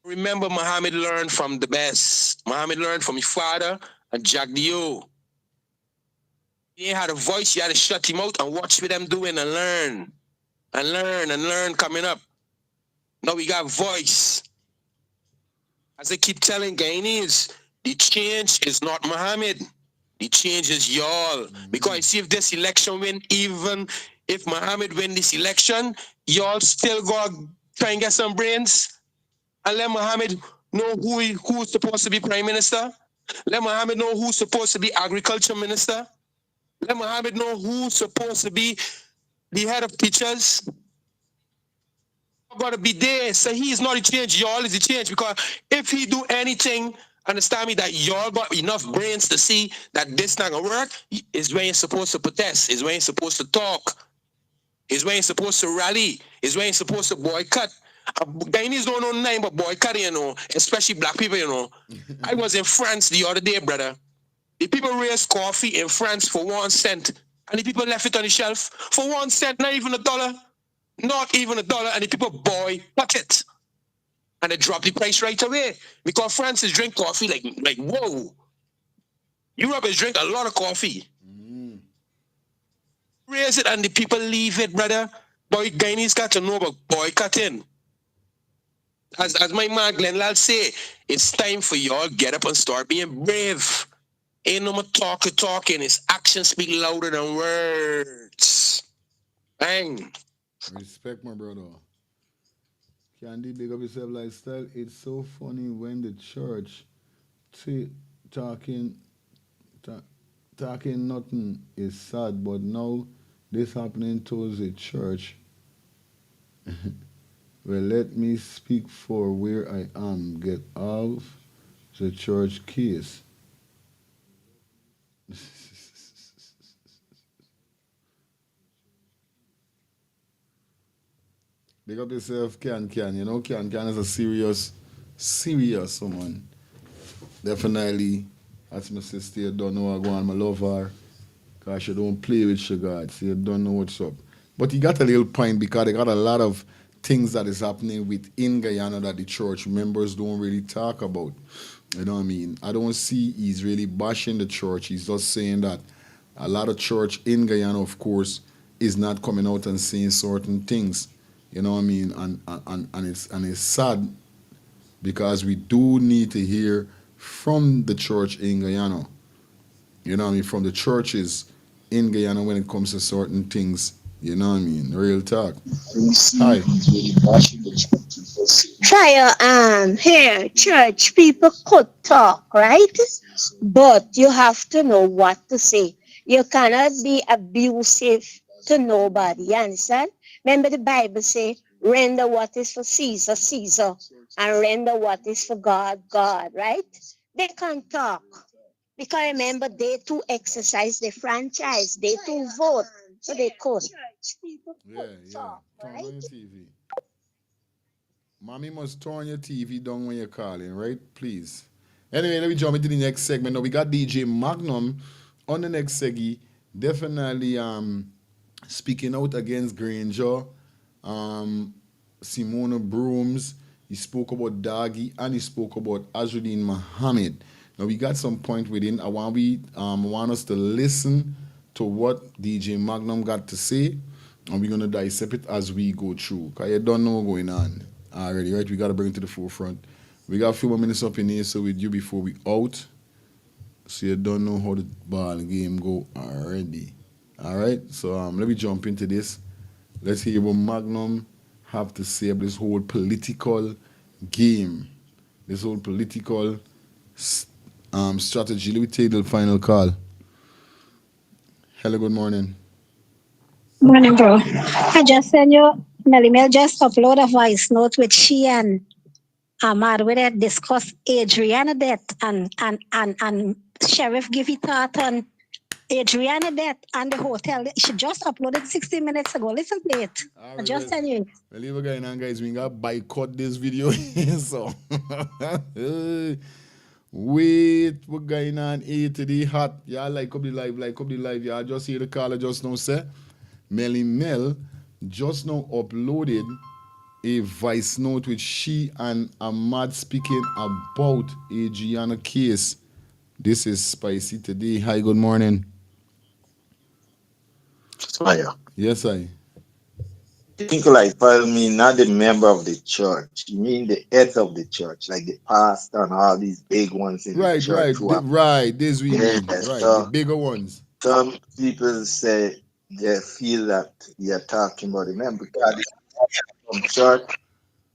Remember, Mohamed learned from the best. Mohamed learned from his father and Jack Dio. He had a voice, you had to shut him out and watch what them doing and learn. And learn and learn coming up. Now we got voice. As I keep telling Guyanese, the change is not Mohamed. The change is y'all. Because see if this election win, even if Mohamed win this election, y'all still go try and get some brains and let Mohamed know who's supposed to be prime minister. Let Mohamed know who's supposed to be agriculture minister. Let Mohamed know who's supposed to be the head of teachers. Got to be there. So he is not a change. Y'all is a change. Because if he do anything, understand me, that y'all got enough brains to see that this not gonna work, is when you're supposed to protest. Is when you're supposed to talk. Is when you're supposed to rally. Is when you're supposed to boycott. Guyanese don't know nothing but boycotting, you know, especially black people, you know. I was in France the other day, brother. The people raised coffee in France for 1 cent. And the people left it on the shelf for 1 cent, not even $1. Not even $1, and the people boycott it. And they drop the price right away. Because France is drink coffee like whoa. Europe is drink a lot of coffee. Raise it and the people leave it, brother. Boy, Guyanese got to know about boycotting. As my man Glenn Lal say, it's time for y'all get up and start being brave. Ain't no more talking. It's actions speak louder than words. Bang. Respect, my brother. Candy, big up yourself lifestyle. It's so funny when the church talking nothing is sad, but now this happening towards the church. Well, let me speak for where I am. Get off the church case. Big up yourself, Can. You know, Can is a serious woman. Definitely, as my sister, you don't know I go on, I love her. Because she don't play with she God, so you don't know what's up. But he got a little point because they got a lot of things that is happening within Guyana that the church members don't really talk about. You know what I mean? I don't see he's really bashing the church. He's just saying that a lot of church in Guyana, of course, is not coming out and saying certain things. You know what I mean? And it's sad because we do need to hear from the church in Guyana. You know what I mean? From the churches in Guyana when it comes to certain things. You know what I mean? Real talk. Hi. Trial here, church people could talk, right? But you have to know what to say. You cannot be abusive to nobody. You understand? Remember the Bible say, render what is for Caesar, Caesar, and render what is for God, God, right? They can't talk. Because remember, they too exercise the franchise, they too vote, so they could. Yeah. Turn on your TV. Mommy must turn your TV down when you're calling, right? Please. Anyway, let me jump into the next segment. Now we got DJ Magnum on the next seggy. Definitely speaking out against Granger, Simona Brooms. He spoke about Dagi and he spoke about Azruddin Mohamed. Now we got some point within. I want us to listen to what DJ Magnum got to say, and we're gonna dissect it as we go through. Cause you don't know what's going on already, right? We gotta bring it to the forefront. We got a few more minutes up in here, so with you before we out. So you don't know how the ball game go already. All right. So let me jump into this. Let's hear what Magnum have to say about this whole political game, this whole political strategy. Let me take the final call. Hello, good morning. Morning, bro. I just sent you, Melly Mel just upload a voice note with she and Ahmad where they discuss Adriana death and Sheriff give it thought on Adriana death and the hotel. She just uploaded 60 minutes ago. Listen to it. I just tell you. Well, leave a guy now, guys. We got boycott this video. So wait, what going on? A to the hot. Y'all like up the live. Y'all just hear the caller just now say. Melly Mel just now uploaded a voice note with she and Ahmad speaking about a Guyana case. This is Spicy today. Hi, good morning. Fire. Yes, I. Think like tell me not the member of the church. You mean the head of the church, like the pastor and all these big ones in the Right, church who are right. This we yeah. mean. Right, the So bigger ones. some people say they feel that you're talking about the member because some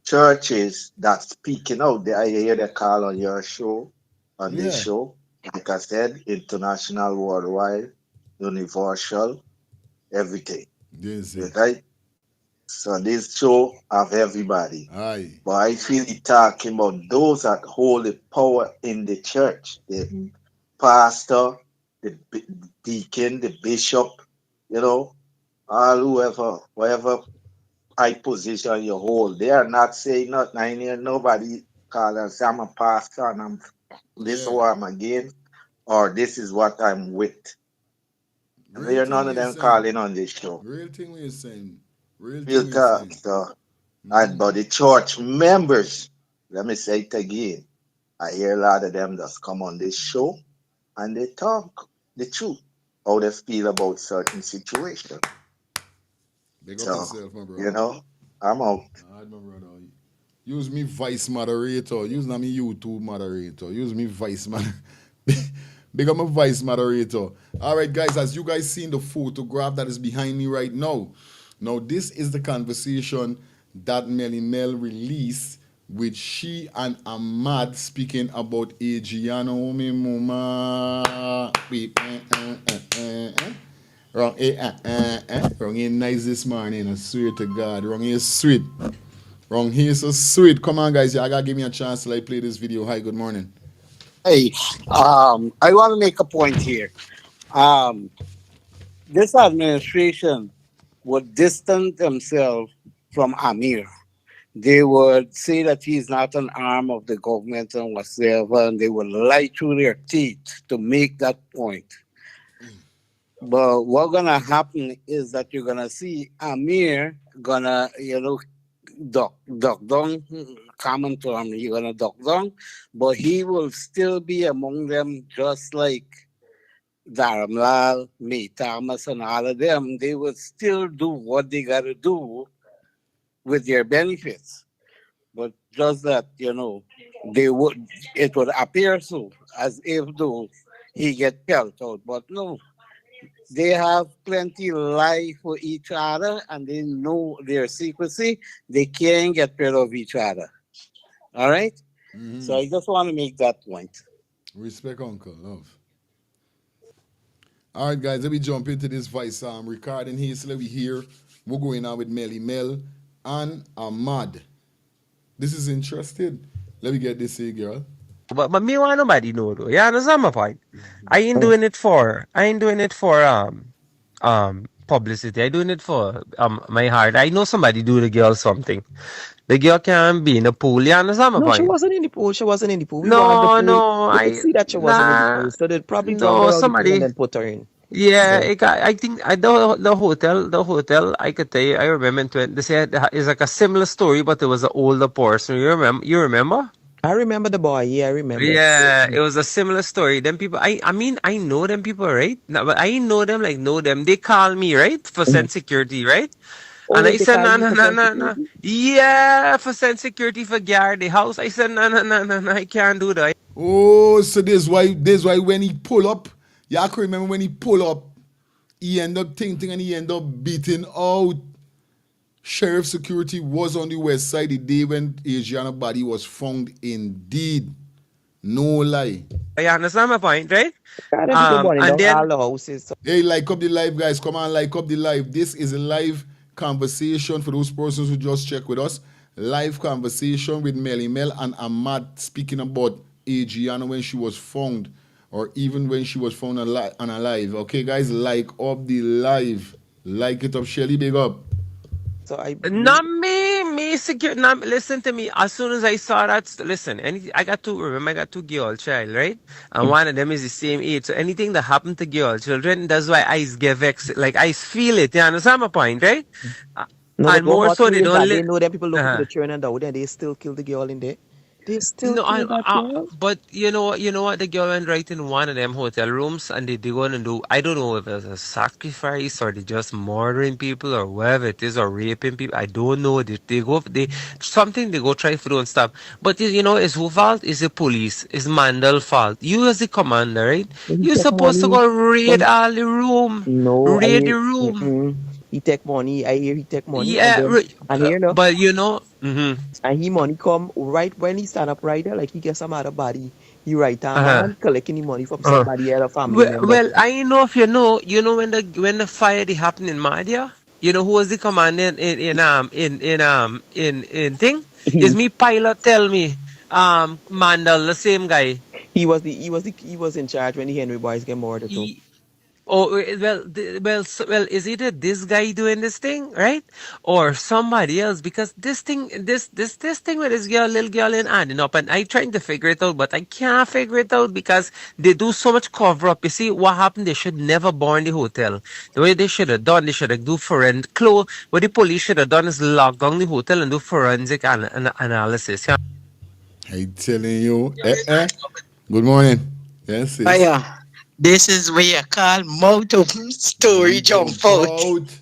churches that speaking out. I hear they call on your show, on this Yeah. show. Like I said, international, worldwide, universal, everything. This is. Right? So this show have everybody. Aye. But I feel he talking about those that hold the power in the church. The pastor, the deacon, the bishop, all whoever, whatever high position you hold. They are not saying nothing. I hear nobody call and say I'm a pastor and I'm this or I'm against, or this is what I'm with. And Real there are thing none what of you're them saying. calling on this show. Real thing what you're saying. Real Real thing what you're talk. saying. So, and but the church members, let me say it again. I hear a lot of them just come on this show and they talk the truth, how they feel about certain situations. Big up So, yourself, my brother. I'm out. Alright, my brother. Use me vice moderator. Use not me YouTube moderator. Use me vice moderator. Big up my vice moderator. All right, guys, as you guys seen the photograph that is behind me right now. Now, this is the conversation that Melly Mel released with she and Ahmad speaking about Adriana. Wait, wrong, wrong here nice this morning. I swear to God, wrong here sweet. Wrong here so sweet. Come on, guys, I gotta give me a chance to like play this video. Hi, good morning. Hey, I want to make a point here. This administration would distance themselves from Amir. They would say that he's not an arm of the government and whatsoever, and they would lie through their teeth to make that point. But what's gonna happen is that you're gonna see Amir gonna, duck down, common term, you're gonna duck down, but he will still be among them just like Dharamlal, May Thomas, and all of them. They will still do what they gotta do with their benefits. But just that, it would appear so, as if though he get held out. But no, they have plenty life for each other and they know their secrecy. They can't get rid of each other. All right? So I just want to make that point. Respect, uncle. Love. All right, guys, let me jump into this voice recording here. So let me hear. We're going on with Melly Mel and Ahmad. This is interesting. Let me get this here, girl. But me want nobody know though. Yeah, understand my point. I ain't doing it for publicity. I doing it for my heart. I know somebody do the girl something. The girl can be in the pool. You understand my No, she point? wasn't in the pool. She wasn't in the pool. We wanted the No, pool. no, We could see that she wasn't in the pool. So they probably dragged no, her out of the pool and somebody. then put her in. Yeah, So I think the hotel. I could tell you. I remember they said it's like a similar story, but it was an older person. You remember? You remember? I remember the boy. Yeah, I remember. Yeah, it was a similar story. Them people, I mean, I know them people, right? No, but I know them, like, know them. They call me, right? For send security, right? And Oh, I they said, call no, you no, for no, no, no. security? Yeah, for send security for guard the house. I said, no, no, no, no, no, I can't do that. Oh, so this why when he pull up, y'all can remember when he pull up, he end up thinking and he end up beating out. Sheriff security was on the west side the day when Adriana body was found indeed. No lie. You understand my point, right? Them people burning And down all then the houses. So Hey, like up the live, guys. Come on, like up the live. This is a live conversation for those persons who just check with us. Live conversation with Melly Mel and Ahmad speaking about Adriana when she was found, or even when she was found alive. Okay, guys, like up the live. Like it up, Shelly. Big up. So not me secure. Not, listen to me. As soon as I saw that, listen. I got two girl child, right? And one of them is the same age. So anything that happened to girl children, that's why I get vexed. Like I feel it. You understand my point, right? No, but and what more hot so me they is don't that they let. know them people looking for Uh-huh. the children and that, and they still kill the girl in there. They still No, kill that girl. but you know what? The girl went right in one of them hotel rooms, and they going to do. I don't know if it's a sacrifice or they just murdering people or whatever it is or raping people. I don't know. They something they go try to do and stuff. But you know, it's who fault? It's the police. It's Mandel fault. You as the commander, right? He You're take supposed to money go raid from all the room, no, I raid the hear room. he take money. I hear he take money and Yeah, then and here no but you know. Mm-hmm. and he money come right when he stand up right there, like he get some other body. He right hand Uh-huh. man collecting the money from Uh-huh. somebody else, a family Well, member. well, I know if you know when the fire they happened in Madia, you know who was the commander in thing? Is me pilot tell me, Mandel, the same guy. He was in charge when the Henry boys get murdered too. Oh well, is either this guy doing this thing, right, or somebody else? Because this thing with this girl, little girl, ain't adding up, and I trying to figure it out, but I can't figure it out because they do so much cover up. You see, what happened? They should never burn the hotel. The way they should have done, they should have do forensic. What the police should have done is lock down the hotel and do forensic analysis. Yeah. I telling you, Good morning. Yes, sis. Aya, this is where you call mouth of story We jump jump out. out.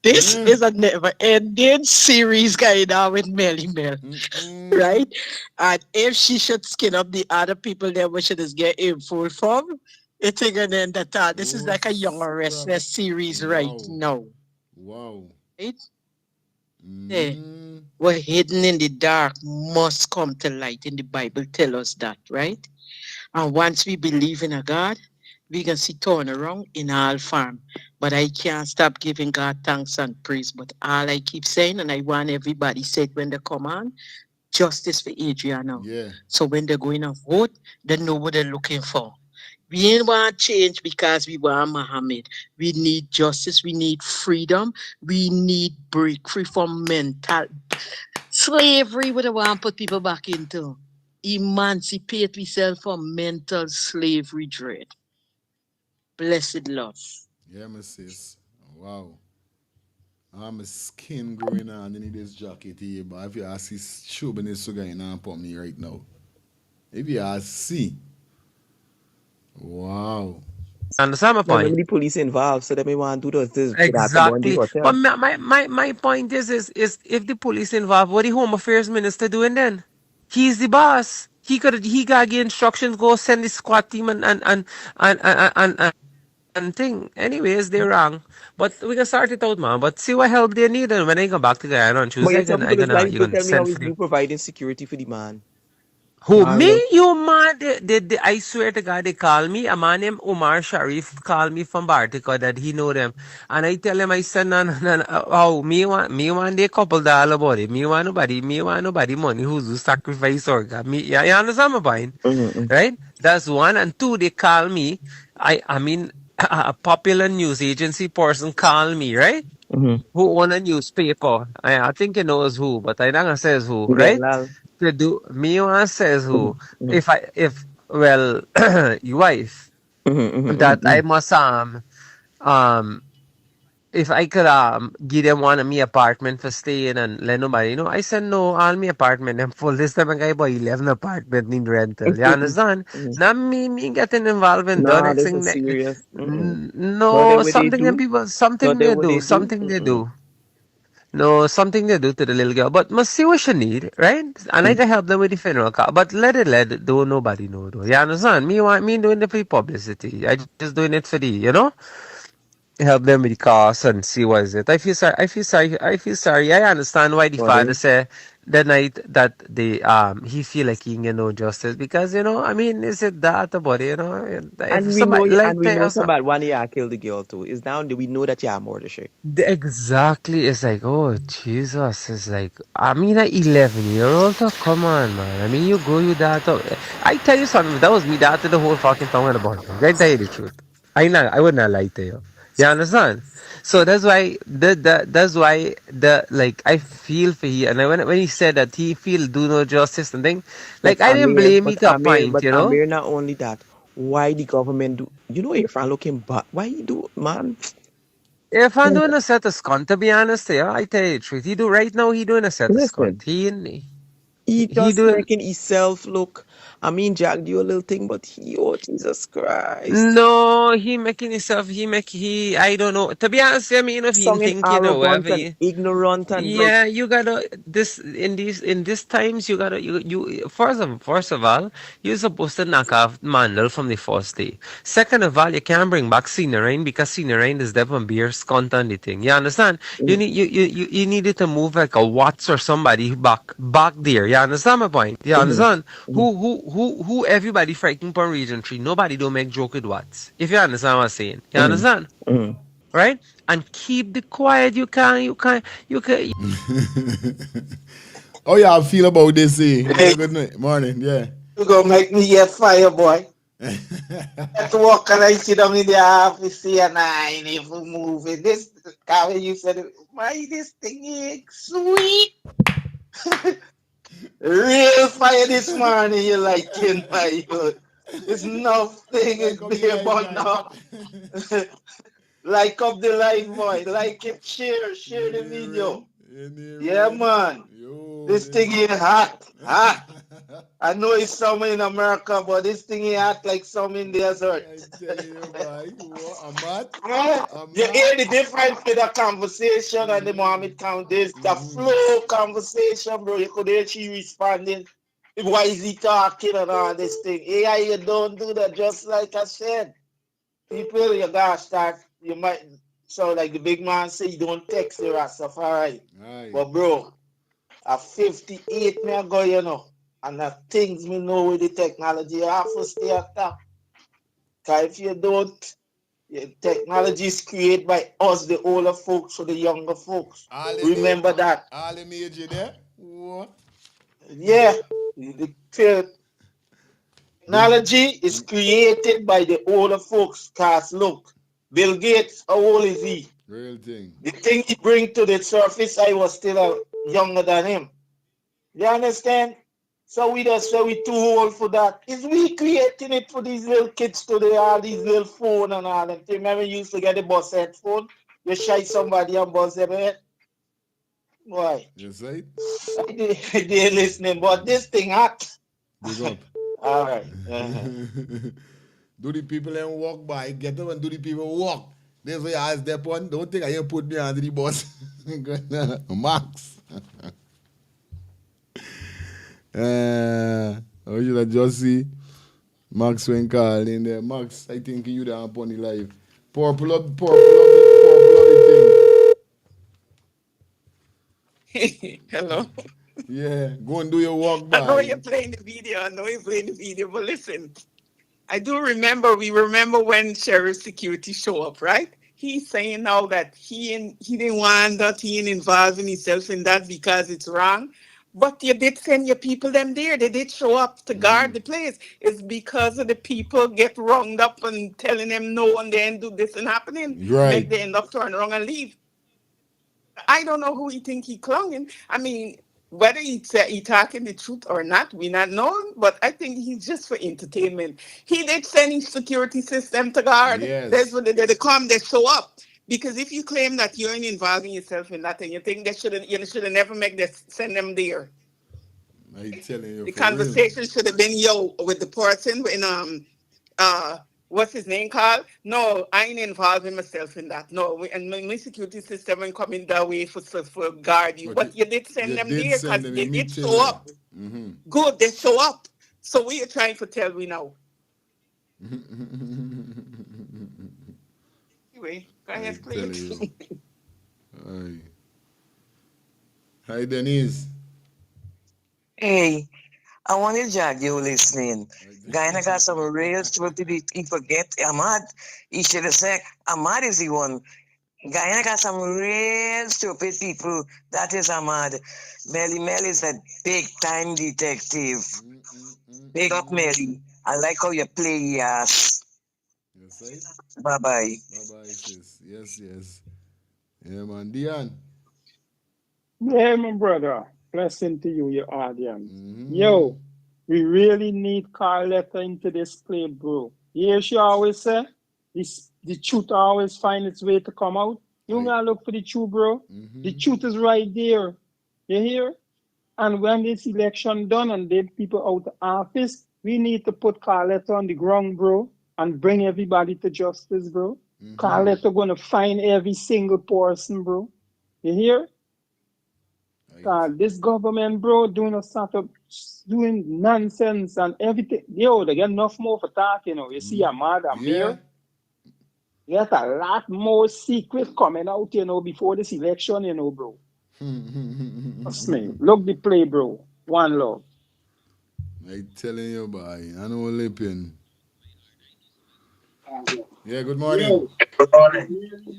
This is a never ending series going on with Melly Mel, right? And if she should skin up the other people, then we should just get info from. It's again then that this is like a young and restless series right now. Wow. Right? Yeah. What hidden in the dark must come to light. In the Bible tell us that, right? And once we believe in a God, we can see turn around in all farm. But I can't stop giving God thanks and praise. But all I keep saying, and I want everybody said when they come on, justice for Adriana. Yeah. So when they're going to vote, they know what they're looking for. We ain't want change because we want Mohamed. We need justice. We need freedom. We need break free from mental slavery. What I want to put people back into. Emancipate ourselves from mental slavery dread. Blessed love. Yeah, my sis. Wow. I'm a skin growing on in this jacket here, but if you ask this shubin is sugar in on me right now. If you ask see. Wow. Understand my Remember point? the police involved, so they may want to do this to that to burn the Exactly. But hotel. my point is if the police involved, what the Home Affairs Minister doing then? He's the boss. He got get instructions, go send the squad team and thing. Anyways, they're wrong. But we can start it out, man. But see what help they need, and when I come back to Guyana on But Tuesday, you tell people this lie, you're people gonna tell me how send is for the you providing security for the man. who Man, me? no. You man? I swear to God, they call me. A man named Omar Sharif called me from Bartica that he know them, and I tell him I said oh me want the couple dollar about it. Me want nobody money who's do sacrifice or God. Me yeah, you understand my point, Mm-hmm. right? That's one and two. They call me. I mean a popular news agency person call me, right? Mm-hmm. Who own a newspaper. I think he knows who, but I don't says who, You get right? lal. To do me one says who. Mm-hmm. If well your wife Mm-hmm. that Mm-hmm. I must um if I could give them one of me apartment for staying and let nobody I said no all me apartment and full this time I buy 11 apartment in rental. You understand? Mm-hmm. Not me getting involved in the Nah, next this thing is serious. Mm-mm. No, that no what they something them do. people Not something that they what do they do. something they Mm-mm. do. No, something to do to the little girl, but must see what she need, right? And I can help them with the funeral car, but let it, do nobody know though. You understand? Me doing it for the publicity. I just doing it for help them with the cost and see what is it. I feel sorry. I understand why the father Sorry. say the night that he feel like he can get no justice because I mean is it that about if somebody And like we know tell so about one year I killed the girl too. It's down we know that you are murder shit. Exactly. It's like, oh, Jesus. It's like, I mean, an 11-year-old. Oh, come on, man. I mean, you that. I tell you something. If that was me, that to the whole fucking tongue and about it. I tell you the truth. I would not lie to you. You understand? So that's why like I feel for he and when he said that he feel do no justice and thing, But like I didn't Amir, blame but me to a Amir, point, but you know. Amir, not only that, why the government do, if I'm looking back, why you do, man? If I'm doing a set of scunt, to be honest, yeah, I tell you the truth. He do right now. He doing a set of Listen, scunt. he He just doing. making himself look. I mean, Jack do a little thing, but oh Jesus Christ. No, he making himself. He. I don't know. To be honest, I mean, if he Sounding thinking or arrogant whatever. and ignorant and just Yeah, you gotta this in these times. You gotta you first of all, you're supposed to knock off Mandel from the first day. Second of all, you can't bring back Scenery because Scenery is definitely beer scunt on the thing. You understand? You needed to move like a Watts or somebody back there. You understand my point? You understand? Who everybody fighting for Region 3. Nobody don't make joke with Watts. If you understand what I'm saying. You understand? Right? And keep the quiet. You can. How y'all feel about this? Hey, Good night. Morning. Yeah. you gonna make me get fire, boy. Let's walk and I sit down in the office here and I ain't even moving. This how you said, why this thing is sweet? Real fire this morning, you like in my youth. It's nothing is there but now. Like up the light, boy. Like it, share the video. Yeah, man. This thing is hot. Hot. I know it's some in America, but this thing is hot like some in the desert. You hear the difference with the conversation and the Mohamed count this, the flow conversation, bro. You could hear she responding. Why is he talking and all this thing? AI, you don't do that, just like I said. People, you gotta start, you might sound like the big man say you don't text the Rastafari. But bro, at 58 me ago, you know, and the things me know with the technology, you have to stay at top. Because if you don't, technology is created by us, the older folks, or the younger folks. Remember that. All major there. What? Yeah. The technology is created by the older folks. Cause look, Bill Gates, how old is he? Real thing. The thing he bring to the surface, I was still younger than him. You understand? So we just say we too old for that. Is we creating it for these little kids today, all these little phone and all them. Remember you used to get the bus headphone? You shy somebody and buzz them head? Why? Yes, right? They're listening, but this thing hot. Big up. All right. Do the people then walk by, get up and do the people walk. That's why I ask that one. Don't think I ain't put me under the bus. Max. How should I just see? Max when call in there. Max, I think you down upon the live. Purple up Hello. the thing. Yeah, go and do your walk by. I know you're playing the video, but listen, we remember when Sheriff Security show up, right? He's saying now that he didn't want that, he ain't involving himself in that because it's wrong. But you did send your people them there. They did show up to guard the place. It's because of the people get wronged up and telling them no and then do this and happening. Right. Make they end up turning around and leave. I don't know who he think he cloning. I mean, whether he talking the truth or not, we not know. But I think he's just for entertainment. He did send his security system to guard. Yes. That's when they come, they show up. Because if you claim that you're involving yourself in that, and you think you should never send them there. I telling you. The conversation should have been with the person in what's his name called? No, I ain't involving myself in that. No, and my security system ain't coming that way for guard you. But you did send them there because they did show up. Good, they show up. So what are you trying to tell me now? Anyway, go ahead, please. Hi, Denise. Hey, I wanted you listening. Guyana got some real stupid. He forget Ahmad. He should have said Ahmad is the one. Guyana got some real stupid people. That is Ahmad. Melly is a big time detective. Big up, Melly. I like how you play, yes. Yes, right? Bye-bye. Bye-bye, sis. Yes. Yeah, man. Dion. Yeah, my brother. Blessing to you, your audience. Yo, we really need Carletta into this play, bro. Yeah, she always say, the truth always find its way to come out. You gotta look for the truth, bro. The truth is right there. You hear? And when this election done and then people out of office, we need to put Carletta on the ground, bro, and bring everybody to justice, bro. Carletta gonna find every single person, bro. You hear? This government, bro, doing a sort of doing nonsense and everything. Yo, they get enough more for talk, you know. You see Ahmad, Ameir. There's a lot more secret coming out, you know, before this election, you know, bro. Trust me. Look the play, bro. One love. I telling you, boy. I know Lippin. Yeah, good morning.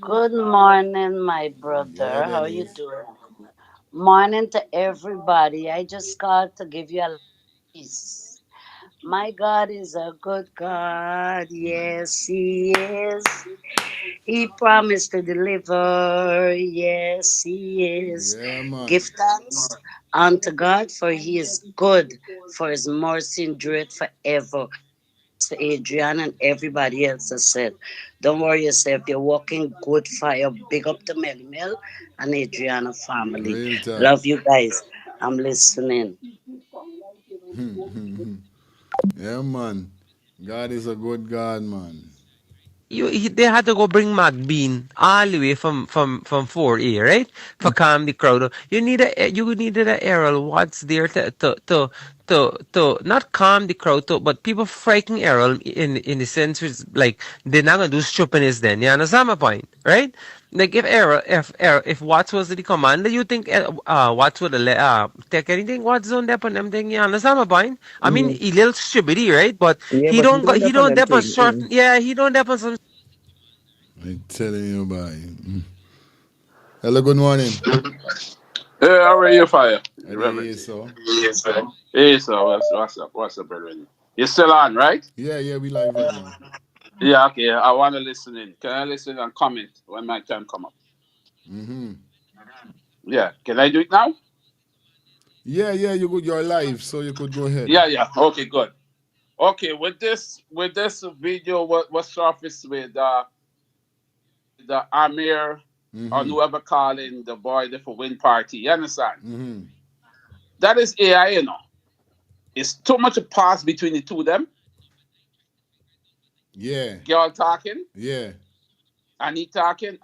Good morning, my Yeah, brother. How you Dennis. doing? Morning to everybody. I just called to give you a peace. My God is a good God. Yes, He is. He promised to deliver. Yes, He is. Yeah, man. Give thanks unto God, for He is good, for His mercy endureth forever. To Adriana and everybody else has said, don't worry yourself, you're walking good fire. Big up to Melly Mel and Adriana family. Real talk. Love you guys. I'm listening. Yeah, man. God is a good God, man. They had to go bring Bean all the way from 4A, right? For calm the crowd. You needed a Errol Watts there to not calm the crowd, but people frighten Errol in the sense which like they're not gonna do stupidness then. You understand my point, right? Like if Watts was the commander, you think Watts would take anything Watts on that on them thing? You understand my point? I mean, he little stupid, right? But Yeah, he but he don't don't got he depend don't them dep on thing. certain yeah he don't dep on some. I telling you, boy. Hello, good morning. Hey, how are you, Fire? I Reverend. hear so. Yes, sir. Hey, sir, what's up? What's up, brethren? You're still on, right? Yeah, we live right now. Yeah, okay. I want to listen in. Can I listen and comment when my time come up? Mm-hmm. Yeah. Can I do it now? Yeah, you're live, so you could go ahead. Yeah. Okay, good. Okay, with this video, what surfaced with the Amir or Mm-hmm. whoever calling the boy there for win party. You understand? Mm-hmm. That is AI, you know. It's too much a pass between the two of them. Yeah. Girl talking, Yeah. and he talking.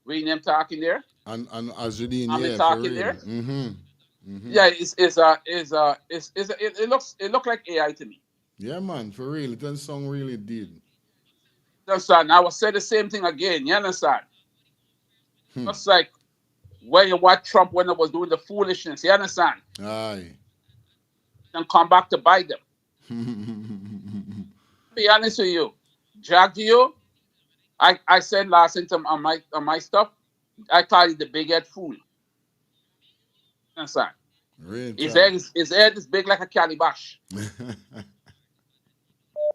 William talking there. And Azudine, I'm yeah, for talking real. there. Mm-hmm. Mm-hmm. Yeah, it looks like AI to me. Yeah, man, for real. That song really did. You understand? I will say the same thing again. You understand? Just like when you watch Trump when he was doing the foolishness. You understand? Aye. And come back to bite them. Be honest with you, Jaggio. I said last time on my stuff. I call it the big head fool. You understand? Real His head is big like a calabash.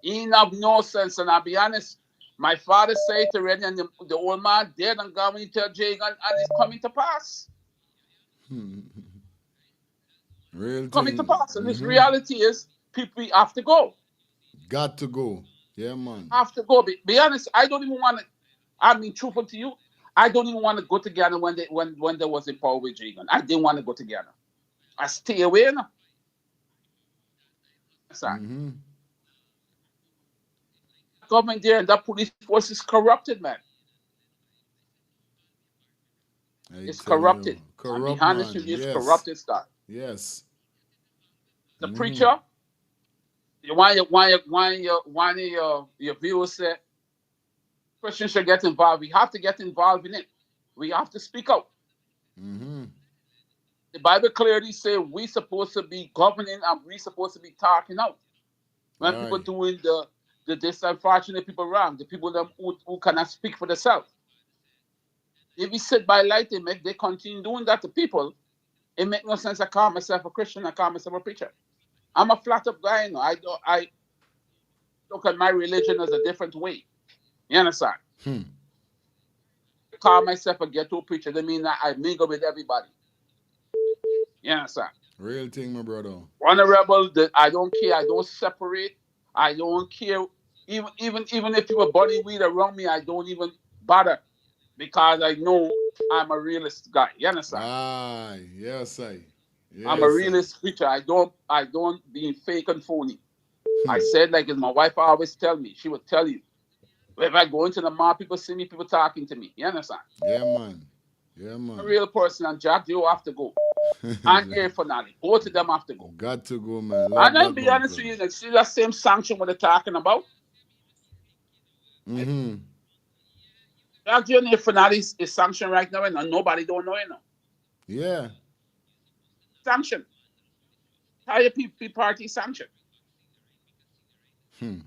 He ain't have no sense, and I'll be honest. My father said to Rennie and the old man dead and gone into a jail and it's coming to pass. Real Coming to thing. pass. And this reality is people have to go. Got to go. Yeah, man. Have to go. Be honest, I don't even want to, I mean, truthful to you, I don't even want to go to Ghana when there was a power with Jagan. I didn't want to go to Ghana. I stay away now. Mm-hmm. Government there and that police force is corrupted, man. It's corrupted. I'll be Corrupt, honest man. with you, it's Yes. corrupted stuff. Yes. The preacher, your viewers say Christians should get involved. We have to get involved in it. We have to speak out. Mm-hmm. The Bible clearly says we supposed to be governing and we supposed to be talking out. When people doing the disenfortunate people wrong, the people them who cannot speak for themselves. If we sit by light, they continue doing that to people. It make no sense. I call myself a Christian. I call myself a preacher. I'm a flat up guy. You know. I look at my religion as a different way. You understand? I call myself a ghetto preacher. That means that I mingle with everybody. You understand? Real thing, my brother. Honorable, that I don't care. I don't separate. I don't care. Even if people body weed around me, I don't even bother. because I know I'm a realist guy. You understand? Aye, yes, I. I'm a Yes, I. realist preacher. I don't being fake and phony. I Hmm. said like as my wife always tell me, she would tell you. If I go into the mall, people see me, people talking to me. You understand? Yeah, man. Yeah, A man. real person and Jack, you have to go. And Air Finale. Both of them have to go. Got to go, man. Love And I'll that be honest buckle. with you, like, see that same sanction what they're talking about? Mm-hmm. Jack Air Finale is sanctioned right now and nobody don't know it now. Yeah. Sanction. Entire PP party sanction. Hmm.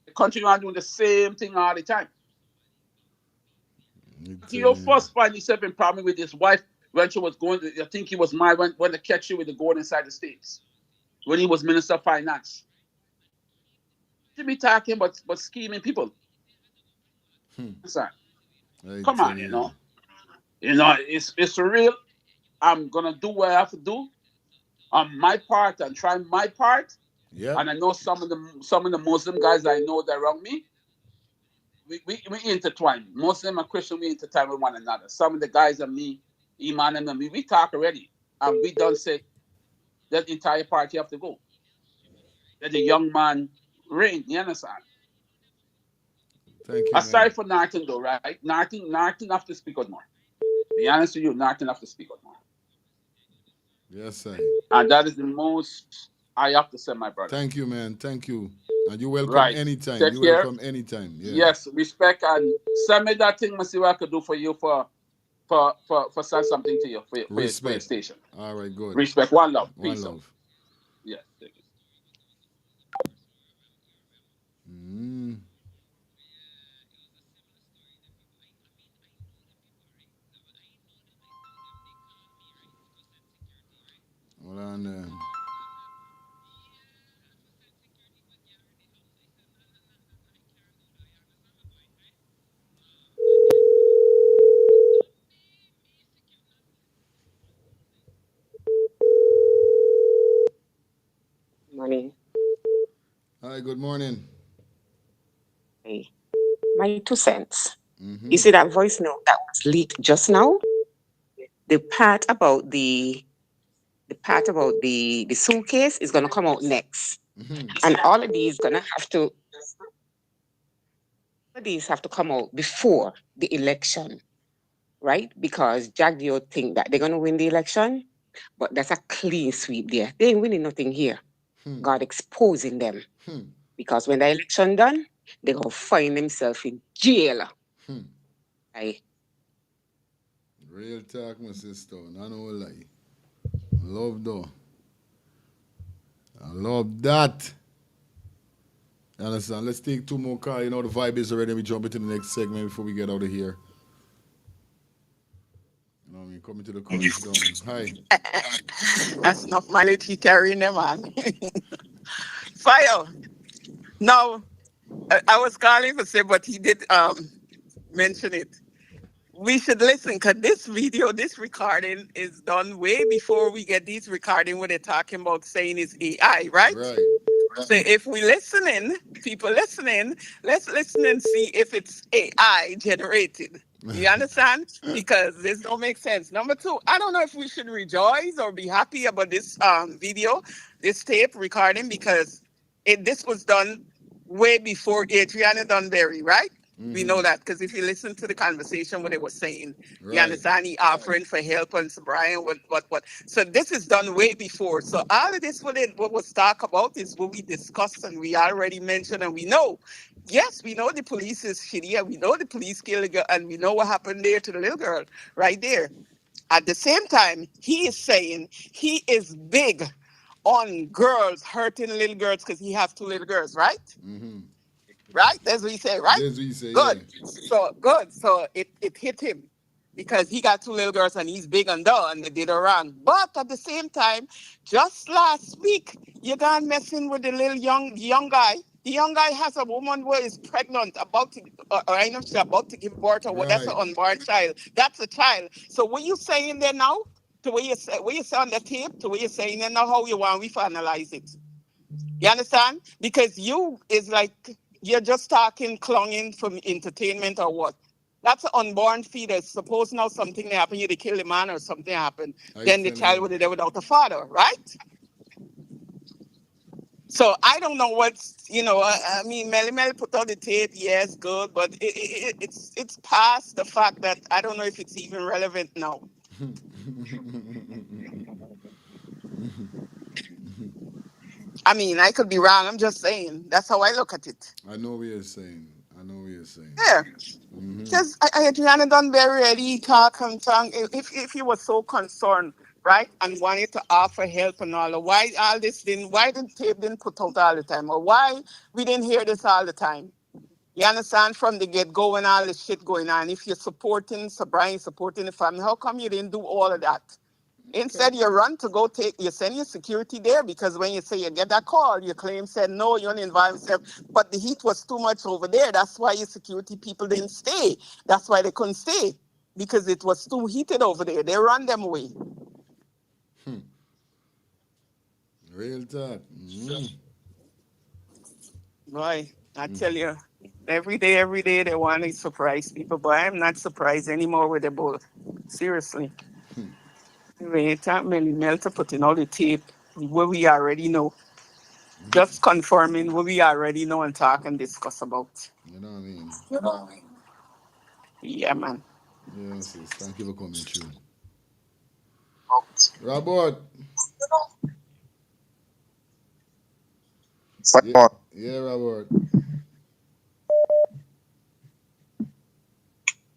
The country are doing the same thing all the time. It's, He first find himself in problem with his wife when she was going to, I think he was married when they catch you with the gold inside the States. When he was Minister of Finance. He be talking but scheming people. hmm. Son, I come tell on, you you. know. You know, it's real. I'm gonna do what I have to do on my part and try my part. Yep. And I know some of the Muslim guys I know that around me, we intertwine. Muslim and Christian, we intertwine with one another. Some of the guys and me, Iman and me, we talk already. And we done say that entire party have to go. That the young man reign, you understand? Thank you, man. Aside from Narton though, right? Narton have to speak out more. Be honest with you, Narton have to speak out more. Yes, I. And that is the most I have to say, my brother. Thank you, man. Thank you. And you welcome Right. anytime. Take You care. welcome anytime. Yeah. Yes, respect and send me that thing, see what I could do for you for send something to you for your Respect. station. All right, good. Respect. One love. One Peace out. love. Yes. Take it. Mm. Hold on there. Morning. Hi, good morning. Hey, my 2 cents. Mm-hmm. You see that voice note that was leaked just now? The part about the suitcase is gonna come out next, Mm-hmm. and all of these have to come out before the election, right? Because Jagdio think that they're gonna win the election, but that's a clean sweep there. They ain't winning nothing here. Hmm. God exposing them. Hmm. Because when the election done, they gonna find themselves in jail. Hmm. Right? Real talk, my sister. No lie. Love though. I love that. You understand? Let's take two more calls. You know the vibe is already. We jump into the next segment before we get out of here. You know what I mean? Coming to the crunch down. Hi. That's enough mileage he carrying them, man. Fire. Now, I was calling to say, but he did mention it. We should listen because this video, this recording is done way before we get these recording where they're talking about saying it's AI, right? Right. So if we listening, people listening, let's listen and see if it's AI generated. You understand? Because this don't make sense. Number two, I don't know if we should rejoice or be happy about this video, this tape recording, because this was done way before Adriana Dunberry, right? We know that because if you listen to the conversation, what they were saying, you Right. understand, he offering for help and so Brian, what. So this is done way before. So all of this, what was talk about is what we discussed and we already mentioned and we know. Yes, we know the police is shitty and we know the police killed a girl and we know what happened there to the little girl right there. At the same time, he is saying he is big on girls hurting little girls because he has two little girls, right? Mm-hmm. Right? That's what he said, right? That's what you say, Good. yeah. So good. So it hit him because he got two little girls and he's big and dull and they did her wrong. But at the same time, just last week, you gone messing with the young guy. The young guy has a woman who is pregnant, about to, or I know she's about to give birth, or what? That's an Right. unborn child. That's a child. So what you saying there now? To what you say on the tape? To what you saying there now? How you want we to analyze it? You understand? Because you is like You're just talking, clunging from entertainment or what? That's an unborn fetus. Suppose now something happen, you they kill the man or something happen, then the child would be there without a father, right? So I don't know what's, I mean, Melly Melly put out the tape, yes, good, but it's past the fact that I don't know if it's even relevant now. I mean, I could be wrong. I'm just saying. That's how I look at it. I know what you're saying. I know what you're saying. Yeah. Because Adriana done very ready, talk and tongue. If you were so concerned, right, and wanted to offer help and all, why all this didn't, why didn't tape didn't put out all the time? Or why we didn't hear this all the time? You understand, from the get-go and all this shit going on. If you're supporting Brian, supporting the family, how come you didn't do all of that? Instead, you run to go you send your security there, because when you say you get that call, your claim said, no, you only involve yourself. But the heat was too much over there. That's why your security people didn't stay. That's why they couldn't stay, because it was too heated over there. They run them away. Real talk. Boy, I tell you, every day they want to surprise people, but I'm not surprised anymore with the bull. Seriously. Anyway, it's not many melt to put in all the tape where we already know. Just confirming what we already know and talk and discuss about. You know what I mean? Yeah, man. Yeah, sis. Thank you for coming through. Robert. Yeah, Robert.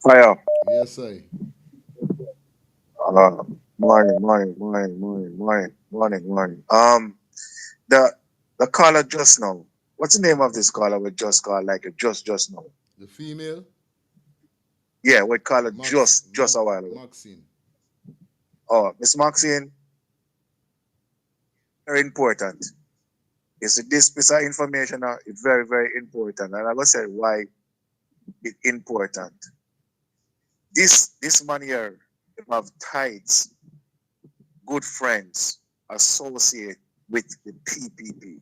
Fire. Yes, sir. Morning. The caller just now. What's the name of this caller we just called, like a just now? The female? Yeah, we call it just a while ago. Maxine. Oh, Miss Maxine, very important. This piece of information is very, very important. And I will say why it's important. This man here have ties, good friends, associate with the PPP.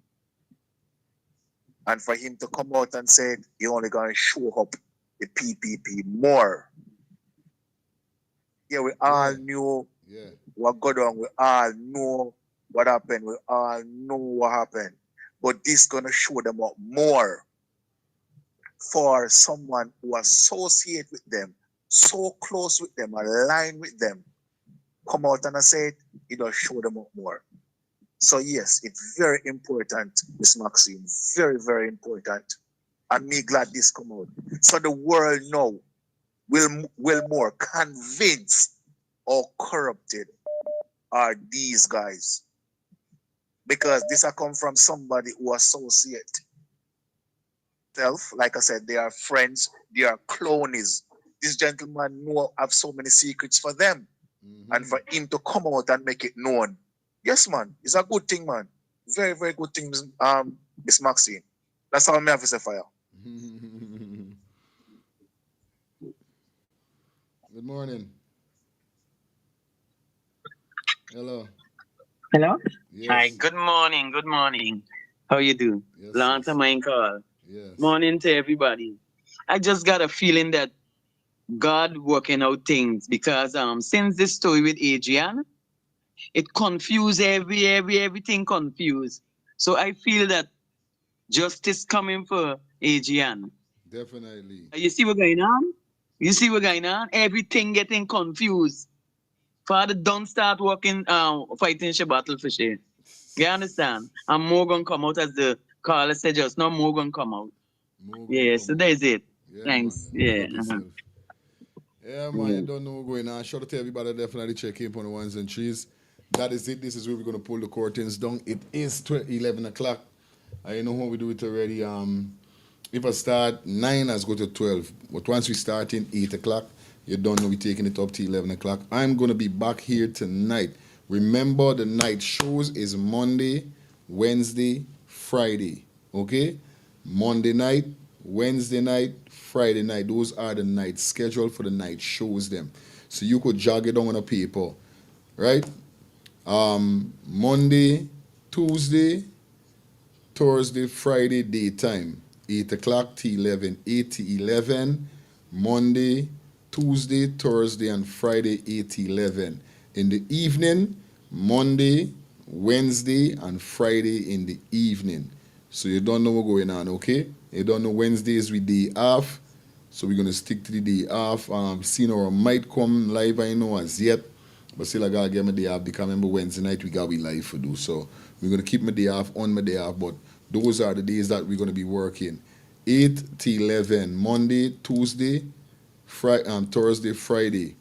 And for him to come out and say he only going to show up the PPP more. Yeah, we all knew what got on. We all know what happened. We all know what happened. But this going to show them up more for someone who associate with them, so close with them, align with them. Come out and say it will show them up more. So yes, it's very important, Miss Maxine. Very, very important. And me glad this come out. So the world now will more convince or corrupted are these guys. Because this has come from somebody who associate self. Like I said, they are friends, they are clonies. This gentleman have so many secrets for them. And for him to come out and make it known. Yes, man. It's a good thing, man. Very, very good thing, Miss Maxine. That's how I have to say fire. Good morning. Hello. Hello? Yes. Hi, good morning. How you do? Yes, Long time I ain't call. Yes. Morning to everybody. I just got a feeling that God working out things because since this story with Adriana, it confused everything confused. So I feel that justice coming for Adriana. Definitely. You see what going on? Everything getting confused. Father, don't start working, fighting the battle for sure. You understand? And more gonna come out as the caller said just now, more gonna come out. So there's it. Yeah, Thanks. Man. Yeah, man, you don't know what's going on. Shout out to everybody definitely check in on the ones and threes. That is it. This is where we're going to pull the curtains down. It is 11 o'clock. I know how we do it already. If I start 9, I go to 12. But once we start in 8 o'clock, you don't know we're taking it up to 11 o'clock. I'm going to be back here tonight. Remember, the night shows is Monday, Wednesday, Friday. Okay? Monday night, Wednesday night, Friday night. Those are the nights scheduled for the night shows them. So you could jog it on a paper. Right? Monday, Tuesday, Thursday, Friday, daytime. 8 o'clock to 11, 8 to 11, Monday, Tuesday, Thursday, and Friday, 8 to 11. In the evening, Monday, Wednesday, and Friday in the evening. So you don't know what's going on, okay? You don't know Wednesdays we day off, so we're gonna stick to the day off. Senior might come live, I know as yet, but still I gotta get my day off because remember Wednesday night we got we live for do. So we're gonna keep my day off on my day off, but those are the days that we're gonna be working. 8 to 11, Monday, Tuesday, Thursday, Friday.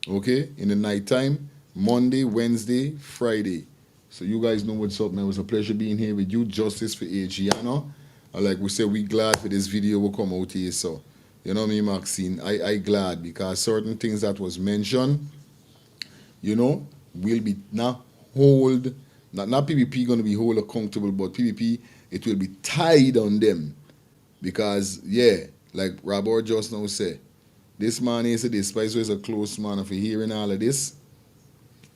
Okay, in the nighttime, Monday, Wednesday, Friday. So you guys know what's up, man. It was a pleasure being here with you. Justice for Adriana. Like we said, we glad for this video will come out here. So, you know me, Maxine. I glad because certain things that was mentioned, you know, will be not PPP gonna be hold accountable, but PPP it will be tied on them because like Robert just now said, this man is this Spice is a close man of hearing all of this.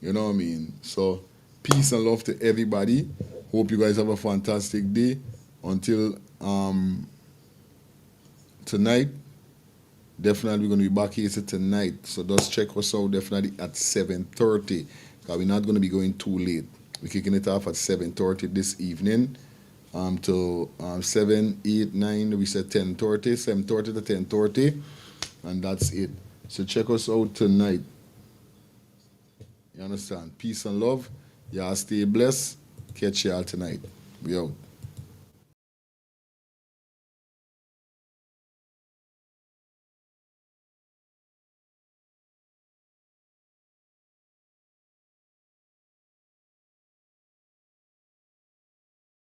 You know what I mean? So peace and love to everybody. Hope you guys have a fantastic day. Until tonight. Definitely we're gonna be back here tonight. So just check us out definitely at 7:30. Because we're not gonna be going too late. We're kicking it off at 7:30 this evening. Till 7, 8, 9, we said 10:30, 7:30 to 10:30. And that's it. So check us out tonight. You understand? Peace and love. Y'all stay blessed. Catch y'all tonight. We out.